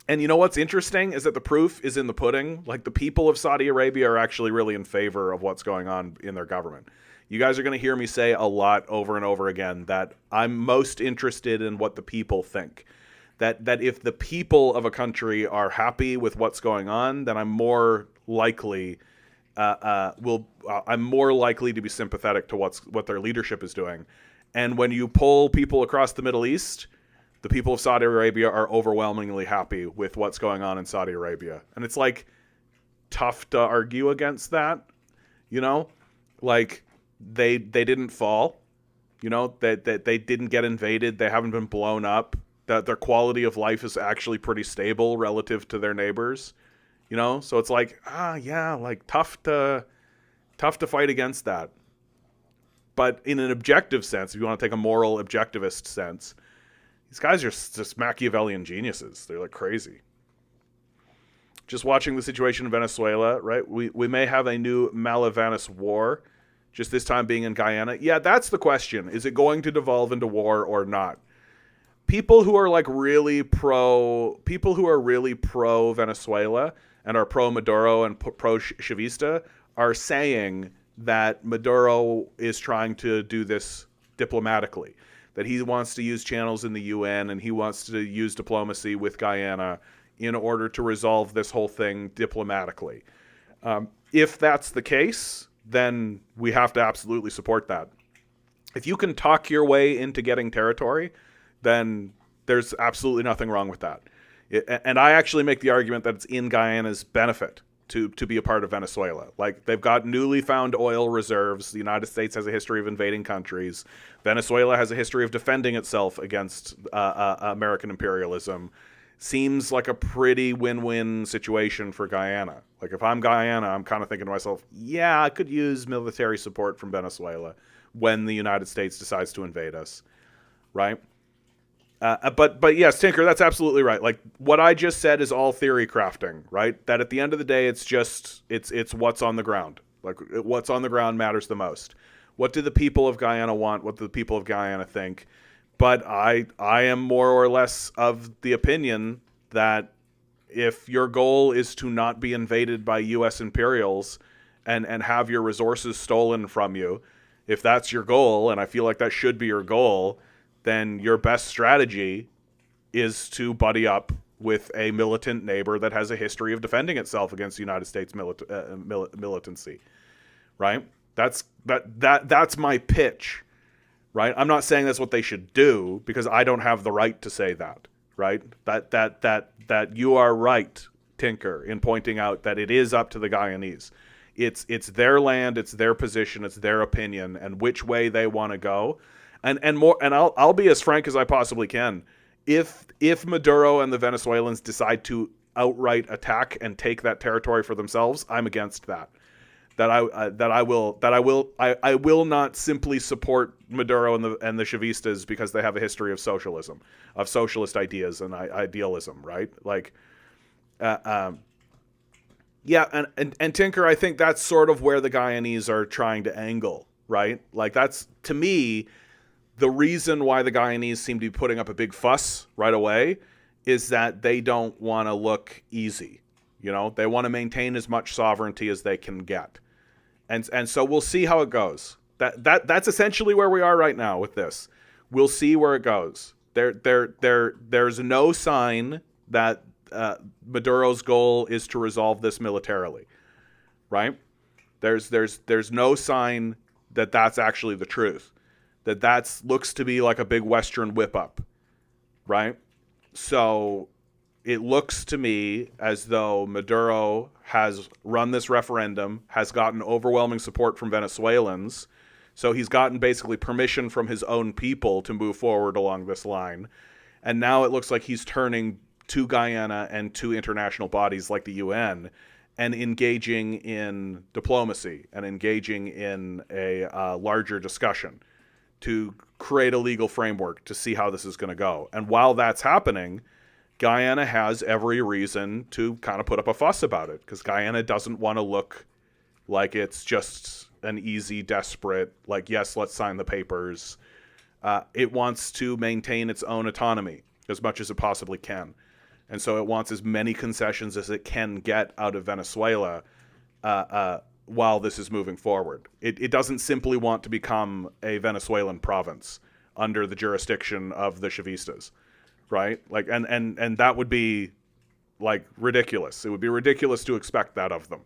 And you know what's interesting is that the proof is in the pudding. Like, the people of Saudi Arabia are actually really in favor of what's going on in their government. You guys are going to hear me say a lot over and over again that I'm most interested in what the people think. That if the people of a country are happy with what's going on, then I'm more likely I'm more likely to be sympathetic to what their leadership is doing. And when you poll people across the Middle East, the people of Saudi Arabia are overwhelmingly happy with what's going on in Saudi Arabia. And it's like tough to argue against that, you know? Like they didn't fall, you know, that they didn't get invaded, they haven't been blown up, that their quality of life is actually pretty stable relative to their neighbors. You know, so it's like, yeah, like tough to fight against that. But in an objective sense, if you want to take a moral objectivist sense, these guys are just Machiavellian geniuses. They're like crazy. Just watching the situation in Venezuela, right? We may have a new Malavanus war, just this time being in Guyana. Yeah, that's the question. Is it going to devolve into war or not? People who are really pro Venezuela and are pro Maduro and pro Chavista are saying that Maduro is trying to do this diplomatically, that he wants to use channels in the UN and he wants to use diplomacy with Guyana in order to resolve this whole thing diplomatically. If that's the case, then we have to absolutely support that. If you can talk your way into getting territory, then there's absolutely nothing wrong with that. And I actually make the argument that it's in Guyana's benefit to be a part of Venezuela. Like, they've got newly found oil reserves. The United States has a history of invading countries. Venezuela has a history of defending itself against American imperialism. Seems like a pretty win-win situation for Guyana. Like, if I'm Guyana, I'm kind of thinking to myself, yeah, I could use military support from Venezuela when the United States decides to invade us, right? But yes, Tinker, that's absolutely right. Like, what I just said is all theory crafting, right? That at the end of the day, it's what's on the ground. Like, what's on the ground matters the most. What do the people of Guyana want? What do the people of Guyana think? But I am more or less of the opinion that if your goal is to not be invaded by U.S. Imperials and have your resources stolen from you, if that's your goal, and I feel like that should be your goal, then your best strategy is to buddy up with a militant neighbor that has a history of defending itself against the United States militancy, right? That's my pitch, right? I'm not saying that's what they should do because I don't have the right to say that, right? That you are right, Tinker, in pointing out that it is up to the Guyanese. It's their land, it's their position, it's their opinion, and which way they want to go, and more. And I'll be as frank as I possibly can. If Maduro and the Venezuelans decide to outright attack and take that territory for themselves, I'm against that. I will not simply support Maduro and the Chavistas because they have a history of socialism, of socialist ideas and idealism, right? Like, yeah, and Tinker, I think that's sort of where the Guyanese are trying to angle, right? Like, that's, to me, the reason why the Guyanese seem to be putting up a big fuss right away is that they don't want to look easy. You know, they want to maintain as much sovereignty as they can get. And so we'll see how it goes. That's essentially where we are right now with this. We'll see where it goes. There's no sign that Maduro's goal is to resolve this militarily, right? There's no sign that that's actually the truth. That looks to be like a big Western whip up, right? So it looks to me as though Maduro has run this referendum, has gotten overwhelming support from Venezuelans. So he's gotten basically permission from his own people to move forward along this line. And now it looks like he's turning to Guyana and to international bodies like the UN and engaging in diplomacy and engaging in a larger discussion to create a legal framework to see how this is going to go. And while that's happening, Guyana has every reason to kind of put up a fuss about it because Guyana doesn't want to look like it's just an easy, desperate, like, yes, let's sign the papers. It wants to maintain its own autonomy as much as it possibly can. And so it wants as many concessions as it can get out of Venezuela while this is moving forward. It doesn't simply want to become a Venezuelan province under the jurisdiction of the Chavistas, right? Like, and that would be like ridiculous. It would be ridiculous to expect that of them.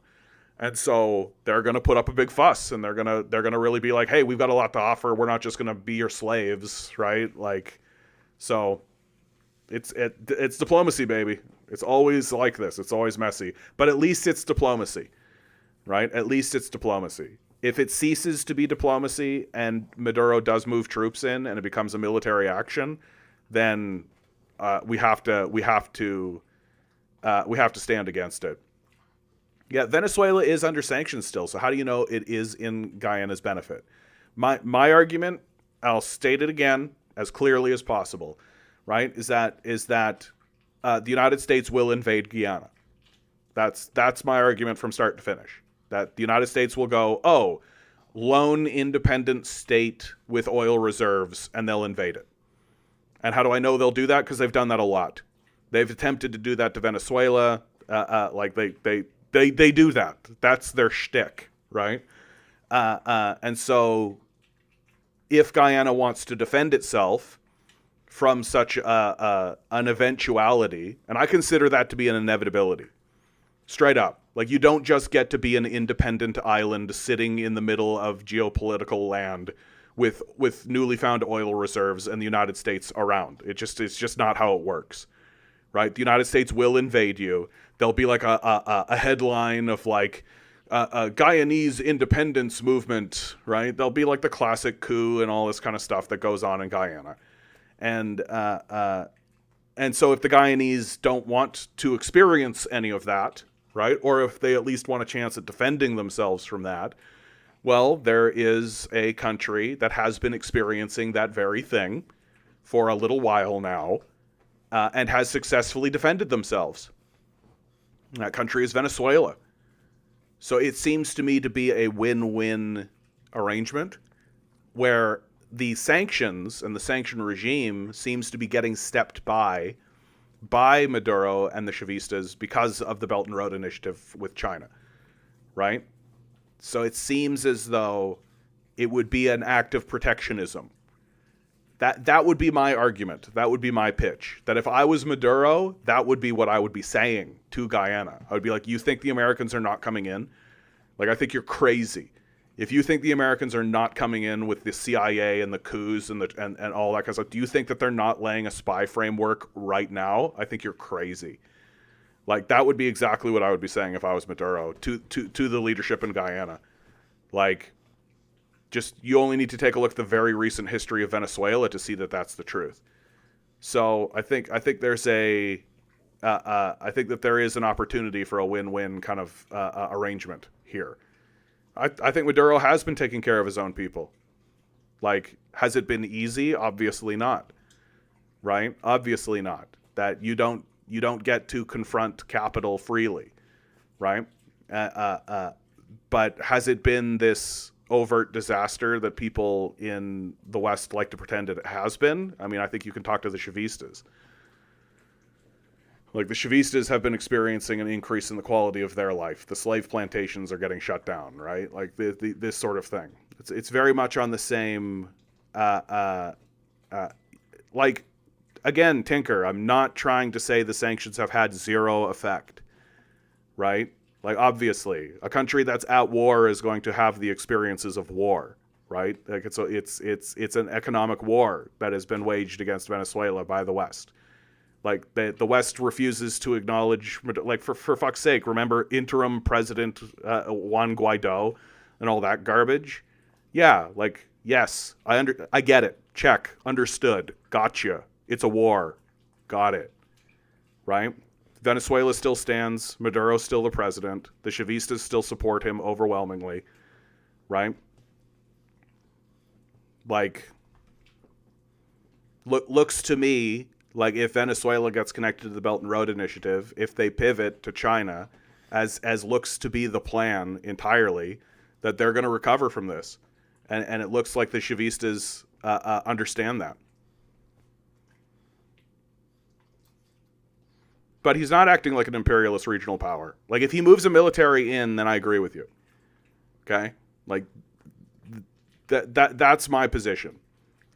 And so they're going to put up a big fuss, and they're going to really be like, hey, we've got a lot to offer. We're not just going to be your slaves, right? Like, so it's diplomacy, baby. It's always like this. It's always messy, but at least it's diplomacy. Right? At least it's diplomacy. If it ceases to be diplomacy and Maduro does move troops in and it becomes a military action, then we have to stand against it. Yeah, Venezuela is under sanctions still. So how do you know it is in Guyana's benefit? My argument, I'll state it again as clearly as possible, right? Is that the United States will invade Guyana. That's my argument from start to finish. That the United States will go, oh, lone independent state with oil reserves, and they'll invade it. And how do I know they'll do that? Because they've done that a lot. They've attempted to do that to Venezuela. Like they do that. That's their shtick, right? And so if Guyana wants to defend itself from such an eventuality, and I consider that to be an inevitability, straight up. Like, you don't just get to be an independent island sitting in the middle of geopolitical land with newly found oil reserves and the United States around. It's just not how it works, right? The United States will invade you. There'll be like a headline of like a Guyanese independence movement, right? There'll be like the classic coup and all this kind of stuff that goes on in Guyana. And so if the Guyanese don't want to experience any of that, right? Or if they at least want a chance at defending themselves from that, well, there is a country that has been experiencing that very thing for a little while now and has successfully defended themselves. That country is Venezuela. So it seems to me to be a win-win arrangement where the sanctions and the sanction regime seems to be getting stepped by Maduro and the Chavistas because of the Belt and Road Initiative with China, right? So it seems as though it would be an act of protectionism. That would be my argument. That would be my pitch. That if I was Maduro, that would be what I would be saying to Guyana. I would be like, you think the Americans are not coming in? Like, I think you're crazy. If you think the Americans are not coming in with the CIA and the coups and all that kind of stuff, do you think that they're not laying a spy framework right now? I think you're crazy. Like, that would be exactly what I would be saying if I was Maduro to the leadership in Guyana. Like, just, you only need to take a look at the very recent history of Venezuela to see that that's the truth. So I think there's I think that there is an opportunity for a win-win kind of arrangement here. I think Maduro has been taking care of his own people. Like, has it been easy? Obviously not. Right? Obviously not. That you don't get to confront capital freely. Right? But has it been this overt disaster that people in the West like to pretend it has been? I mean, I think you can talk to the Chavistas. Like, the Chavistas have been experiencing an increase in the quality of their life. The slave plantations are getting shut down, right? Like, this sort of thing. It's very much on the same, like, again, Tinker, I'm not trying to say the sanctions have had zero effect, right? Like, obviously, a country that's at war is going to have the experiences of war, right? Like, it's an economic war that has been waged against Venezuela by the West. Like, the West refuses to acknowledge, like, for fuck's sake, remember interim president Juan Guaido and all that garbage? Yeah, like, yes, I get it. Check. Understood. Gotcha. It's a war. Got it. Right? Venezuela still stands. Maduro's still the president. The Chavistas still support him overwhelmingly. Right? Like, looks to me like, if Venezuela gets connected to the Belt and Road Initiative, if they pivot to China, as looks to be the plan entirely, that they're going to recover from this. And it looks like the Chavistas understand that. But he's not acting like an imperialist regional power. Like, if he moves a military in, then I agree with you. Okay? Like, that's my position.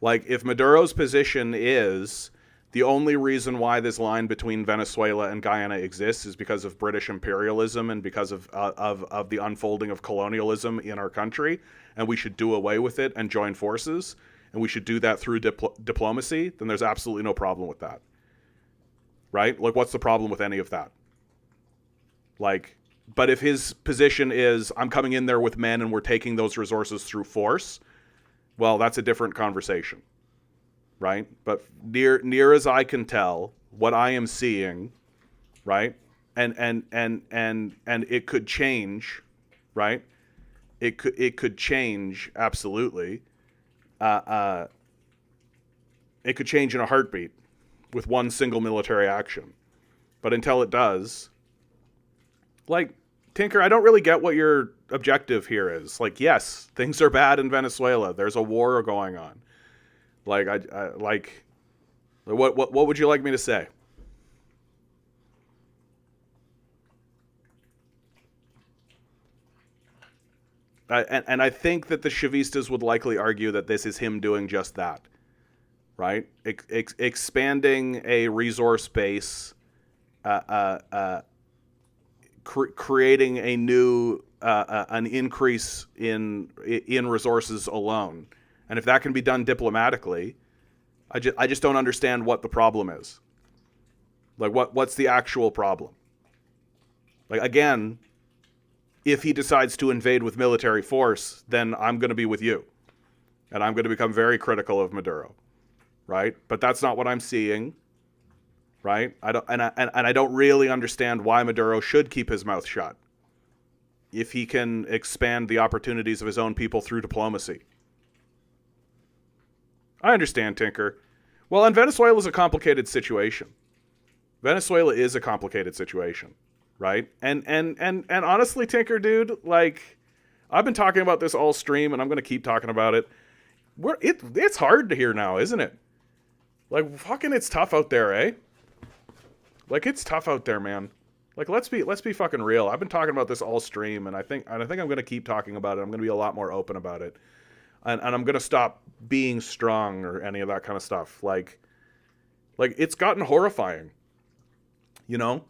Like, if Maduro's position is the only reason why this line between Venezuela and Guyana exists is because of British imperialism and because of the unfolding of colonialism in our country, and we should do away with it and join forces, and we should do that through diplomacy, then there's absolutely no problem with that. Right? Like, what's the problem with any of that? Like, but if his position is, I'm coming in there with men and we're taking those resources through force, well, that's a different conversation. Right? But near as I can tell, what I am seeing, right? And it could change, right? It could change, absolutely. It could change in a heartbeat with one single military action. But until it does, like, Tinker, I don't really get what your objective here is. Like, yes, things are bad in Venezuela. There's a war going on. Like, I like, what would you like me to say? And I think that the Chavistas would likely argue that this is him doing just that, right? Expanding a resource base, creating a new, an increase in resources alone. And if that can be done diplomatically, I just don't understand what the problem is. Like, what's the actual problem? Like, again, if he decides to invade with military force, then I'm going to be with you. And I'm going to become very critical of Maduro. Right? But that's not what I'm seeing. Right? I don't really understand why Maduro should keep his mouth shut if he can expand the opportunities of his own people through diplomacy. I understand, Tinker. Well, and Venezuela is a complicated situation. Venezuela is a complicated situation, right? And honestly, Tinker, dude, like, I've been talking about this all stream, and I'm going to keep talking about it. It's hard to hear now, isn't it? Like, fucking, it's tough out there, eh? Like, it's tough out there, man. Like, let's be fucking real. I've been talking about this all stream, and I think I'm going to keep talking about it. I'm going to be a lot more open about it. and I'm going to stop being strong or any of that kind of stuff. Like it's gotten horrifying, you know?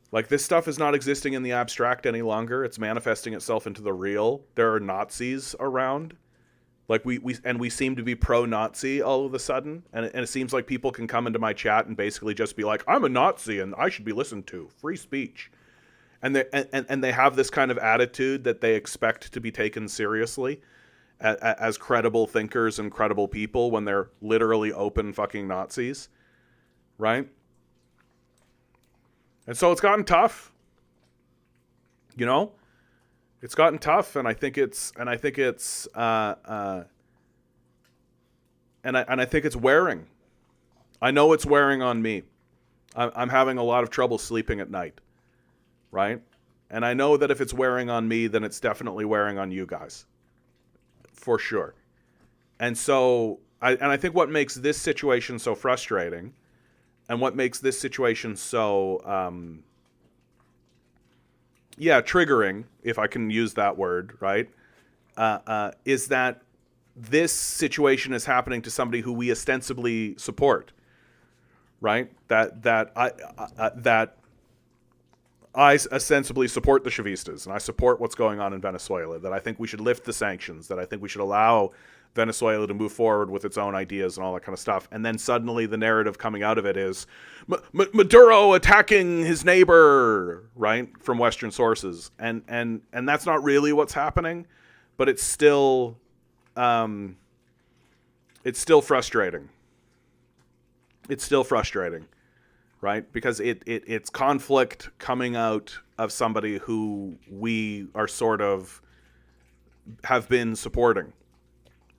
Like, this stuff is not existing in the abstract any longer. It's manifesting itself into the real. There are Nazis around. Like, we seem to be pro-Nazi all of a sudden. And it seems like people can come into my chat and basically just be like, I'm a Nazi and I should be listened to. Free speech. And they have this kind of attitude that they expect to be taken seriously as credible thinkers and credible people when they're literally open fucking Nazis. Right? And so it's gotten tough, you know. It's gotten tough, and I think it's wearing. I know it's wearing on me. I'm having a lot of trouble sleeping at night, right? And I know that if it's wearing on me, then it's definitely wearing on you guys, for sure. And so, I think what makes this situation so frustrating. And what makes this situation so, triggering, if I can use that word, right, is that this situation is happening to somebody who we ostensibly support, right? That I ostensibly support the Chavistas, and I support what's going on in Venezuela, that I think we should lift the sanctions, that I think we should allow Venezuela to move forward with its own ideas and all that kind of stuff. And then suddenly the narrative coming out of it is Maduro attacking his neighbor, right, from Western sources. And that's not really what's happening, but it's still frustrating. It's still frustrating, right? Because it's conflict coming out of somebody who we are sort of have been supporting.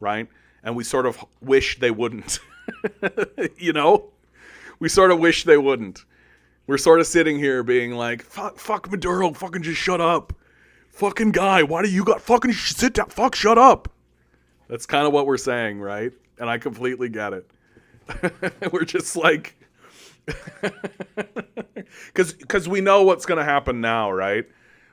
Right? And we sort of wish they wouldn't. You know? We sort of wish they wouldn't. We're sort of sitting here being like, fuck Maduro, fucking just shut up. Fucking guy, why do you got fucking sit down, shut up. That's kind of what we're saying, right? And I completely get it. We're just like, because we know what's going to happen now, right?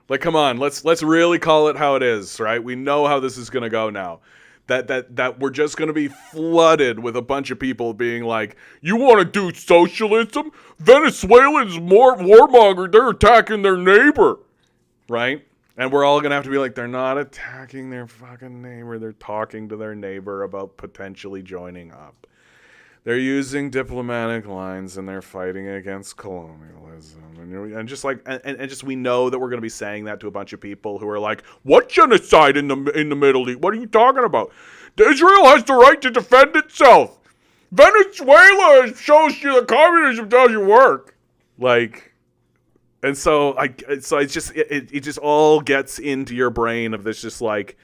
Like, come on, let's really call it how it is, right? We know how this is going to go now. That we're just going to be flooded with a bunch of people being like, you want to do socialism? Venezuelans more warmonger, they're attacking their neighbor, right? And we're all going to have to be like, they're not attacking their fucking neighbor. They're talking to their neighbor about potentially joining up. They're using diplomatic lines and they're fighting against colonialism. And just like, and just we know that we're going to be saying that to a bunch of people who are like, what genocide in the Middle East? What are you talking about? Israel has the right to defend itself. Venezuela shows you that communism doesn't work. Like, and so it's just, it just all gets into your brain of this just like,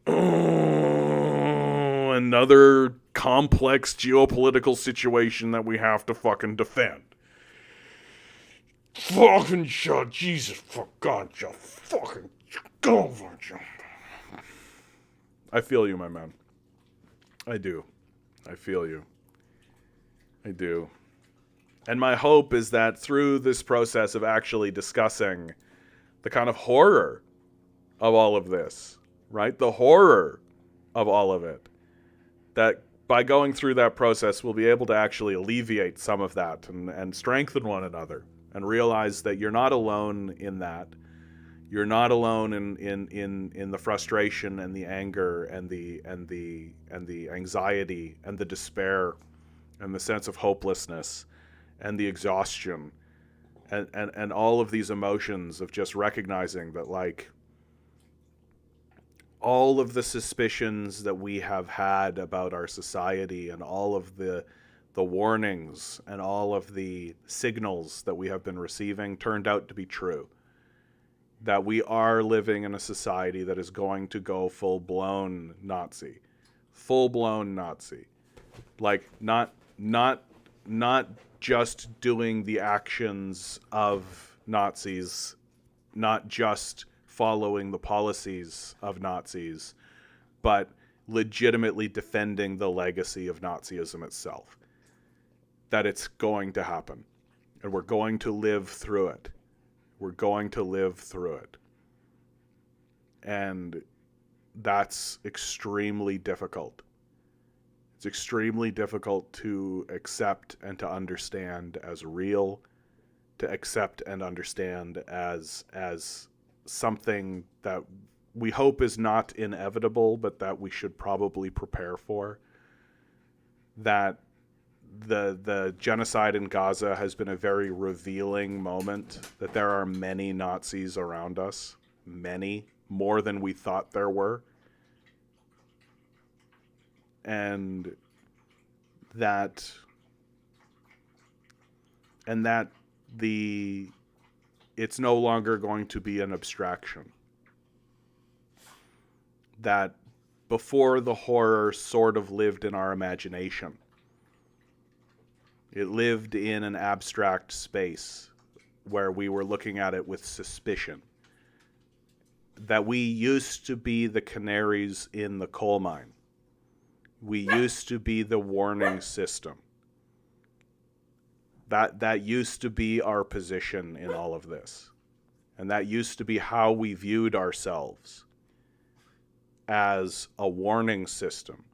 oh, another complex geopolitical situation that we have to fucking defend. Fucking shut, Jesus, fuck God, you fucking go for you. I feel you, my man. I do. I feel you. I do. And my hope is that through this process of actually discussing the kind of horror of all of this, right? The horror of all of it, that by going through that process, we'll be able to actually alleviate some of that and strengthen one another and realize that you're not alone in that. You're not alone in the frustration and the anger and the anxiety and the despair and the sense of hopelessness and the exhaustion and all of these emotions of just recognizing that, like, all of the suspicions that we have had about our society and all of the warnings and all of the signals that we have been receiving turned out to be true. That we are living in a society that is going to go full-blown Nazi. Full-blown Nazi. Like, not just doing the actions of Nazis, not just following the policies of Nazis, but legitimately defending the legacy of Nazism itself. That it's going to happen. And we're going to live through it. We're going to live through it. And that's extremely difficult. It's extremely difficult to accept and to understand as real, to accept and understand as something that we hope is not inevitable, but that we should probably prepare for. That the genocide in Gaza has been a very revealing moment, that there are many Nazis around us, many, more than we thought there were. And that it's no longer going to be an abstraction. That before, the horror sort of lived in our imagination. It lived in an abstract space where we were looking at it with suspicion. That we used to be the canaries in the coal mine. We used to be the warning system. That used to be our position in all of this. And that used to be how we viewed ourselves, as a warning system,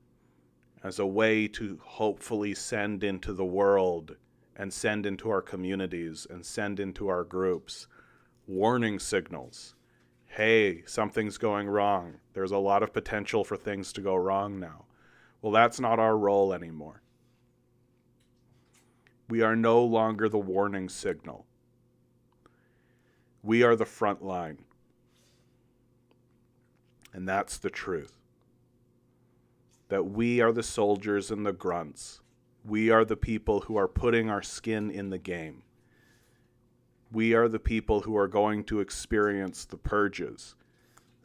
as a way to hopefully send into the world and send into our communities and send into our groups warning signals. Hey, something's going wrong. There's a lot of potential for things to go wrong now. Well, that's not our role anymore. We are no longer the warning signal. We are the front line. And that's the truth. That we are the soldiers and the grunts. We are the people who are putting our skin in the game. We are the people who are going to experience the purges.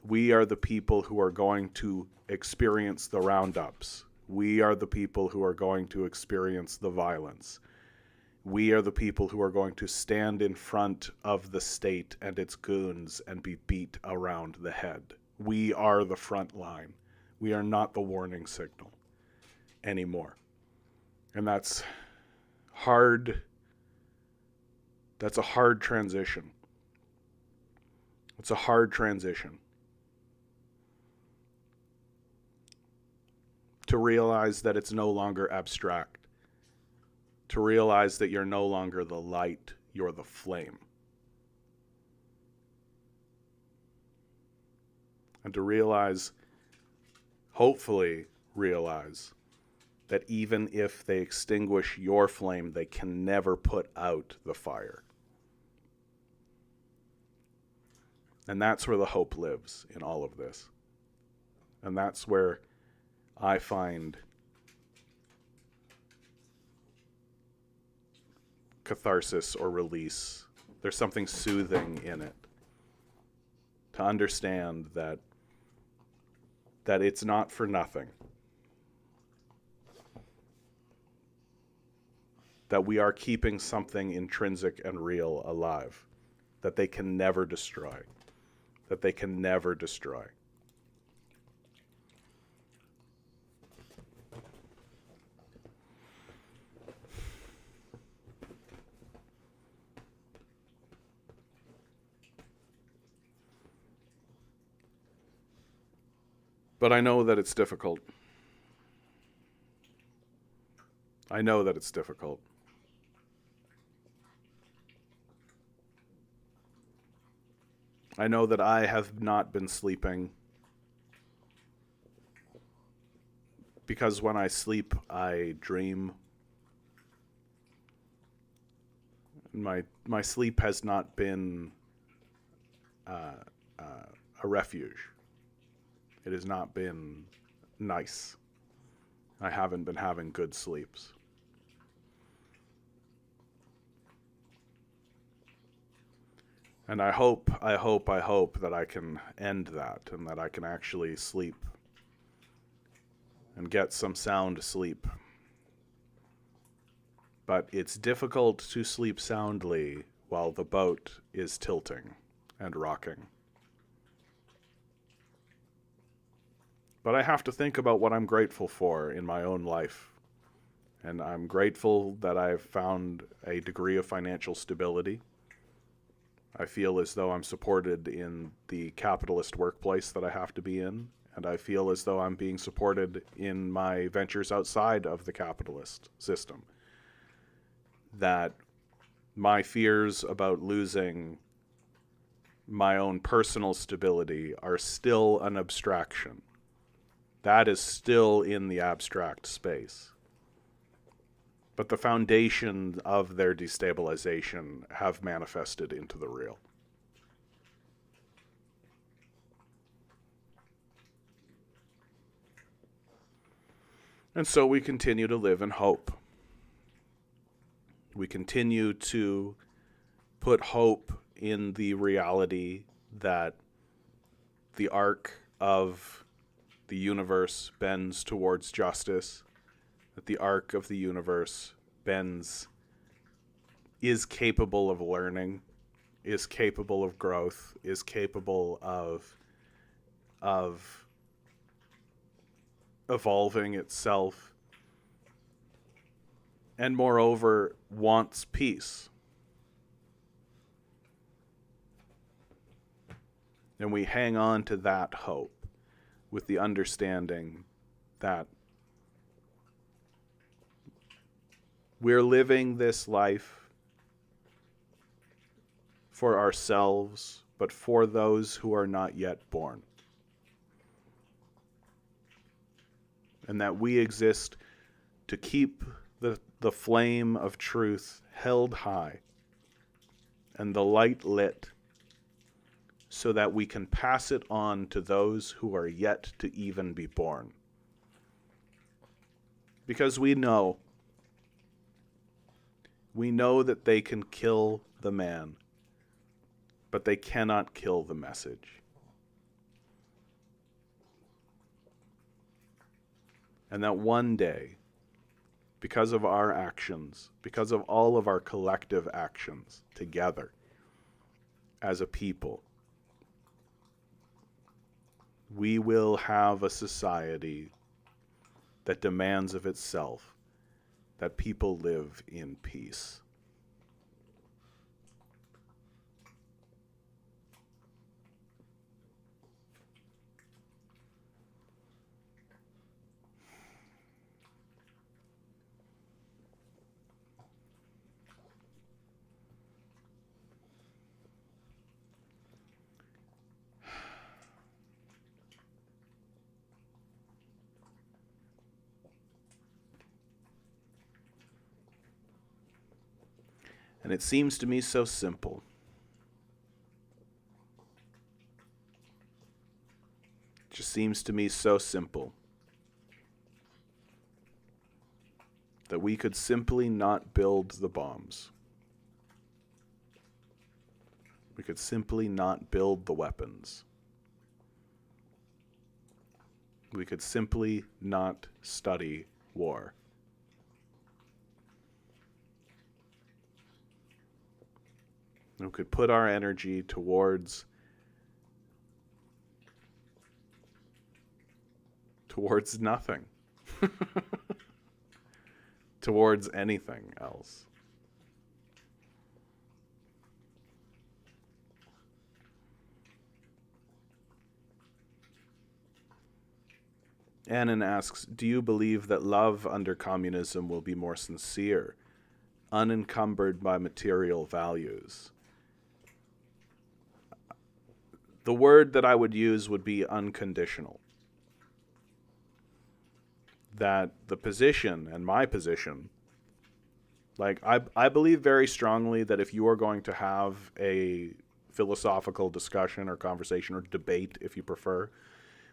We are the people who are going to experience the roundups. We are the people who are going to experience the violence. We are the people who are going to stand in front of the state and its goons and be beat around the head. We are the front line. We are not the warning signal anymore. And that's hard. That's a hard transition. It's a hard transition. To realize that it's no longer abstract. To realize that you're no longer the light, you're the flame. And to realize, hopefully realize, that even if they extinguish your flame, they can never put out the fire. And that's where the hope lives in all of this. And that's where I find catharsis or release. There's something soothing in it. To understand that it's not for nothing. That we are keeping something intrinsic and real alive. That they can never destroy. That they can never destroy. But I know that it's difficult. I know that it's difficult. I know that I have not been sleeping because when I sleep, I dream. My sleep has not been a refuge. It has not been nice. I haven't been having good sleeps. And I hope that I can end that and that I can actually sleep and get some sound sleep. But it's difficult to sleep soundly while the boat is tilting and rocking. But I have to think about what I'm grateful for in my own life. And I'm grateful that I've found a degree of financial stability. I feel as though I'm supported in the capitalist workplace that I have to be in, and I feel as though I'm being supported in my ventures outside of the capitalist system. That my fears about losing my own personal stability are still an abstraction. That is still in the abstract space. But the foundation of their destabilization have manifested into the real. And so we continue to live in hope. We continue to put hope in the reality that the arc of the universe bends towards justice, that the arc of the universe is capable of learning, is capable of growth, is capable of evolving itself, and moreover wants peace. And we hang on to that hope with the understanding that we're living this life for ourselves, but for those who are not yet born. And that we exist to keep the flame of truth held high and the light lit, so that we can pass it on to those who are yet to even be born. Because we know that they can kill the man, but they cannot kill the message. And that one day, because of our actions, because of all of our collective actions together as a people, we will have a society that demands of itself that people live in peace. And it seems to me so simple. It just seems to me so simple that we could simply not build the bombs. We could simply not build the weapons. We could simply not study war. We could put our energy towards nothing. Towards anything else. Annan asks, do you believe that love under communism will be more sincere, unencumbered by material values? The word that I would use would be unconditional. That the position, and my position, like I believe very strongly that if you are going to have a philosophical discussion or conversation or debate, if you prefer,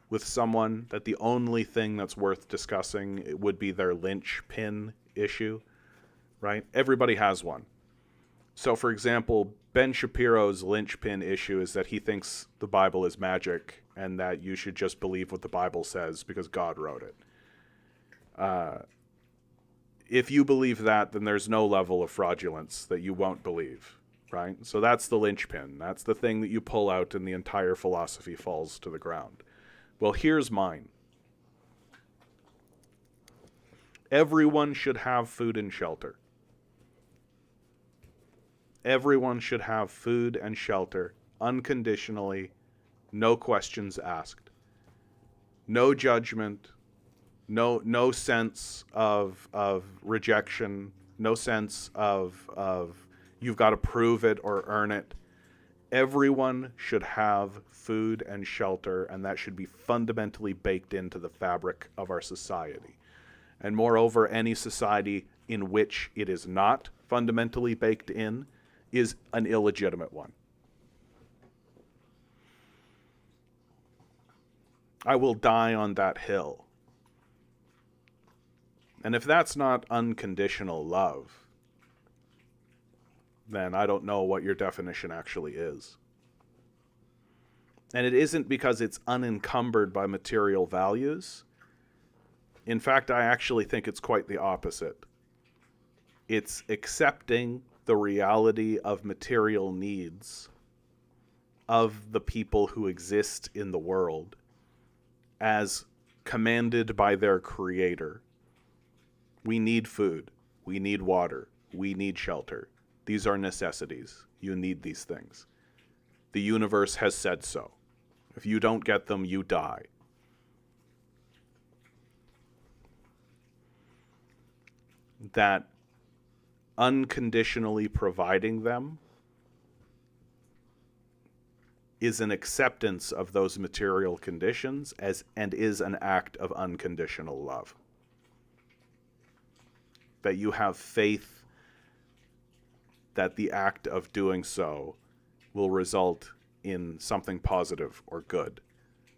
with someone, that the only thing that's worth discussing would be their linchpin issue, right? Everybody has one. So, for example, Ben Shapiro's linchpin issue is that he thinks the Bible is magic and that you should just believe what the Bible says because God wrote it. If you believe that, then there's no level of fraudulence that you won't believe, right? So that's the linchpin. That's the thing that you pull out and the entire philosophy falls to the ground. Well, here's mine. Everyone should have food and shelter. Everyone should have food and shelter unconditionally, no questions asked. no judgment, no sense of rejection, no sense of you've got to prove it or earn it. Everyone should have food and shelter, and that should be fundamentally baked into the fabric of our society. And moreover, any society in which it is not fundamentally baked in is an illegitimate one. I will die on that hill. And if that's not unconditional love, then I don't know what your definition actually is. And it isn't because it's unencumbered by material values. In fact, I actually think it's quite the opposite. It's accepting the reality of material needs of the people who exist in the world as commanded by their creator. We need food. We need water. We need shelter. These are necessities. You need these things. The universe has said so. If you don't get them, you die. That unconditionally providing them is an acceptance of those material conditions and is an act of unconditional love. That you have faith that the act of doing so will result in something positive or good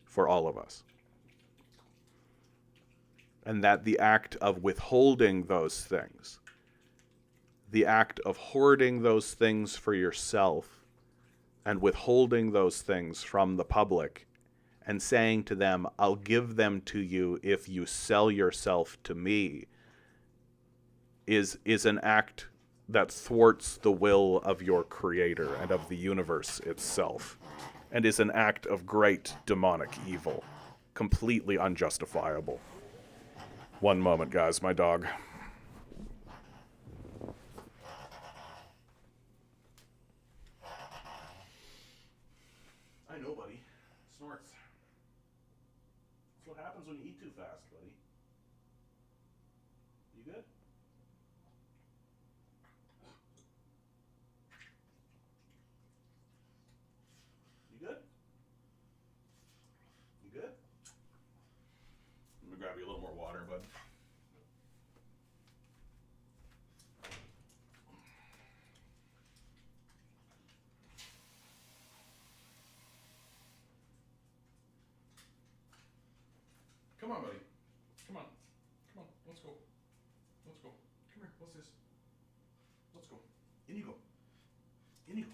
for all of us. And that the act of withholding those things, the act of hoarding those things for yourself and withholding those things from the public and saying to them, I'll give them to you if you sell yourself to me, is an act that thwarts the will of your creator and of the universe itself, and is an act of great demonic evil, completely unjustifiable. One moment, guys, my dog. I know, buddy. Snorts. That's what happens when you eat too fast, buddy. You good? You good? You good? Let me grab you a little more water, bud. Come on, buddy. Come on. Come on. Let's go. Let's go. Come here. What's this? Let's go. In you go. In you go.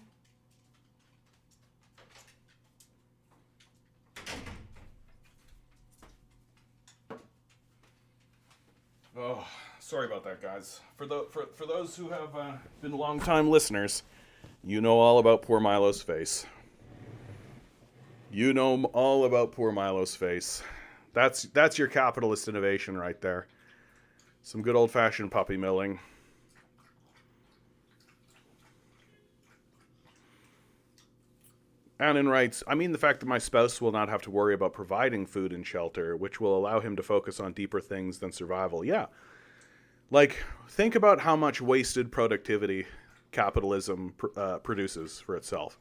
Oh, sorry about that, guys. For those who have been long-time listeners, you know all about poor Milo's face. You know all about poor Milo's face. That's your capitalist innovation right there. Some good old-fashioned puppy milling. Annan writes, I mean the fact that my spouse will not have to worry about providing food and shelter, which will allow him to focus on deeper things than survival. Yeah. Like, think about how much wasted productivity capitalism produces for itself.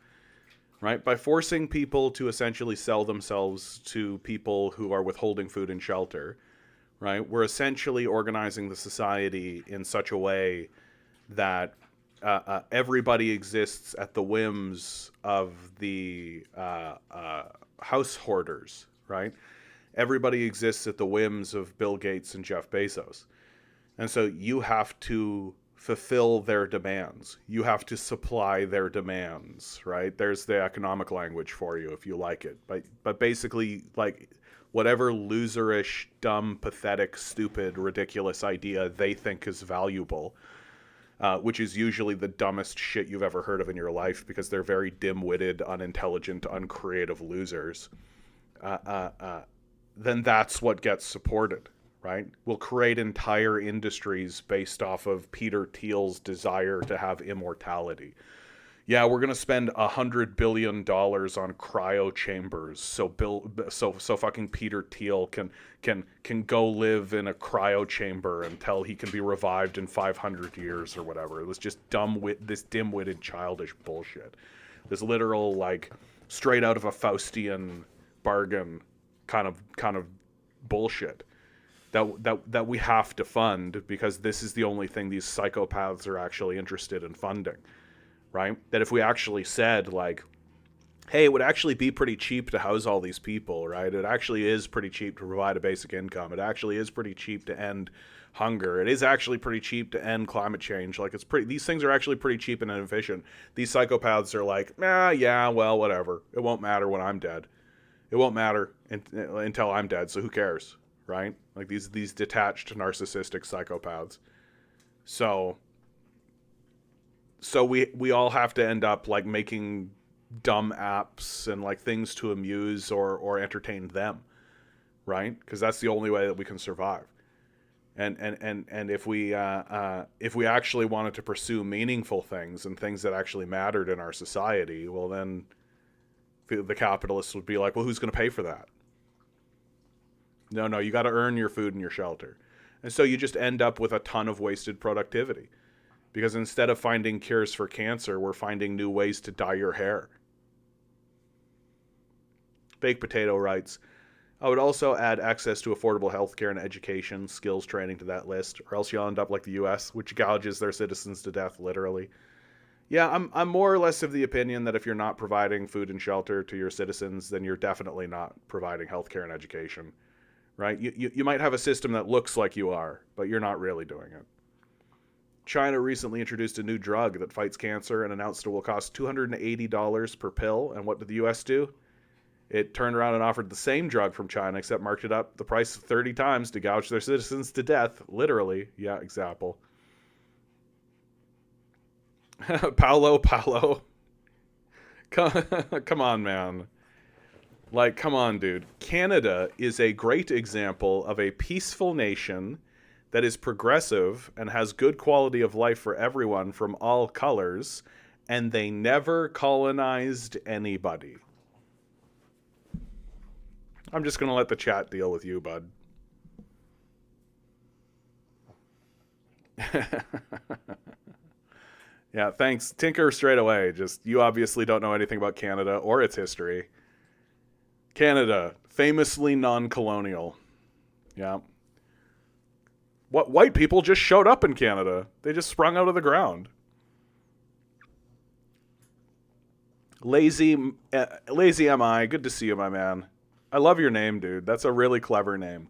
Right? By forcing people to essentially sell themselves to people who are withholding food and shelter, right? We're essentially organizing the society in such a way that everybody exists at the whims of the house hoarders, right? Everybody exists at the whims of Bill Gates and Jeff Bezos. And so you have to fulfill their demands. You have to supply their demands, right? There's the economic language for you if you like it. But basically, like, whatever loserish, dumb, pathetic, stupid, ridiculous idea they think is valuable, which is usually the dumbest shit you've ever heard of in your life because they're very dim-witted, unintelligent, uncreative losers, then that's what gets supported. Right? We'll create entire industries based off of Peter Thiel's desire to have immortality. Yeah, we're gonna spend $100 billion on cryo chambers, so fucking Peter Thiel can go live in a cryo chamber until he can be revived in 500 years or whatever. It was just this dim-witted, childish bullshit. This literal, like, straight out of a Faustian bargain kind of bullshit that we have to fund, because this is the only thing these psychopaths are actually interested in funding. Right? That if we actually said, like, hey, it would actually be pretty cheap to house all these people, right? It actually is pretty cheap to provide a basic income. It actually is pretty cheap to end hunger. It is actually pretty cheap to end climate change. Like, these things are actually pretty cheap and inefficient. These psychopaths are like, yeah, well, whatever. It won't matter when I'm dead. It won't matter until I'm dead, so who cares, right? Like, these detached, narcissistic psychopaths. So we all have to end up, like, making dumb apps and, like, things to amuse or entertain them, right? Because that's the only way that we can survive. And if we actually wanted to pursue meaningful things and things that actually mattered in our society, well, then the capitalists would be like, well, who's going to pay for that? No, you got to earn your food and your shelter. And so you just end up with a ton of wasted productivity. Because instead of finding cures for cancer, we're finding new ways to dye your hair. Baked Potato writes, I would also add access to affordable healthcare and education, skills training to that list, or else you'll end up like the US, which gouges their citizens to death, literally. Yeah, I'm more or less of the opinion that if you're not providing food and shelter to your citizens, then you're definitely not providing healthcare and education, right? You might have a system that looks like you are, but you're not really doing it. China recently introduced a new drug that fights cancer and announced it will cost $280 per pill. And what did the U.S. do? It turned around and offered the same drug from China, except marked it up the price 30 times to gouge their citizens to death. Literally. Yeah, example. Paolo. Come on, man. Like, come on, dude. Canada is a great example of a peaceful nation that is progressive and has good quality of life for everyone from all colors, and they never colonized anybody. I'm just going to let the chat deal with you, bud. Yeah, thanks. Tinker straight away. Just, you obviously don't know anything about Canada or its history. Canada, famously non-colonial. Yeah. What white people just showed up in Canada. They just sprung out of the ground. Lazy MI, good to see you, my man. I love your name, dude. That's a really clever name.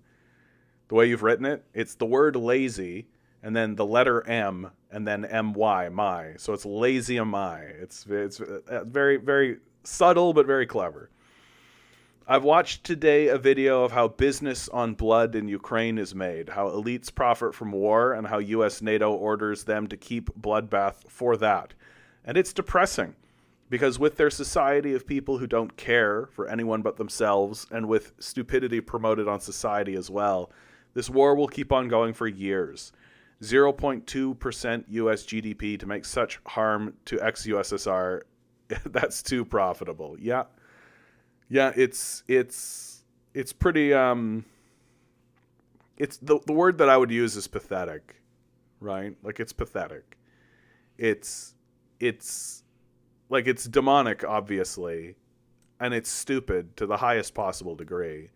The way you've written it, it's the word lazy, and then the letter M, and then MY, my. So it's lazy MI. It's very, very subtle, but very clever. I've watched today a video of how business on blood in Ukraine is made, how elites profit from war, and how US NATO orders them to keep bloodbath for that. And it's depressing, because with their society of people who don't care for anyone but themselves, and with stupidity promoted on society as well, this war will keep on going for years. 0.2% US GDP to make such harm to ex-USSR, that's too profitable. Yeah, it's pretty it's the word that I would use is pathetic, right? Like, it's pathetic. It's like, it's demonic, obviously, and it's stupid to the highest possible degree.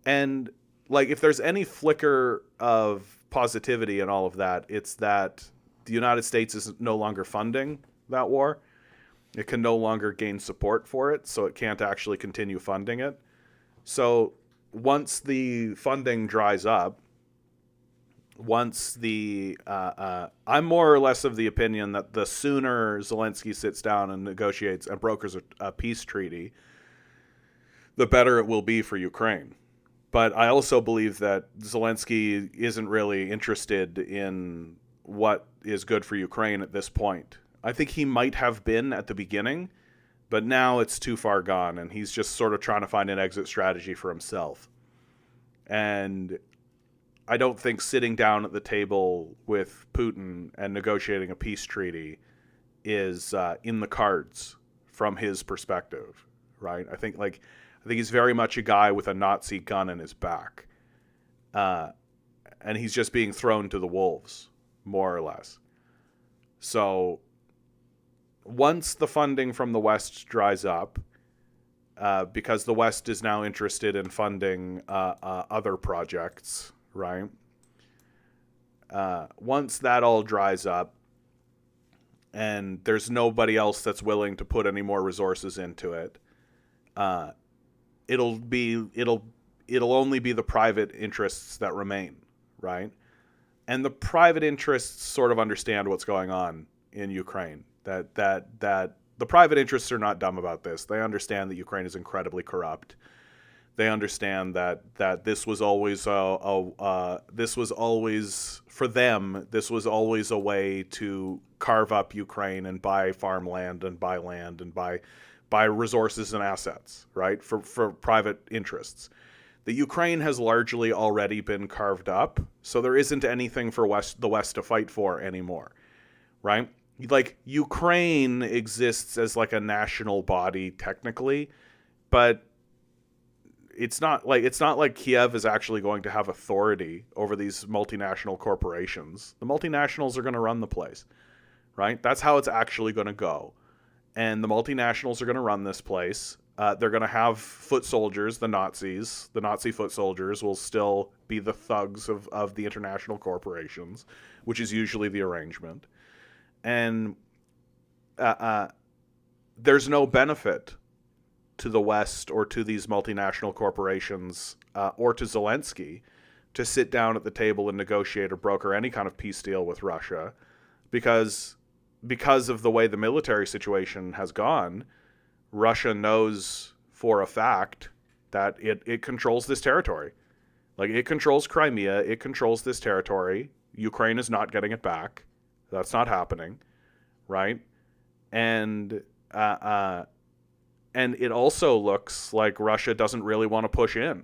And, like, if there's any flicker of positivity in all of that, it's that the United States is no longer funding that war. It can no longer gain support for it, so it can't actually continue funding it. So once the funding dries up, once the I'm more or less of the opinion that the sooner Zelensky sits down and negotiates and brokers a peace treaty, the better it will be for Ukraine. But I also believe that Zelensky isn't really interested in what is good for Ukraine at this point. I think he might have been at the beginning, but now it's too far gone, and he's just sort of trying to find an exit strategy for himself. And I don't think sitting down at the table with Putin and negotiating a peace treaty is in the cards from his perspective, right? I think he's very much a guy with a Nazi gun in his back, and he's just being thrown to the wolves, more or less. So once the funding from the West dries up, because the West is now interested in funding other projects, right? Once that all dries up, and there's nobody else that's willing to put any more resources into it, it'll only be the private interests that remain, right? And the private interests sort of understand what's going on in Ukraine. That the private interests are not dumb about this. They understand that Ukraine is incredibly corrupt. They understand that this was always for them. This was always a way to carve up Ukraine and buy farmland and buy land and buy resources and assets, right? For private interests. The Ukraine has largely already been carved up, so there isn't anything for the West to fight for anymore, right? Like, Ukraine exists as like a national body technically, but it's not like Kiev is actually going to have authority over these multinational corporations. The multinationals are going to run the place, right? That's how it's actually going to go. And the multinationals are going to run this place. They're going to have foot soldiers, the Nazis. The Nazi foot soldiers will still be the thugs of the international corporations, which is usually the arrangement. And there's no benefit to the West or to these multinational corporations or to Zelensky to sit down at the table and negotiate or broker any kind of peace deal with Russia, because of the way the military situation has gone. Russia knows for a fact that it controls this territory. Like, it controls Crimea, it controls this territory. Ukraine is not getting it back. That's not happening, right? And it also looks like Russia doesn't really want to push in,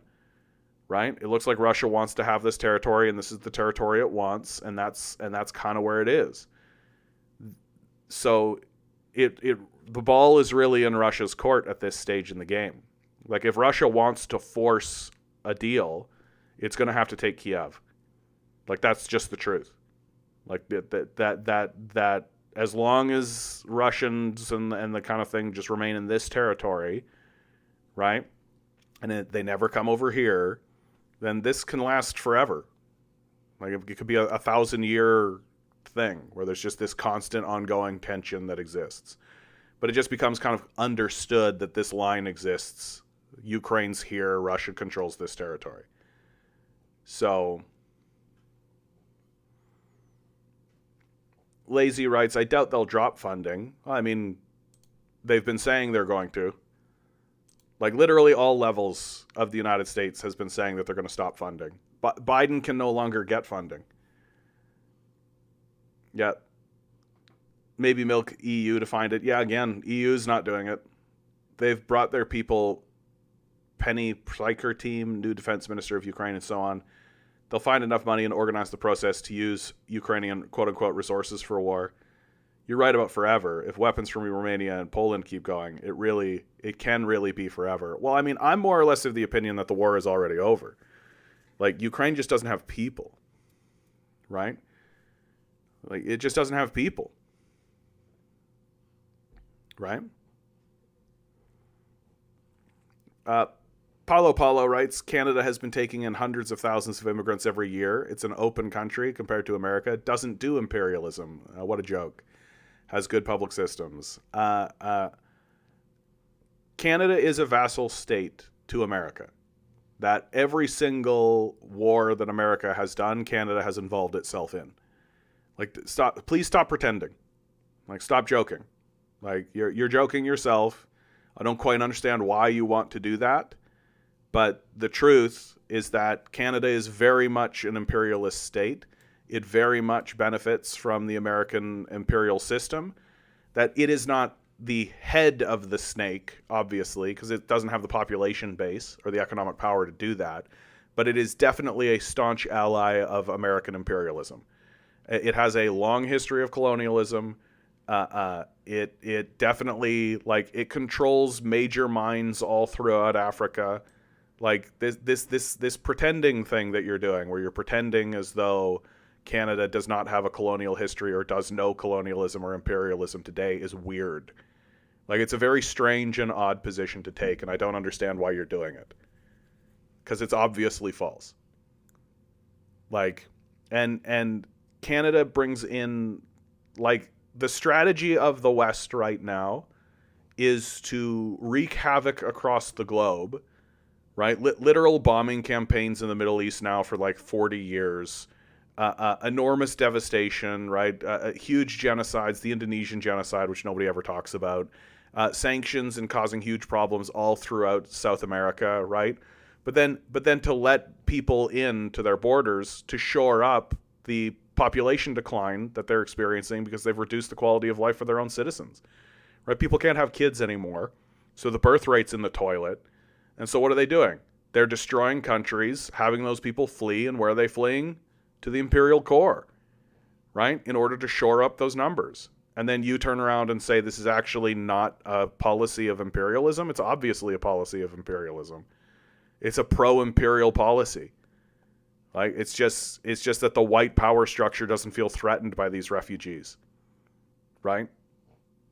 right? It looks like Russia wants to have this territory, and this is the territory it wants, and that's kind of where it is. So the ball is really in Russia's court at this stage in the game. Like, if Russia wants to force a deal, it's going to have to take Kiev. Like, that's just the truth. Like, that as long as Russians and the kind of thing just remain in this territory, right, and they never come over here, then this can last forever. Like, it could be a 1,000-year thing where there's just this constant ongoing tension that exists. But it just becomes kind of understood that this line exists. Ukraine's here, Russia controls this territory. So Lazy writes, I doubt they'll drop funding. I mean, they've been saying they're going to. Like, literally all levels of the United States has been saying that they're going to stop funding. But Biden can no longer get funding. Yeah. Maybe milk EU to find it. Yeah, again, EU's not doing it. They've brought their people, Penny Pryker team, new defense minister of Ukraine, and so on. They'll find enough money and organize the process to use Ukrainian quote-unquote resources for war. You're right about forever. If weapons from Romania and Poland keep going, it can really be forever. Well, I mean, I'm more or less of the opinion that the war is already over. Like, Ukraine just doesn't have people, right? Like, it just doesn't have people, right? Paulo writes, Canada has been taking in hundreds of thousands of immigrants every year. It's an open country compared to America. It doesn't do imperialism. What a joke. Has good public systems. Canada is a vassal state to America. That every single war that America has done, Canada has involved itself in. Like, please stop pretending. Like, stop joking. Like, you're joking yourself. I don't quite understand why you want to do that. But the truth is that Canada is very much an imperialist state. It very much benefits from the American imperial system. That it is not the head of the snake, obviously, because it doesn't have the population base or the economic power to do that. But it is definitely a staunch ally of American imperialism. It has a long history of colonialism. It definitely, like, it controls major mines all throughout Africa. Like this pretending thing that you're doing, where you're pretending as though Canada does not have a colonial history or does no colonialism or imperialism today, is weird. Like, it's a very strange and odd position to take, and I don't understand why you're doing it, because it's obviously false. Like, and Canada brings in, like, the strategy of the West right now is to wreak havoc across the globe, right? Literal bombing campaigns in the Middle East now for like 40 years. Enormous devastation, right? Huge genocides, the Indonesian genocide, which nobody ever talks about. Sanctions and causing huge problems all throughout South America, right? But then to let people in to their borders to shore up the population decline that they're experiencing because they've reduced the quality of life for their own citizens, right? People can't have kids anymore, so the birth rate's in the toilet. And so what are they doing? They're destroying countries, having those people flee, and where are they fleeing? To the imperial core, right? In order to shore up those numbers. And then you turn around and say this is actually not a policy of imperialism. It's obviously a policy of imperialism. It's a pro-imperial policy. Like, it's just that the white power structure doesn't feel threatened by these refugees, right?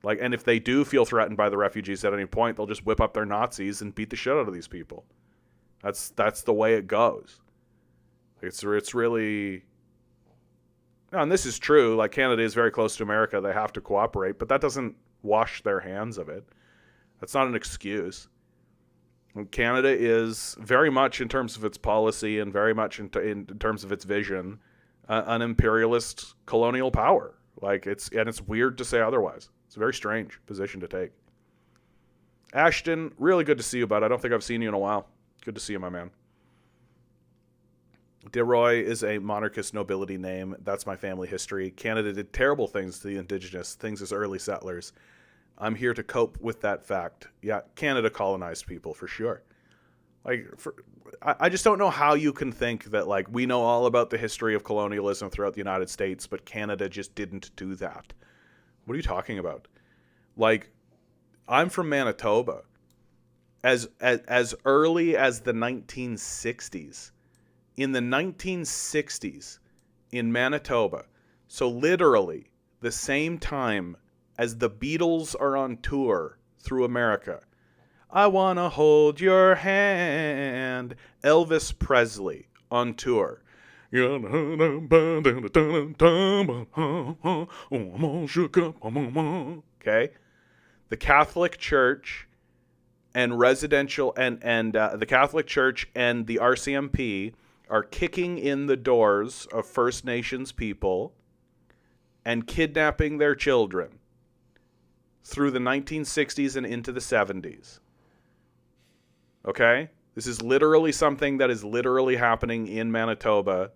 Like, and if they do feel threatened by the refugees at any point, they'll just whip up their Nazis and beat the shit out of these people. That's the way it goes. It's really... No, and this is true. Like, Canada is very close to America. They have to cooperate, but that doesn't wash their hands of it. That's not an excuse. And Canada is very much, in terms of its policy and very much in terms of its vision, an imperialist colonial power. Like, it's weird to say otherwise. It's a very strange position to take. Ashton, really good to see you, bud. I don't think I've seen you in a while. Good to see you, my man. De Roy is a monarchist nobility name. That's my family history. Canada did terrible things to the indigenous, things as early settlers. I'm here to cope with that fact. Yeah, Canada colonized people, for sure. Like, I just don't know how you can think that, like, we know all about the history of colonialism throughout the United States, but Canada just didn't do that. What are you talking about? Like, I'm from Manitoba. As early as the 1960s. In the 1960s, in Manitoba, so literally the same time as the Beatles are on tour through America, I Wanna Hold Your Hand, Elvis Presley on tour. Okay? The Catholic Church and residential and the Catholic Church and the RCMP are kicking in the doors of First Nations people and kidnapping their children through the 1960s and into the 70s. Okay? This is literally something that is literally happening in Manitoba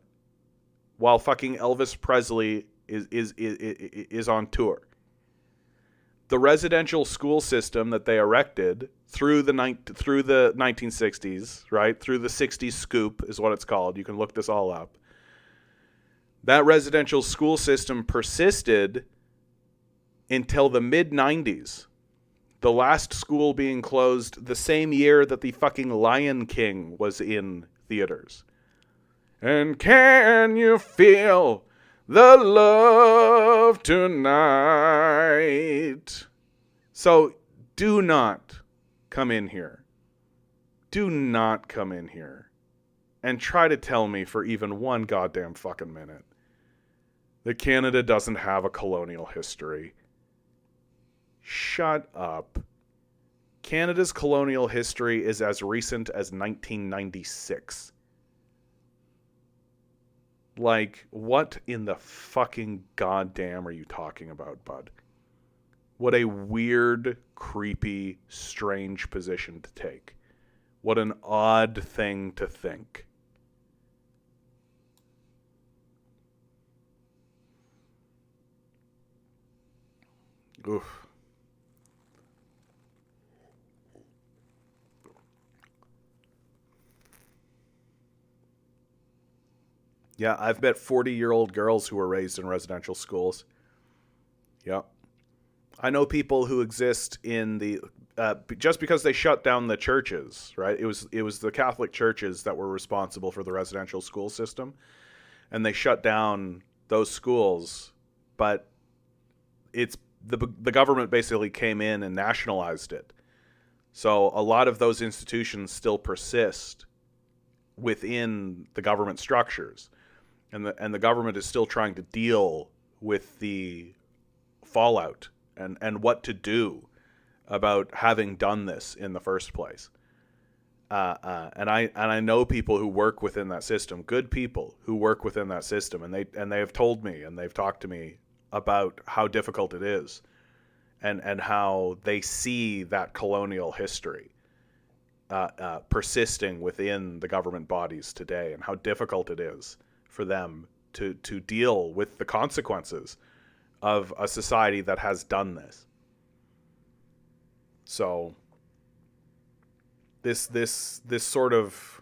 while fucking Elvis Presley is on tour. The residential school system that they erected through the 1960s, right? Through the 60s scoop is what it's called. You can look this all up. That residential school system persisted until the mid-90s. The last school being closed the same year that the fucking Lion King was in theaters. And can you feel the love tonight? So do not come in here. Do not come in here and try to tell me for even one goddamn fucking minute that Canada doesn't have a colonial history. Shut up. Canada's colonial history is as recent as 1996. Like, what in the fucking goddamn are you talking about, bud? What a weird, creepy, strange position to take. What an odd thing to think. Oof. Yeah, I've met 40-year-old girls who were raised in residential schools. Yep. I know people who exist in the just because they shut down the churches, right? It was the Catholic churches that were responsible for the residential school system, and they shut down those schools, but it's the government basically came in and nationalized it. So a lot of those institutions still persist within the government structures, and the government is still trying to deal with the fallout and what to do about having done this in the first place. And I know people who work within that system, good people who work within that system, and they have told me and they've talked to me about how difficult it is, and how they see that colonial history persisting within the government bodies today, and how difficult it is for them to deal with the consequences of a society that has done this. So this sort of,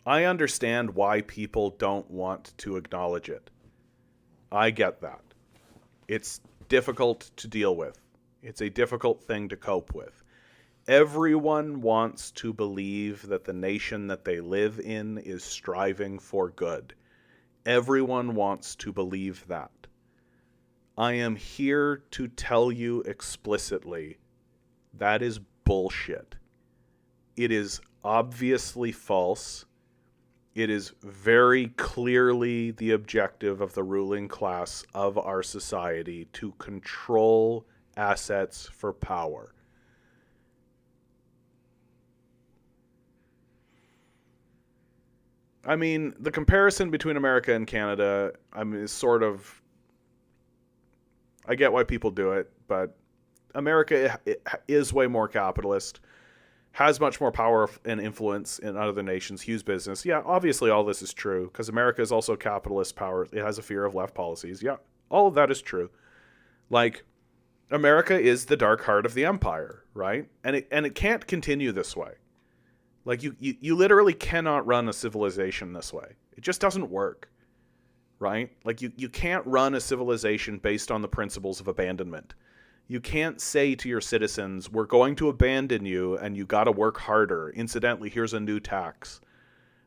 I understand why people don't want to acknowledge it. I get that. It's difficult to deal with. It's a difficult thing to cope with. Everyone wants to believe that the nation that they live in is striving for good. Everyone wants to believe that. I am here to tell you explicitly that is bullshit. It is obviously false. It is very clearly the objective of the ruling class of our society to control assets for power. I mean, the comparison between America and Canada, is sort of, I get why people do it, but America is way more capitalist, has much more power and influence in other nations, huge business. Yeah, obviously all this is true, because America is also capitalist power. It has a fear of left policies. Yeah, all of that is true. Like, America is the dark heart of the empire, right? And it can't continue this way. Like, you literally cannot run a civilization this way. It just doesn't work, right? Like, you can't run a civilization based on the principles of abandonment. You can't say to your citizens, we're going to abandon you and you got to work harder. Incidentally, here's a new tax.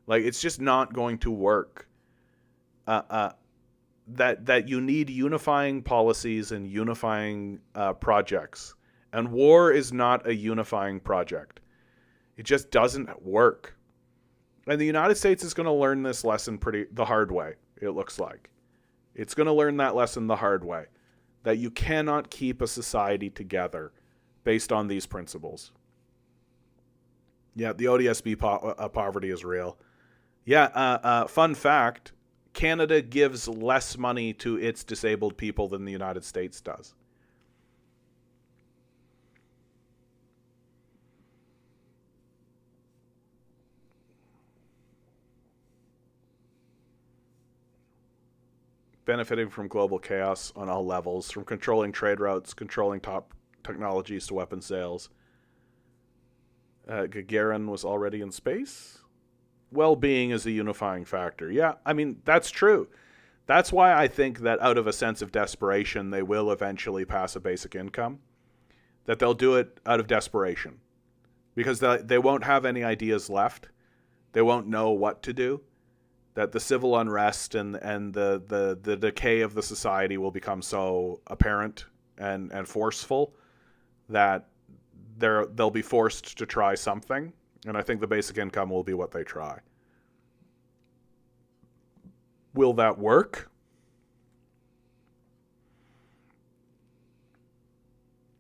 Like, it's just not going to work. That you need unifying policies and unifying projects. And war is not a unifying project. It just doesn't work. And the United States is going to learn this lesson the hard way, it looks like. It's going to learn that lesson the hard way. That you cannot keep a society together based on these principles. Yeah, the ODSP poverty is real. Yeah, fun fact, Canada gives less money to its disabled people than the United States does. Benefiting from global chaos on all levels, from controlling trade routes, controlling top technologies to weapon sales. Gagarin was already in space. Well-being is a unifying factor. Yeah, I mean, that's true. That's why I think that out of a sense of desperation, they will eventually pass a basic income. That they'll do it out of desperation. Because they won't have any ideas left. They won't know what to do. That the civil unrest and the decay of the society will become so apparent and forceful that they'll be forced to try something. And I think the basic income will be what they try. Will that work?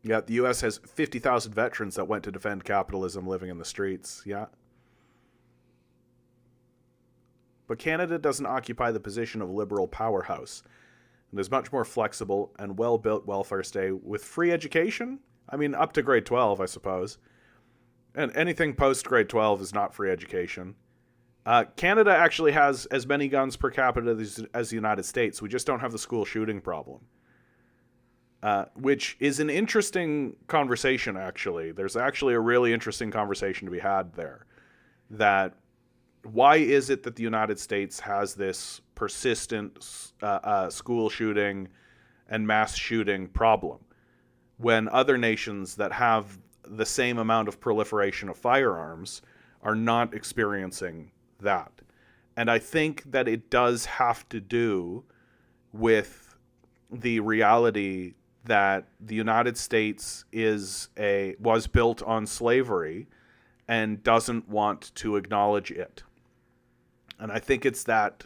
Yeah, the U.S. has 50,000 veterans that went to defend capitalism living in the streets. Yeah. But Canada doesn't occupy the position of liberal powerhouse. And is much more flexible and well-built welfare state with free education. I mean, up to grade 12, I suppose. And anything post-grade 12 is not free education. Canada actually has as many guns per capita as the United States. We just don't have the school shooting problem. Which is an interesting conversation, actually. There's actually a really interesting conversation to be had there. That why is it that the United States has this persistent school shooting and mass shooting problem? when other nations that have the same amount of proliferation of firearms are not experiencing that. And I think that it does have to do with the reality that the United States was built on slavery and doesn't want to acknowledge it. And I think it's that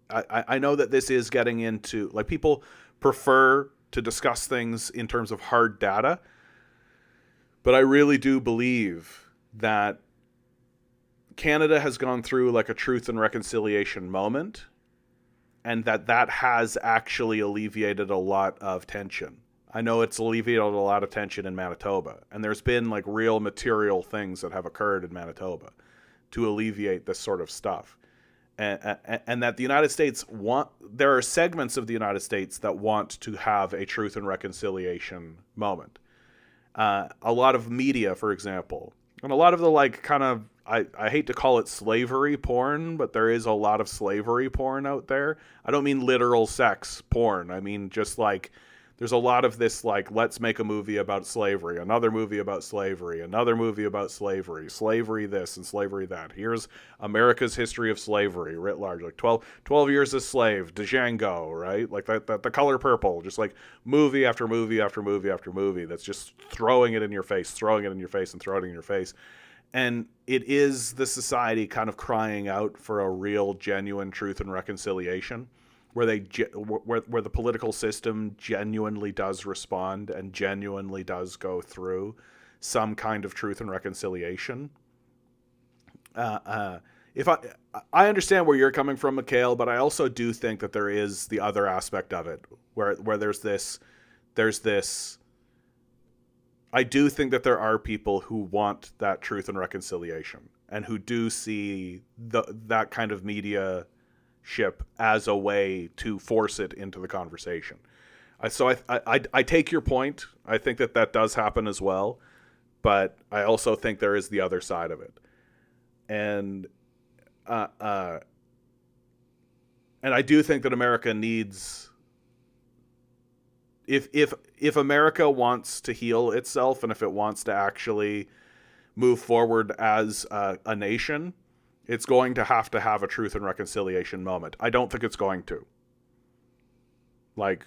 I know that this is getting into, like, people prefer to discuss things in terms of hard data, but I really do believe that Canada has gone through like a truth and reconciliation moment, and that has actually alleviated a lot of tension. I know it's alleviated a lot of tension in Manitoba, and there's been like real material things that have occurred in Manitoba to alleviate this sort of stuff. And that the United States there are segments of the United States that want to have a truth and reconciliation moment. A lot of media, for example, and a lot of the like kind of, I hate to call it slavery porn, but there is a lot of slavery porn out there. I don't mean literal sex porn. I mean just like, there's a lot of this like, let's make a movie about slavery, another movie about slavery, another movie about slavery, slavery this and slavery that. Here's America's history of slavery writ large, like 12 years a slave, Django, right? Like that, The Color Purple, just like movie after movie after movie after movie that's just throwing it in your face, throwing it in your face and throwing it in your face. And it is the society kind of crying out for a real, genuine truth and reconciliation, where where the political system genuinely does respond and genuinely does go through some kind of truth and reconciliation. If I understand where you're coming from, Mikhail, but I also do think that there is the other aspect of it, where there's this. I do think that there are people who want that truth and reconciliation, and who do see that kind of media ship as a way to force it into the conversation. So I take your point. I think that does happen as well, but I also think there is the other side of it, and I do think that America needs, if America wants to heal itself, and if it wants to actually move forward as a nation, it's going to have a truth and reconciliation moment. I don't think it's going to. Like,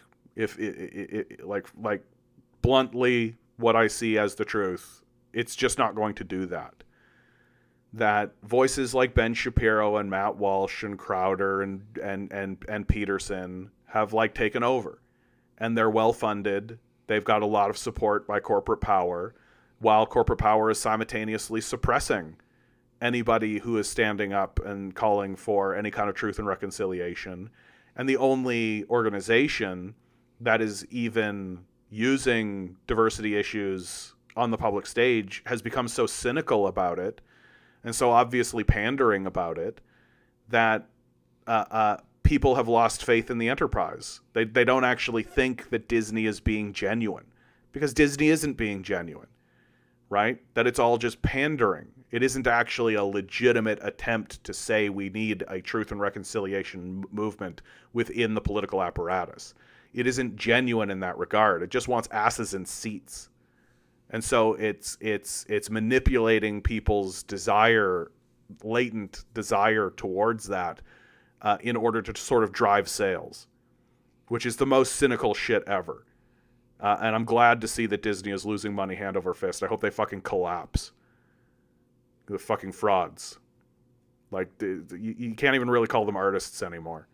like bluntly, what I see as the truth, it's just not going to do that. That voices like Ben Shapiro and Matt Walsh and Crowder and Peterson have like taken over, and they're well funded. They've got a lot of support by corporate power, while corporate power is simultaneously suppressing anybody who is standing up and calling for any kind of truth and reconciliation. And the only organization that is even using diversity issues on the public stage has become so cynical about it, and so obviously pandering about it, that people have lost faith in the enterprise. They don't actually think that Disney is being genuine, because Disney isn't being genuine, right? That it's all just pandering. It isn't actually a legitimate attempt to say we need a truth and reconciliation movement within the political apparatus. It isn't genuine in that regard. It just wants asses in seats. And so it's manipulating people's latent desire towards that, in order to sort of drive sales, which is the most cynical shit ever. And I'm glad to see that Disney is losing money hand over fist. I hope they fucking collapse. The fucking frauds. Like, you can't even really call them artists anymore.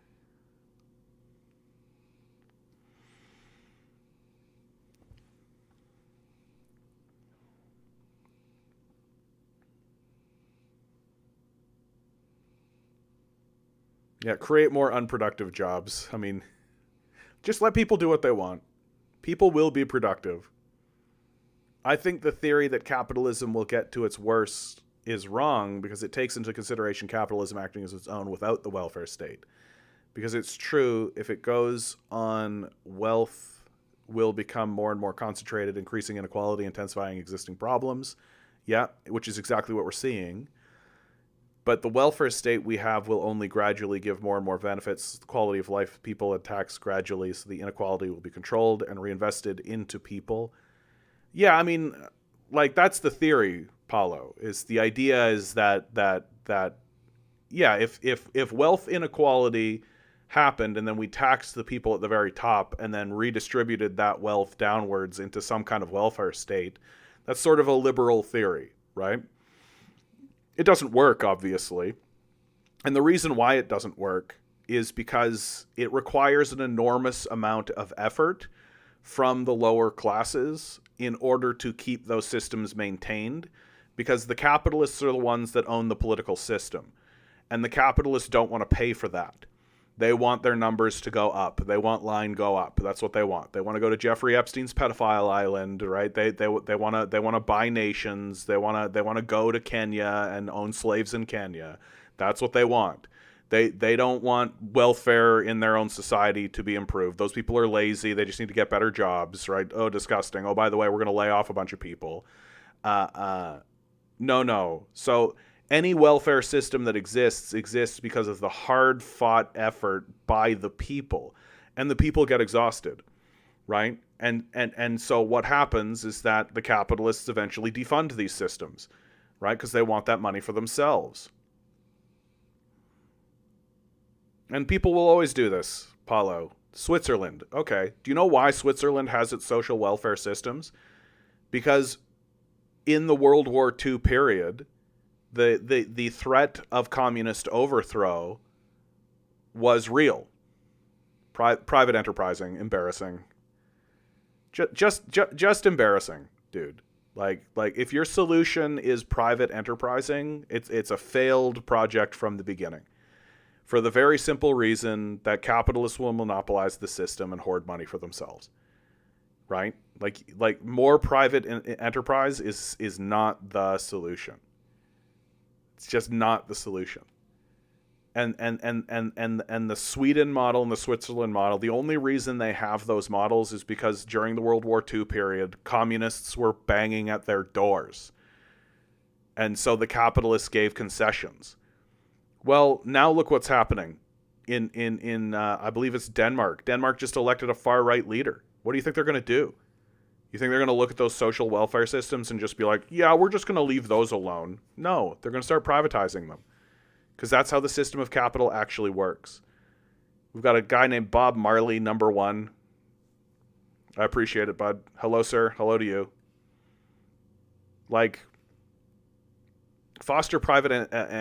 Yeah, create more unproductive jobs. I mean, just let people do what they want. People will be productive. I think the theory that capitalism will get to its worst is wrong, because it takes into consideration capitalism acting as its own without the welfare state. Because it's true, if it goes on, wealth will become more and more concentrated, increasing inequality, intensifying existing problems. Yeah, which is exactly what we're seeing. But the welfare state we have will only gradually give more and more benefits to the quality of life of people and tax gradually, so the inequality will be controlled and reinvested into people. Yeah, I mean, like, that's the theory, Paulo. Is the idea is that yeah, if wealth inequality happened and then we taxed the people at the very top and then redistributed that wealth downwards into some kind of welfare state, that's sort of a liberal theory, right? It doesn't work, obviously. And the reason why it doesn't work is because it requires an enormous amount of effort from the lower classes in order to keep those systems maintained, because the capitalists are the ones that own the political system. And the capitalists don't want to pay for that. They want their numbers to go up. They want line go up. That's what they want. They want to go to Jeffrey Epstein's pedophile island, right? They want to buy nations. They want to go to Kenya and own slaves in Kenya. That's what they want. They don't want welfare in their own society to be improved. Those people are lazy. They just need to get better jobs, right? Oh, disgusting. Oh, by the way, we're going to lay off a bunch of people. No. So any welfare system that exists because of the hard-fought effort by the people, and the people get exhausted, right? And so what happens is that the capitalists eventually defund these systems, right? Because they want that money for themselves. And people will always do this, Paulo. Switzerland. Okay. Do you know why Switzerland has its social welfare systems? Because in the World War II period, the threat of communist overthrow was real. Private enterprising, embarrassing. Just embarrassing, dude. Like if your solution is private enterprising, it's a failed project from the beginning. For the very simple reason that capitalists will monopolize the system and hoard money for themselves. Right? Like more private enterprise is not the solution. It's just not the solution. And the Sweden model and the Switzerland model, the only reason they have those models is because during the World War II period, communists were banging at their doors. And so the capitalists gave concessions. Well, now look what's happening in I believe it's Denmark. Denmark just elected a far-right leader. What do you think they're going to do? You think they're going to look at those social welfare systems and just be like, yeah, we're just going to leave those alone? No, they're going to start privatizing them, because that's how the system of capital actually works. We've got a guy named Bob Marley, number one. I appreciate it, bud. Hello, sir. Hello to you. Like, foster private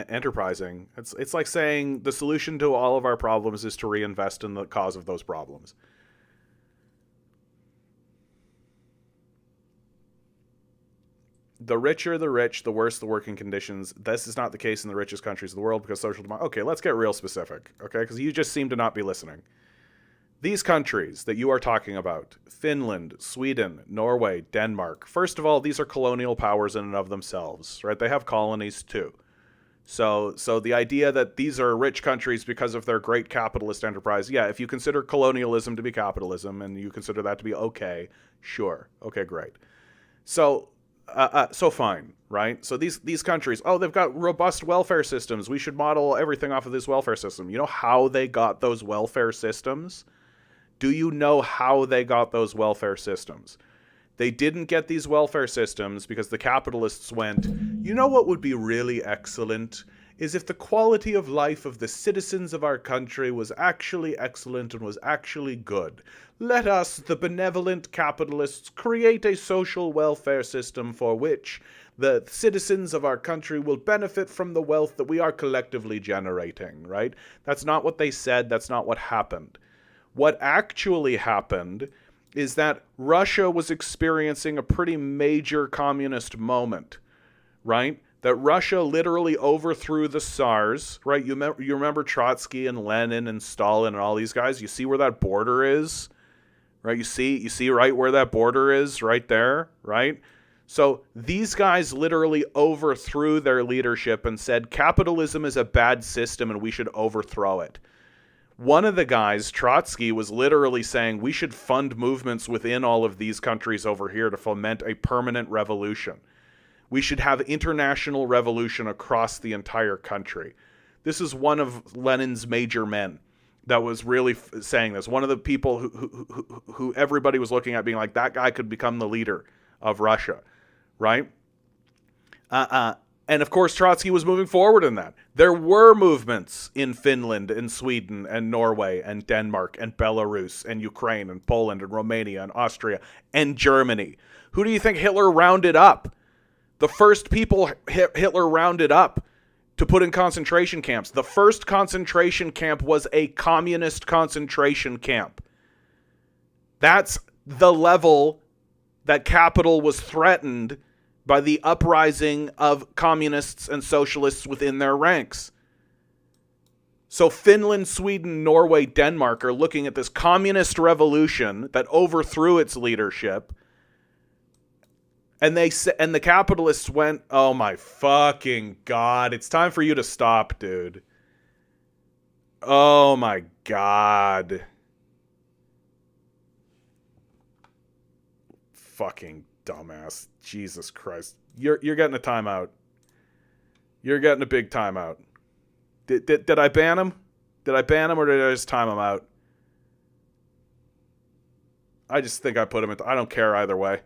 enterprising. It's like saying the solution to all of our problems is to reinvest in the cause of those problems. The richer the rich, the worse the working conditions. This is not the case in the richest countries of the world because social democracy. Okay, let's get real specific, okay? Because you just seem to not be listening. These countries that you are talking about, Finland, Sweden, Norway, Denmark, first of all, these are colonial powers in and of themselves, right? They have colonies too. So the idea that these are rich countries because of their great capitalist enterprise, yeah, if you consider colonialism to be capitalism and you consider that to be okay, sure. Okay, great. So fine, right? So these countries, oh, they've got robust welfare systems. We should model everything off of this welfare system. You know how they got those welfare systems? Do you know how they got those welfare systems? They didn't get these welfare systems because the capitalists went, you know what would be really excellent is if the quality of life of the citizens of our country was actually excellent and was actually good. Let us, the benevolent capitalists, create a social welfare system for which the citizens of our country will benefit from the wealth that we are collectively generating, right? That's not what they said. That's not what happened. What actually happened is that Russia was experiencing a pretty major communist moment, right? That Russia literally overthrew the Tsars, right? You remember Trotsky and Lenin and Stalin and all these guys? You see where that border is, right? You see right where that border is, right there, right? So these guys literally overthrew their leadership and said capitalism is a bad system and we should overthrow it. One of the guys, Trotsky, was literally saying we should fund movements within all of these countries over here to foment a permanent revolution. We should have international revolution across the entire country. This is one of Lenin's major men that was really saying this. One of the people who everybody was looking at being like, that guy could become the leader of Russia, right? And of course, Trotsky was moving forward in that. There were movements in Finland and Sweden and Norway and Denmark and Belarus and Ukraine and Poland and Romania and Austria and Germany. Who do you think Hitler rounded up? The first people Hitler rounded up to put in concentration camps. The first concentration camp was a communist concentration camp. That's the level that capital was threatened by the uprising of communists and socialists within their ranks. So Finland, Sweden, Norway, Denmark are looking at this communist revolution that overthrew its leadership. And the capitalists went, oh my fucking God, it's time for you to stop, dude. Oh my God. Fucking dumbass. Jesus Christ. You're getting a timeout. You're getting a big timeout. Did I ban him? Did I ban him or did I just time him out? I just think I put him in. I don't care either way.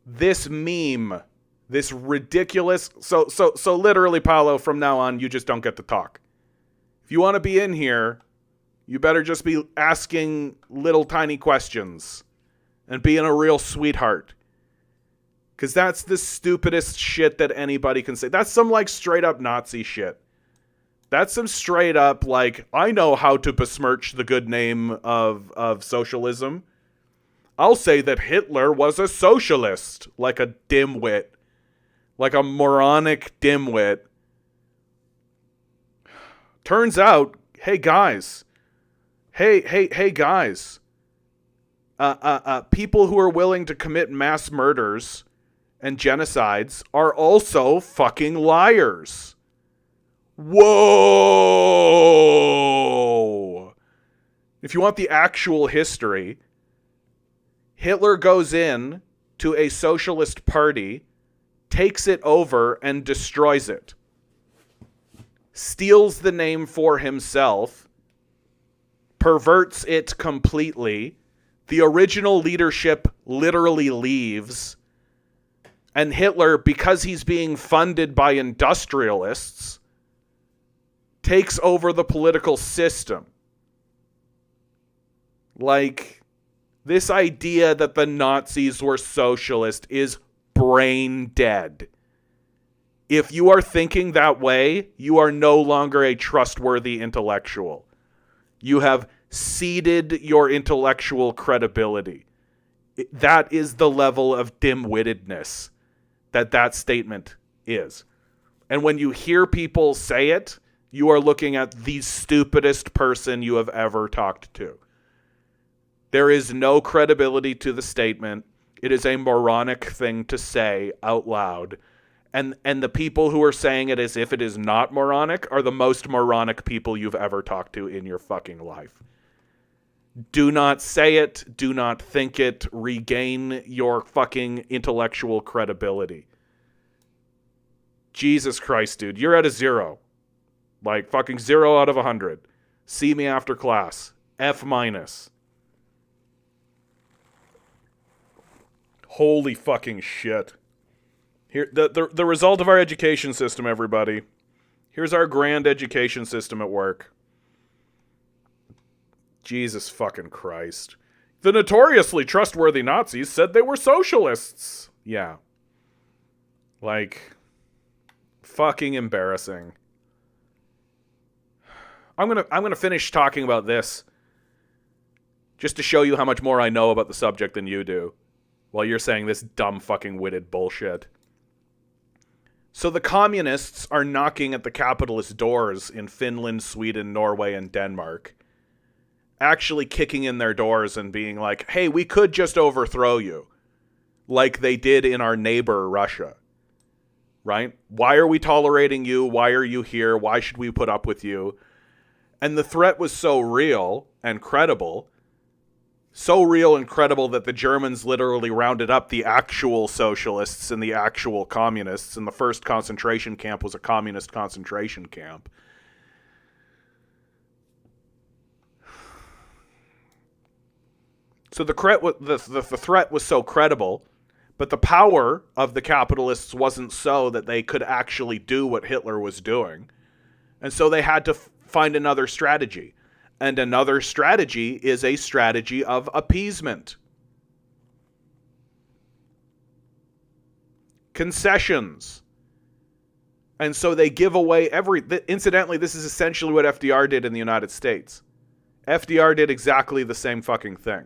This meme, this ridiculous. So literally, Paolo, from now on, you just don't get to talk. If you want to be in here, you better just be asking little tiny questions and being a real sweetheart. Because that's the stupidest shit that anybody can say. That's some like straight up Nazi shit. That's some straight up like, I know how to besmirch the good name of socialism. I'll say that Hitler was a socialist, like a dimwit, like a moronic dimwit. Turns out, hey guys, people who are willing to commit mass murders and genocides are also fucking liars. Whoa! If you want the actual history, Hitler goes in to a socialist party, takes it over, and destroys it. Steals the name for himself, perverts it completely. The original leadership literally leaves. And Hitler, because he's being funded by industrialists, takes over the political system. Like, this idea that the Nazis were socialist is brain dead. If you are thinking that way, you are no longer a trustworthy intellectual. You have ceded your intellectual credibility. That is the level of dim-wittedness that statement is. And when you hear people say it, you are looking at the stupidest person you have ever talked to. There is no credibility to the statement. It is a moronic thing to say out loud. And the people who are saying it as if it is not moronic are the most moronic people you've ever talked to in your fucking life. Do not say it. Do not think it. Regain your fucking intellectual credibility. Jesus Christ, dude. You're at a 0. Like fucking 0 out of 100. See me after class. F-. Holy fucking shit. Here, the result of our education system, everybody. Here's our grand education system at work. Jesus fucking Christ. The notoriously trustworthy Nazis said they were socialists. Yeah. Like, fucking embarrassing. I'm gonna finish talking about this just to show you how much more I know about the subject than you do, while you're saying this dumb fucking witted bullshit. So the communists are knocking at the capitalist doors in Finland, Sweden, Norway, and Denmark, actually kicking in their doors and being like, hey, we could just overthrow you, like they did in our neighbor Russia, right? Why are we tolerating you? Why are you here? Why should we put up with you? And the threat was so real and credible, So real and credible that the Germans literally rounded up the actual socialists and the actual communists, and the first concentration camp was a communist concentration camp. So the threat was so credible, but the power of the capitalists wasn't so that they could actually do what Hitler was doing. And so they had to find another strategy. And another strategy is a strategy of appeasement. Concessions. And so they give away incidentally, this is essentially what FDR did in the United States. FDR did exactly the same fucking thing.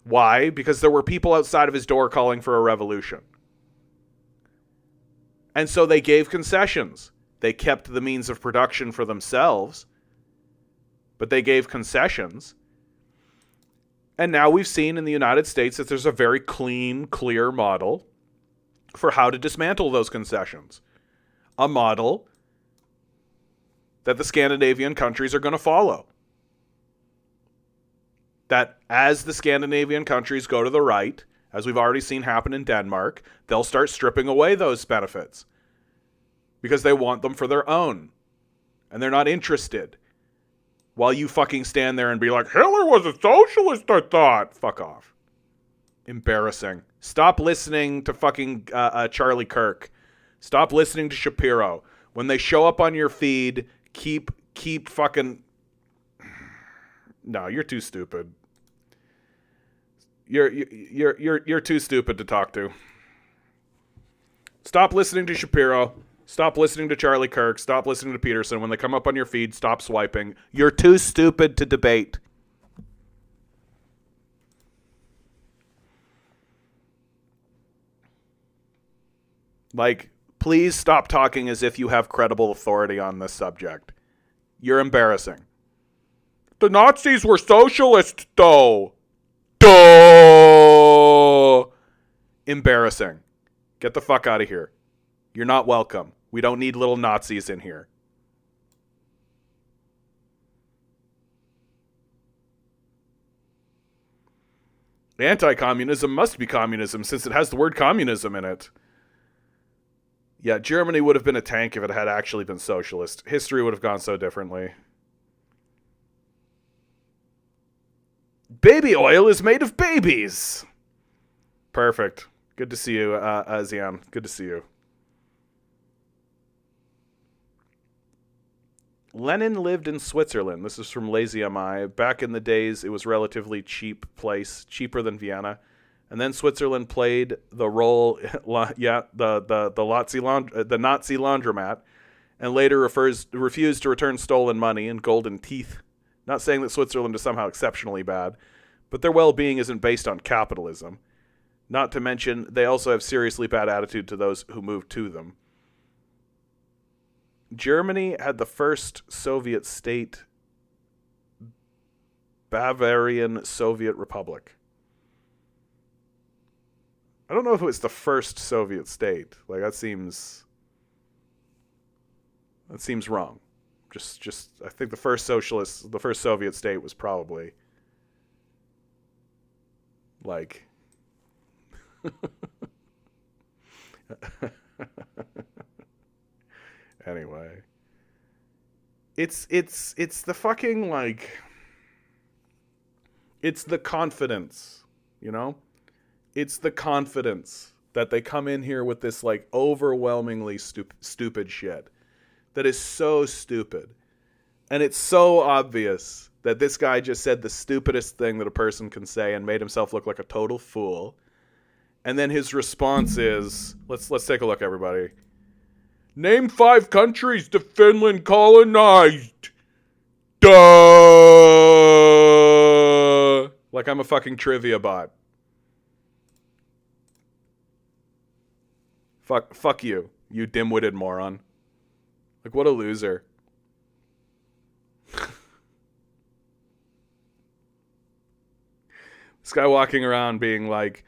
Why? Because there were people outside of his door calling for a revolution. And so they gave concessions. They kept the means of production for themselves, but they gave concessions. And now we've seen in the United States that there's a very clean, clear model for how to dismantle those concessions. A model that the Scandinavian countries are going to follow. That as the Scandinavian countries go to the right, as we've already seen happen in Denmark, they'll start stripping away those benefits because they want them for their own. And they're not interested. While you fucking stand there and be like, Hitler was a socialist, I thought. Fuck off. Embarrassing. Stop listening to fucking Charlie Kirk. Stop listening to Shapiro. When they show up on your feed, keep fucking... No, you're too stupid. You're too stupid to talk to. Stop listening to Shapiro. Stop listening to Charlie Kirk. Stop listening to Peterson. When they come up on your feed, stop swiping. You're too stupid to debate. Like, please stop talking as if you have credible authority on this subject. You're embarrassing. The Nazis were socialists, though. Duh! Embarrassing. Get the fuck out of here. You're not welcome. We don't need little Nazis in here. Anti-communism must be communism since it has the word communism in it. Yeah, Germany would have been a tank if it had actually been socialist. History would have gone so differently. Baby oil is made of babies. Perfect. Good to see you, Zian. Good to see you. Lenin lived in Switzerland. This is from Lazy MI. Back in the days, it was a relatively cheap place, cheaper than Vienna. And then Switzerland played the role, the Nazi laundromat, and later refused to return stolen money and golden teeth. Not saying that Switzerland is somehow exceptionally bad, but their well-being isn't based on capitalism. Not to mention, they also have seriously bad attitude to those who move to them. Germany had the first Soviet state, Bavarian Soviet Republic. I don't know if it was the first Soviet state. Like, that seems wrong. Just I think the first Soviet state was probably like anyway. It's the fucking like it's the confidence, you know? It's the confidence that they come in here with this like overwhelmingly stupid shit. That is so stupid. And it's so obvious that this guy just said the stupidest thing that a person can say and made himself look like a total fool. And then his response is, let's take a look, everybody. Name 5 countries that Finland colonized. Duh! Like I'm a fucking trivia bot. Fuck you, you dim-witted moron. Like, what a loser. This guy walking around being like,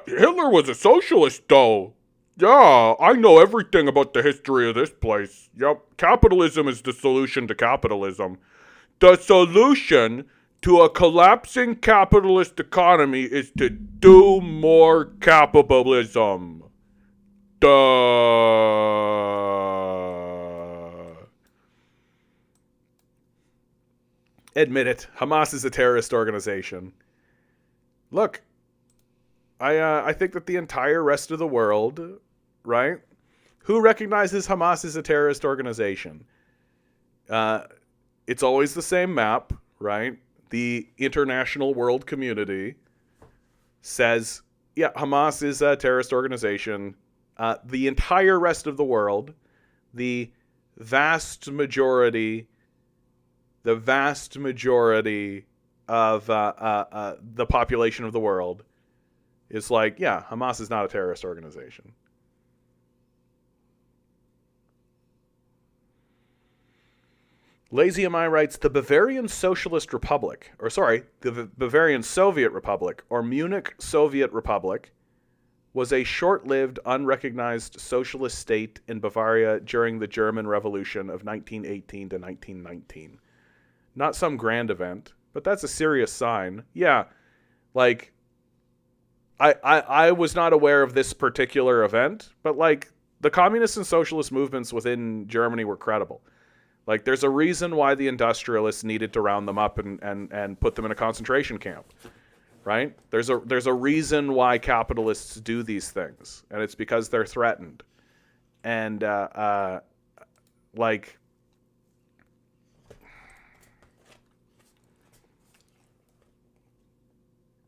Hitler was a socialist, though. Yeah, I know everything about the history of this place. Yep, capitalism is the solution to capitalism. The solution to a collapsing capitalist economy is to do more capitalism. Duh. Admit it. Hamas is a terrorist organization. Look, I think that the entire rest of the world, right? Who recognizes Hamas as a terrorist organization? It's always the same map, right? The international world community says, yeah, Hamas is a terrorist organization. The entire rest of the world, the vast majority of the population of the world is like, yeah, Hamas is not a terrorist organization. Lazy MI writes, the Bavarian Socialist Republic, the Bavarian Soviet Republic, or Munich Soviet Republic, was a short-lived, unrecognized socialist state in Bavaria during the German Revolution of 1918 to 1919. Not some grand event, but that's a serious sign. Yeah, like, I was not aware of this particular event, but, like, the communist and socialist movements within Germany were credible. Like, there's a reason why the industrialists needed to round them up and put them in a concentration camp, right? There's a reason why capitalists do these things, and it's because they're threatened. And, like,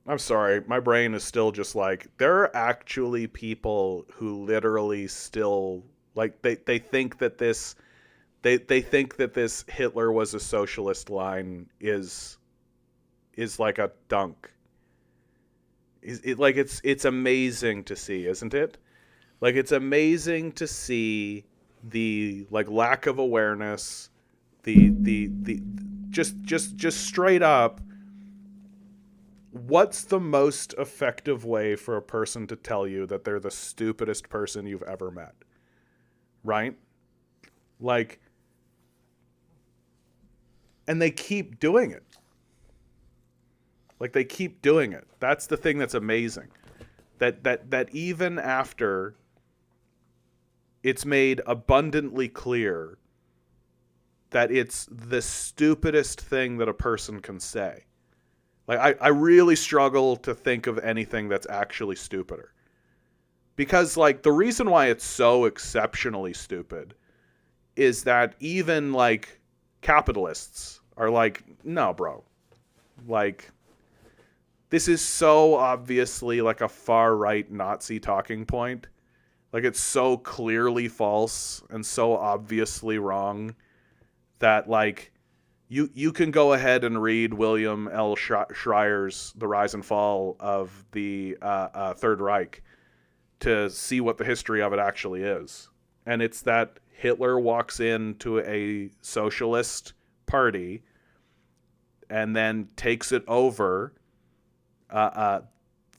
I'm sorry, my brain is still just like, there are actually people who literally still, like, they think that this... They think that this Hitler was a socialist line is like a dunk. It's amazing to see, isn't it? Like, it's amazing to see the, like, lack of awareness, just straight up. What's the most effective way for a person to tell you that they're the stupidest person you've ever met? Right? Like, and they keep doing it. Like, they keep doing it. That's the thing that's amazing. That even after it's made abundantly clear that it's the stupidest thing that a person can say. Like, I really struggle to think of anything that's actually stupider. Because, like, the reason why it's so exceptionally stupid is that even, like, capitalists are like, no, bro. Like, this is so obviously like a far-right Nazi talking point. Like, it's so clearly false and so obviously wrong that, like, you can go ahead and read William L. Schreier's The Rise and Fall of the Third Reich to see what the history of it actually is. And it's that Hitler walks into a socialist party and then takes it over,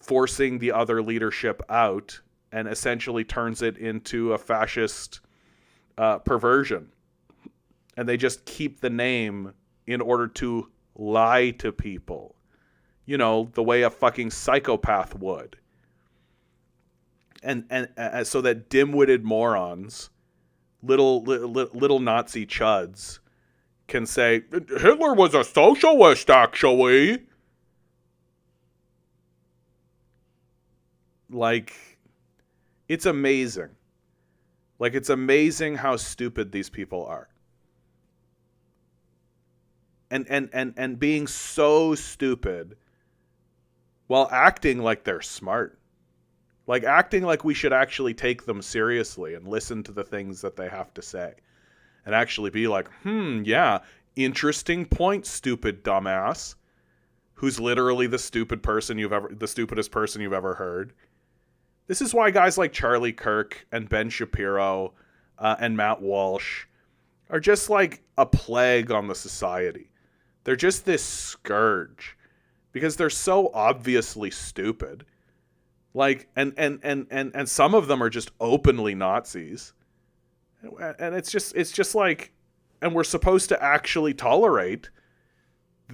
forcing the other leadership out, and essentially turns it into a fascist perversion. And they just keep the name in order to lie to people, you know, the way a fucking psychopath would. And so that dim-witted morons, little Nazi chuds, can say, Hitler was a socialist, actually. Like, it's amazing. Like, it's amazing how stupid these people are. And being so stupid while acting like they're smart. Like, acting like we should actually take them seriously and listen to the things that they have to say. And actually be like, yeah, interesting point, stupid dumbass. Who's literally the stupidest person you've ever heard. This is why guys like Charlie Kirk and Ben Shapiro and Matt Walsh are just like a plague on the society. They're just this scourge because they're so obviously stupid. Like, and some of them are just openly Nazis. And it's just like, and we're supposed to actually tolerate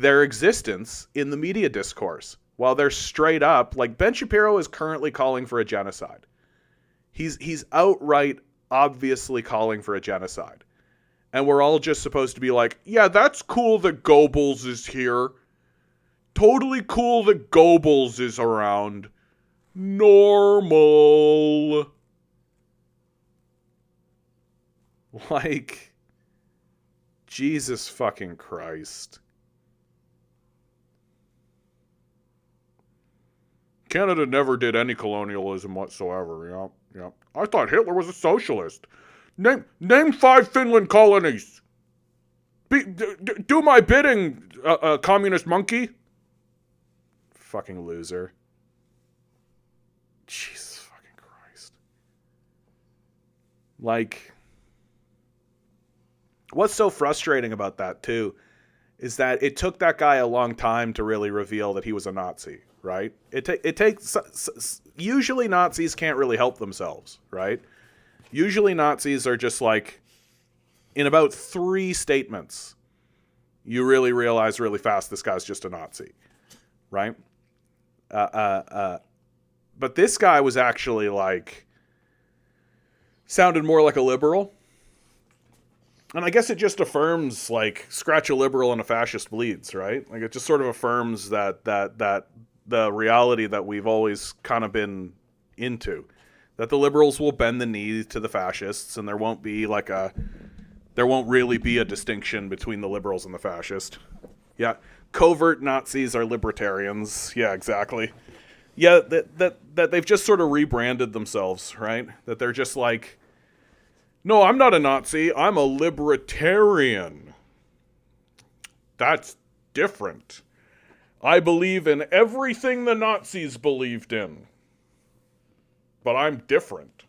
their existence in the media discourse, while they're straight up, like Ben Shapiro is currently calling for a genocide. He's outright, obviously calling for a genocide. And we're all just supposed to be like, yeah, that's cool that Goebbels is here. Totally cool that Goebbels is around. Normal. Like, Jesus fucking Christ. Canada never did any colonialism whatsoever. Yeah. I thought Hitler was a socialist. Name 5 Finland colonies. Do my bidding, communist monkey. Fucking loser. Jesus fucking Christ. Like, what's so frustrating about that, too, is that it took that guy a long time to really reveal that he was a Nazi, right? It takes... Usually Nazis can't really help themselves, right? Usually Nazis are just like, in about 3 statements, you really realize really fast this guy's just a Nazi, right? But this guy was actually like, sounded more like a liberal. And I guess it just affirms, like, scratch a liberal and a fascist bleeds, right? Like, it just sort of affirms that the reality that we've always kind of been into. That the liberals will bend the knee to the fascists, and there won't really be a distinction between the liberals and the fascist. Yeah, covert Nazis are libertarians. Yeah, exactly. Yeah, that they've just sort of rebranded themselves, right? That they're just like, no, I'm not a Nazi, I'm a libertarian. That's different. I believe in everything the Nazis believed in. But I'm different.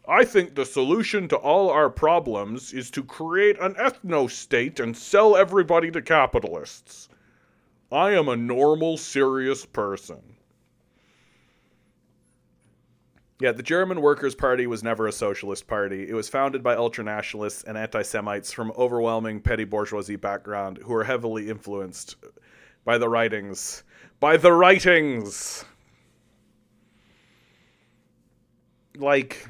I think the solution to all our problems is to create an ethno-state and sell everybody to capitalists. I am a normal, serious person. Yeah, the German Workers' Party was never a socialist party. It was founded by ultranationalists and anti-Semites from overwhelming petty bourgeoisie background who were heavily influenced by the writings. By the writings! Like,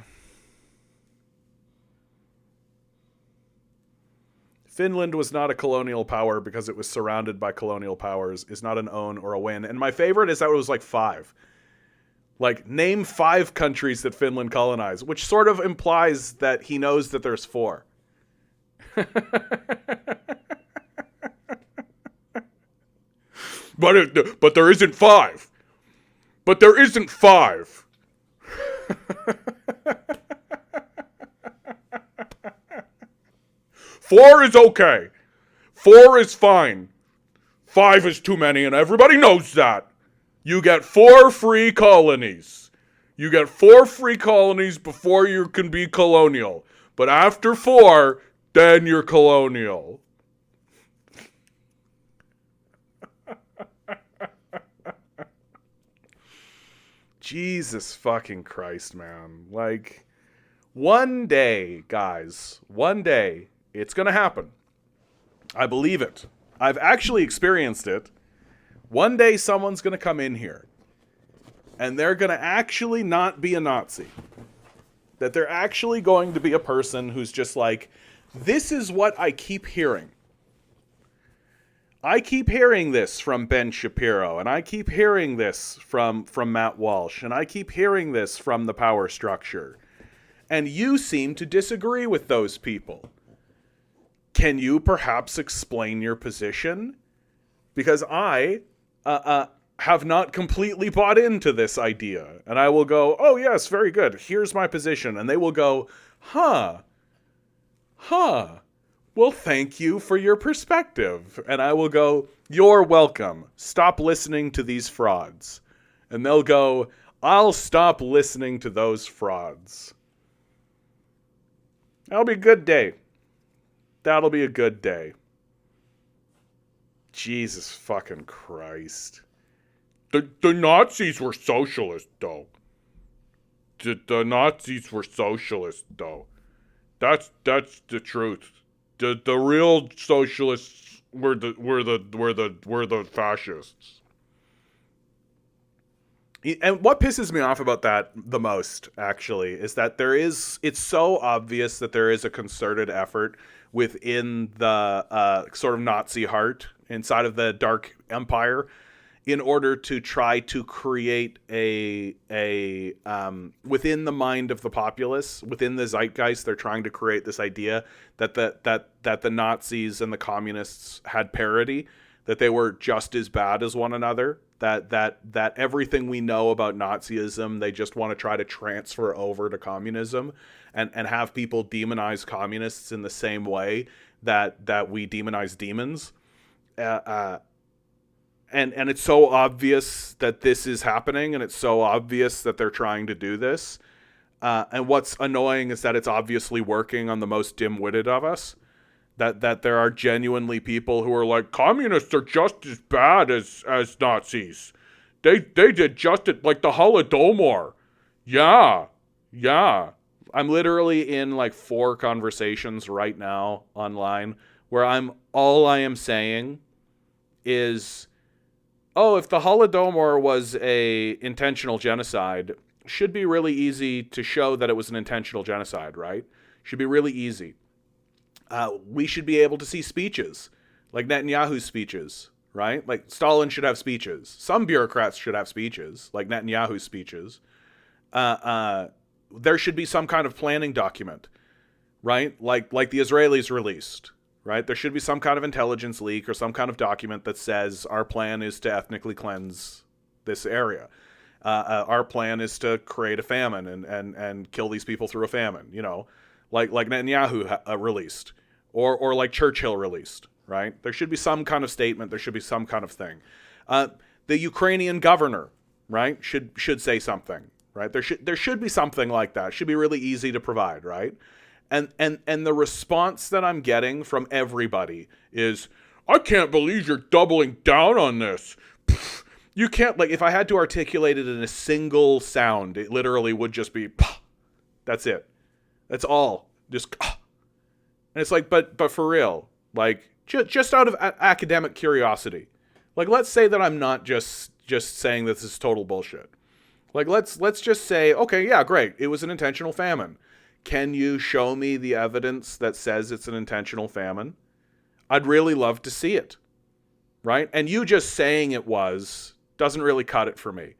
Finland was not a colonial power because it was surrounded by colonial powers, is not an own or a win. And my favorite is that it was like 5. Like, name 5 countries that Finland colonized, which sort of implies that he knows that there's 4. But there isn't 5. But there isn't 5. 4 is okay. 4 is fine. 5 is too many, and everybody knows that. You get 4 free colonies. You get 4 free colonies before you can be colonial. But after 4, then you're colonial. Jesus fucking Christ, man. Like, one day, guys, one day, it's gonna happen. I believe it. I've actually experienced it. One day someone's gonna come in here, and they're gonna actually not be a Nazi. That they're actually going to be a person who's just like, this is what I keep hearing. I keep hearing this from Ben Shapiro, and I keep hearing this from Matt Walsh, and I keep hearing this from the power structure. And you seem to disagree with those people. Can you perhaps explain your position? Because I have not completely bought into this idea. And I will go, oh yes, very good, here's my position. And they will go, huh. Well, thank you for your perspective. And I will go, you're welcome. Stop listening to these frauds. And they'll go, I'll stop listening to those frauds. That'll be a good day. That'll be a good day. Jesus fucking Christ. The Nazis were socialist, though. The Nazis were socialist, though. That's the truth. The real socialists we're the fascists. And what pisses me off about that the most, actually, is that it's so obvious that there is a concerted effort within the sort of Nazi heart inside of the Dark Empire in order to try to create a within the mind of the populace, within the zeitgeist, they're trying to create this idea that the Nazis and the communists had parity, that they were just as bad as one another, that everything we know about Nazism, they just want to try to transfer over to communism, and have people demonize communists in the same way that we demonize demons. And it's so obvious that this is happening, and it's so obvious that they're trying to do this. And what's annoying is that it's obviously working on the most dim-witted of us. That there are genuinely people who are like, communists are just as bad as Nazis. They did just it, like the Holodomor. Yeah. I'm literally in like 4 conversations right now online where all I am saying is, oh, if the Holodomor was a intentional genocide, should be really easy to show that it was an intentional genocide, right? Should be really easy. We should be able to see speeches, like Netanyahu's speeches, right? Like Stalin should have speeches. Some bureaucrats should have speeches, like Netanyahu's speeches. There should be some kind of planning document, right? Like the Israelis released, right? There should be some kind of intelligence leak or some kind of document that says our plan is to ethnically cleanse this area. Our plan is to create a famine and kill these people through a famine, like Netanyahu released, or like Churchill released, right? There should be some kind of statement. There should be some kind of thing. The Ukrainian governor, right, should say something, right? There should be something like that. It should be really easy to provide, right? And the response that I'm getting from everybody is, I can't believe you're doubling down on this. You can't, like, if I had to articulate it in a single sound, it literally would just be, that's it. That's all. Just, and it's like, but for real, like, just out of academic curiosity, like, let's say that I'm not just saying this is total bullshit. Like, let's just say, okay, yeah, great, it was an intentional famine. Can you show me the evidence that says it's an intentional famine? I'd really love to see it, right? And you just saying it doesn't really cut it for me.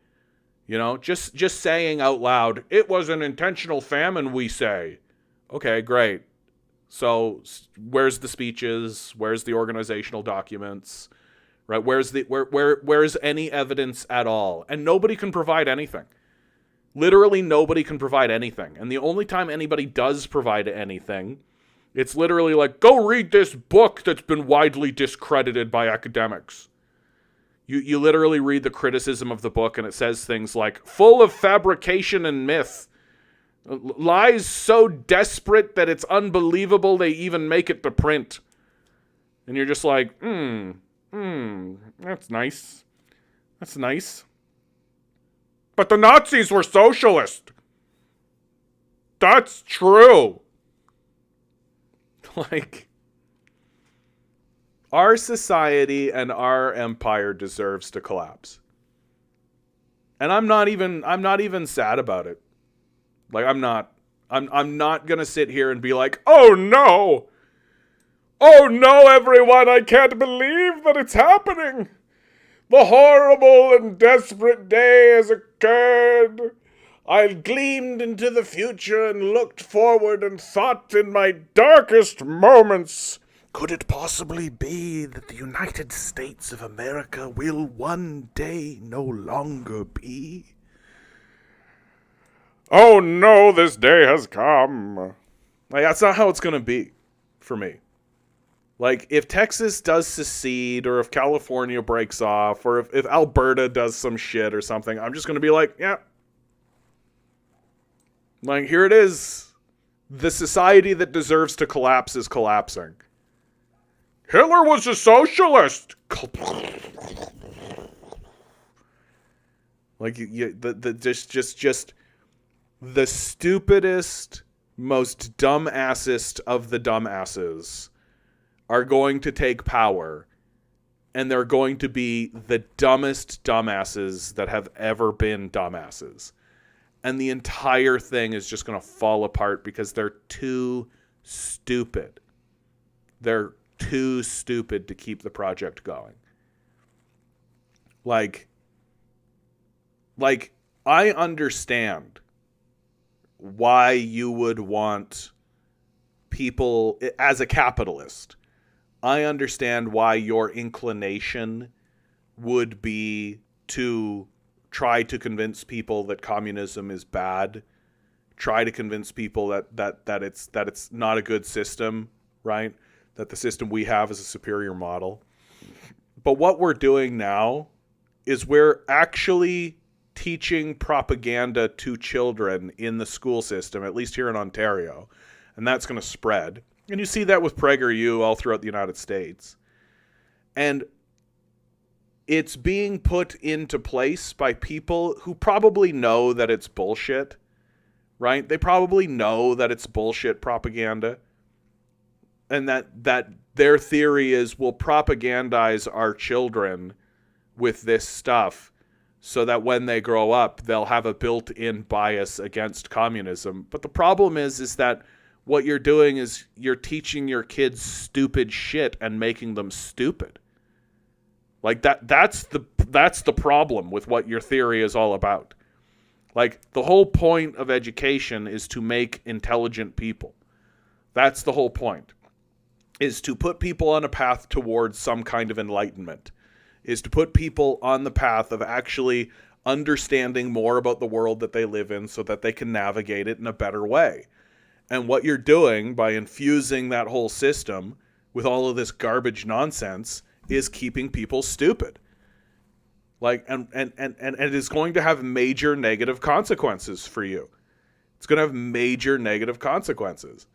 Just saying out loud, it was an intentional famine, we say. Okay, great. So where's the speeches? Where's the organizational documents? Right? Where's any evidence at all? And nobody can provide anything. Literally nobody can provide anything. And the only time anybody does provide anything, it's literally like, go read this book that's been widely discredited by academics. You literally read the criticism of the book and it says things like, full of fabrication and myth. Lies so desperate that it's unbelievable they even make it to print. And you're just like, that's nice. That's nice. But the Nazis were socialist. That's true. Like, our society and our empire deserves to collapse. And I'm not even sad about it. Like, I'm not going to sit here and be like, "Oh no. Oh no, everyone, I can't believe that it's happening. The horrible and desperate day has occurred. I gleamed into the future and looked forward and thought in my darkest moments, could it possibly be that the United States of America will one day no longer be? Oh no, this day has come." Like, that's not how it's going to be for me. Like, if Texas does secede, or if California breaks off, or if Alberta does some shit or something, I'm just going to be like, yeah. Like, here it is. The society that deserves to collapse is collapsing. Hitler was a socialist. Like, just the stupidest, most dumbassest of the dumbasses are going to take power, and they're going to be the dumbest dumbasses that have ever been dumbasses. And the entire thing is just going to fall apart because they're too stupid. They're too stupid to keep the project going. Like I understand why you would want people, as a capitalist, I understand why your inclination would be to try to convince people that communism is bad, try to convince people that it's not a good system, right? That the system we have is a superior model. But what we're doing now is we're actually teaching propaganda to children in the school system, at least here in Ontario, and that's going to spread. And you see that with PragerU all throughout the United States. And it's being put into place by people who probably know that it's bullshit, right? They probably know that it's bullshit propaganda. And that their theory is, we'll propagandize our children with this stuff so that when they grow up, they'll have a built-in bias against communism. But the problem is that what you're doing is you're teaching your kids stupid shit and making them stupid. Like that's the problem with what your theory is all about. Like, the whole point of education is to make intelligent people. That's the whole point. Is to put people on a path towards some kind of enlightenment. Is to put people on the path of actually understanding more about the world that they live in so that they can navigate it in a better way. And what you're doing by infusing that whole system with all of this garbage nonsense is keeping people stupid. Like, and it is going to have major negative consequences for you. It's going to have major negative consequences.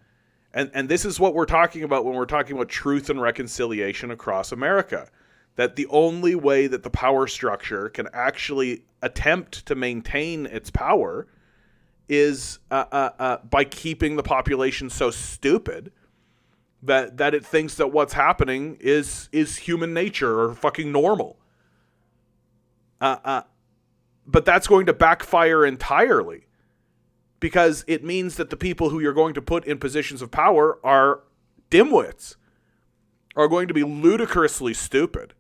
And this is what we're talking about when we're talking about truth and reconciliation across America. That the only way that the power structure can actually attempt to maintain its power is by keeping the population so stupid that it thinks that what's happening is human nature or fucking normal. But that's going to backfire entirely, because it means that the people who you're going to put in positions of power are dimwits, are going to be ludicrously stupid,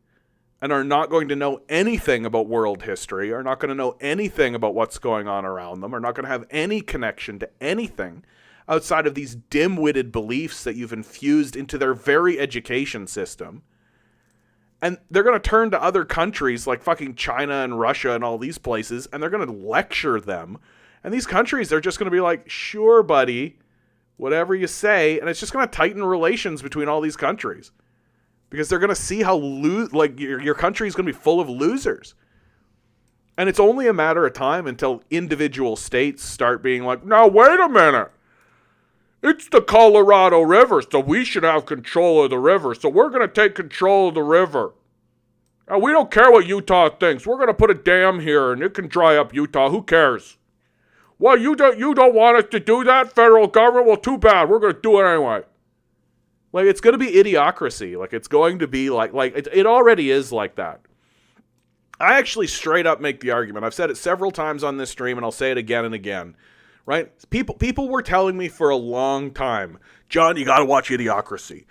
and are not going to know anything about world history, are not going to know anything about what's going on around them, are not going to have any connection to anything outside of these dim-witted beliefs that you've infused into their very education system. And they're going to turn to other countries like fucking China and Russia and all these places, and they're going to lecture them. And these countries, they're just going to be like, sure, buddy, whatever you say. And it's just going to tighten relations between all these countries. Because they're going to see how your country is going to be full of losers. And it's only a matter of time until individual states start being like, now, wait a minute. It's the Colorado River, so we should have control of the river. So we're going to take control of the river. And we don't care what Utah thinks. We're going to put a dam here, and it can dry up Utah. Who cares? Well, you don't want us to do that, federal government? Well, too bad. We're going to do it anyway. Like, it's going to be idiocracy. Like, it's going to be like it already is like that. I actually straight up make the argument. I've said it several times on this stream, and I'll say it again and again. Right? People were telling me for a long time, John, you got to watch Idiocracy.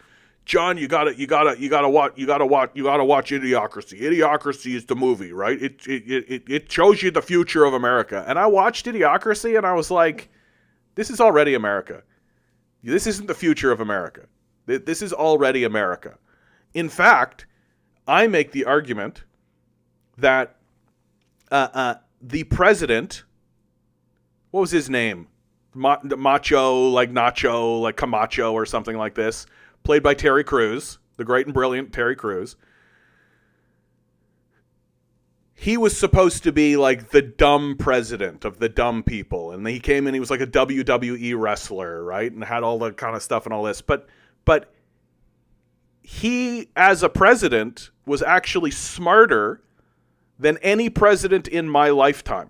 John, you got to watch Idiocracy. Idiocracy is the movie, right? It shows you the future of America. And I watched Idiocracy, and I was like, this is already America. This isn't the future of America. This is already America. In fact, I make the argument that the president, what was his name? Macho, like Nacho, like Camacho or something like this, played by Terry Crews, the great and brilliant Terry Crews. He was supposed to be like the dumb president of the dumb people. And he came in, he was like a WWE wrestler, right? And had all the kind of stuff and all this. But he, as a president, was actually smarter than any president in my lifetime.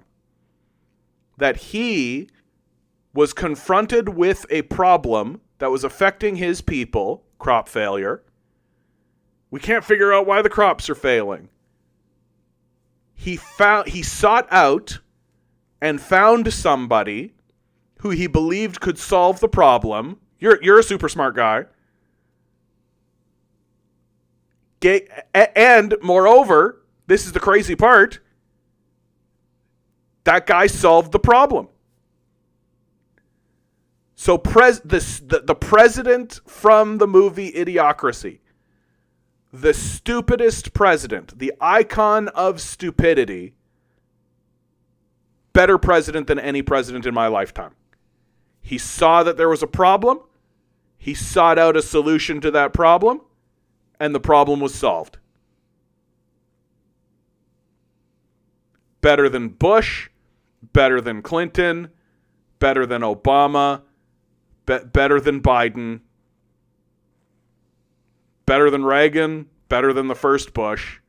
That he was confronted with a problem that was affecting his people, crop failure, We can't figure out why the crops are failing. He sought out and found somebody who he believed could solve the problem. You're a super smart guy. And moreover, this is the crazy part, that guy solved the problem. So the president from the movie Idiocracy, the stupidest president, the icon of stupidity, better president than any president in my lifetime. He saw that there was a problem. He sought out a solution to that problem, and the problem was solved. Better than Bush, better than Clinton, better than Obama, better than Biden, better than Reagan, better than the first Bush.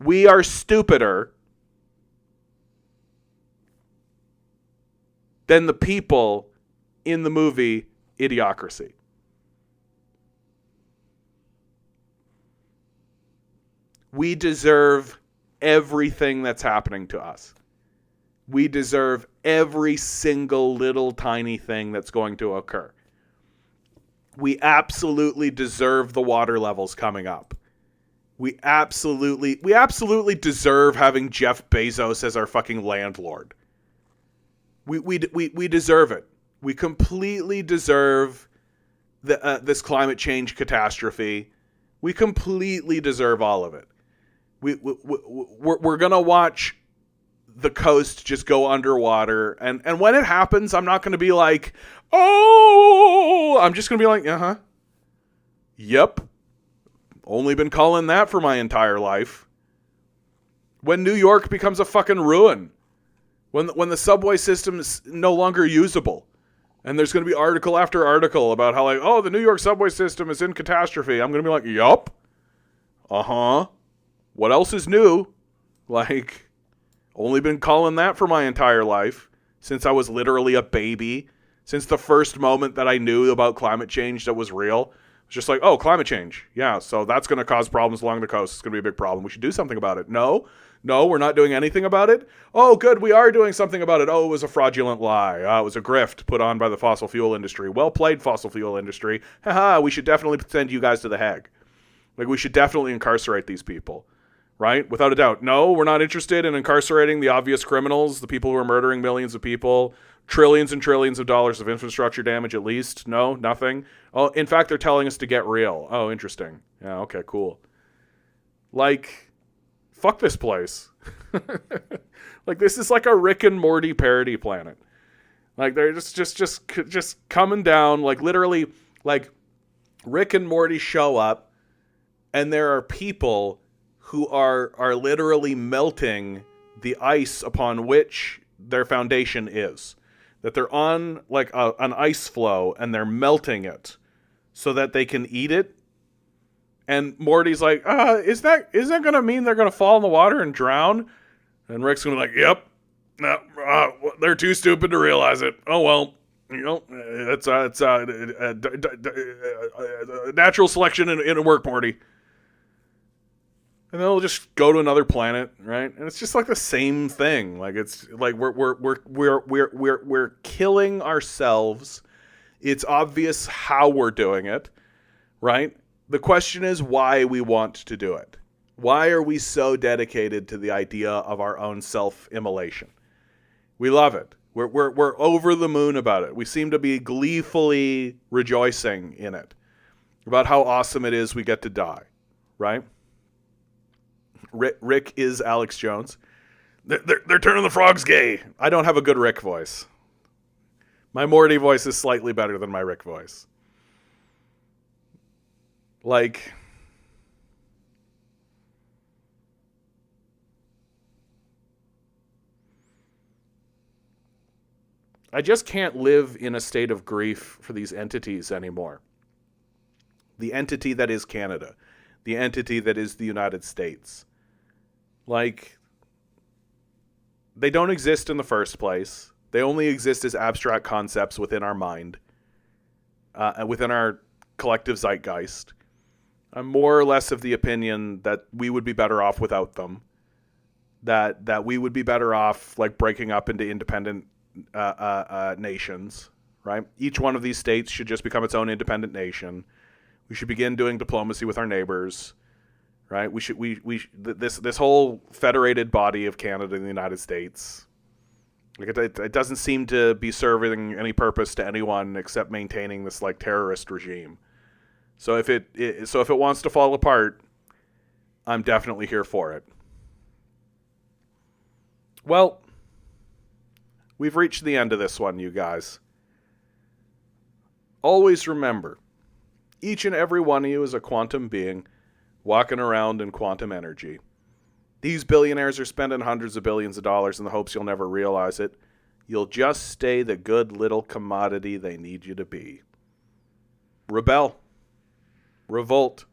We are stupider than the people in the movie Idiocracy. We deserve everything that's happening to us. We deserve every single little tiny thing that's going to occur. We absolutely deserve the water levels coming up. We absolutely deserve having Jeff Bezos as our fucking landlord. We deserve it. We completely deserve this climate change catastrophe. We completely deserve all of it. We're gonna watch the coast just go underwater, and when it happens, I'm not gonna be like, oh, I'm just gonna be like, yep, only been calling that for my entire life. When New York becomes a fucking ruin, when the subway system is no longer usable, and there's gonna be article after article about how like, oh, the New York subway system is in catastrophe, I'm gonna be like, yup, what else is new? Like, only been calling that for my entire life, since I was literally a baby, since the first moment that I knew about climate change that was real. It's just like, oh, climate change. Yeah, so that's going to cause problems along the coast. It's going to be a big problem. We should do something about it. No, we're not doing anything about it. Oh, good, we are doing something about it. Oh, it was a fraudulent lie. It was a grift put on by the fossil fuel industry. Well played, fossil fuel industry. Haha, we should definitely send you guys to the Hague. Like, we should definitely incarcerate these people. Right? Without a doubt. No, we're not interested in incarcerating the obvious criminals, the people who are murdering millions of people, trillions and trillions of dollars of infrastructure damage at least. No, nothing. Oh, in fact, they're telling us to get real. Oh, interesting. Yeah, okay, cool. Like, fuck this place. Like, this is like a Rick and Morty parody planet. Like, they're just coming down, like, literally, like, Rick and Morty show up, and there are people who are literally melting the ice upon which their foundation is. That they're on like an ice floe and they're melting it so that they can eat it. And Morty's like, is that going to mean they're going to fall in the water and drown? And Rick's going to be like, yep. No, they're too stupid to realize it. Oh, well, you know, it's natural selection in work, Morty. And they'll just go to another planet, right? And it's just like the same thing. Like, it's like we're killing ourselves. It's obvious how we're doing it, right? The question is why we want to do it. Why are we so dedicated to the idea of our own self-immolation? We love it. We're over the moon about it. We seem to be gleefully rejoicing in it, about how awesome it is we get to die, right? Rick is Alex Jones. They're turning the frogs gay. I don't have a good Rick voice. My Morty voice is slightly better than my Rick voice. Like, I just can't live in a state of grief for these entities anymore. The entity that is Canada. The entity that is the United States. Like, they don't exist in the first place. They only exist as abstract concepts within our mind, within our collective zeitgeist. I'm more or less of the opinion that we would be better off without them. That we would be better off like breaking up into independent nations, right? Each one of these states should just become its own independent nation. We should begin doing diplomacy with our neighbors, right? This whole federated body of Canada and the United States, like it doesn't seem to be serving any purpose to anyone except maintaining this like terrorist regime. So if it wants to fall apart, I'm definitely here for it. Well, we've reached the end of this one, you guys. Always remember, each and every one of you is a quantum being walking around in quantum energy. These billionaires are spending hundreds of billions of dollars in the hopes you'll never realize it. You'll just stay the good little commodity they need you to be. Rebel. Revolt.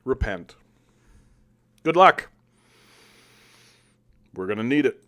Repent. Good luck. We're going to need it.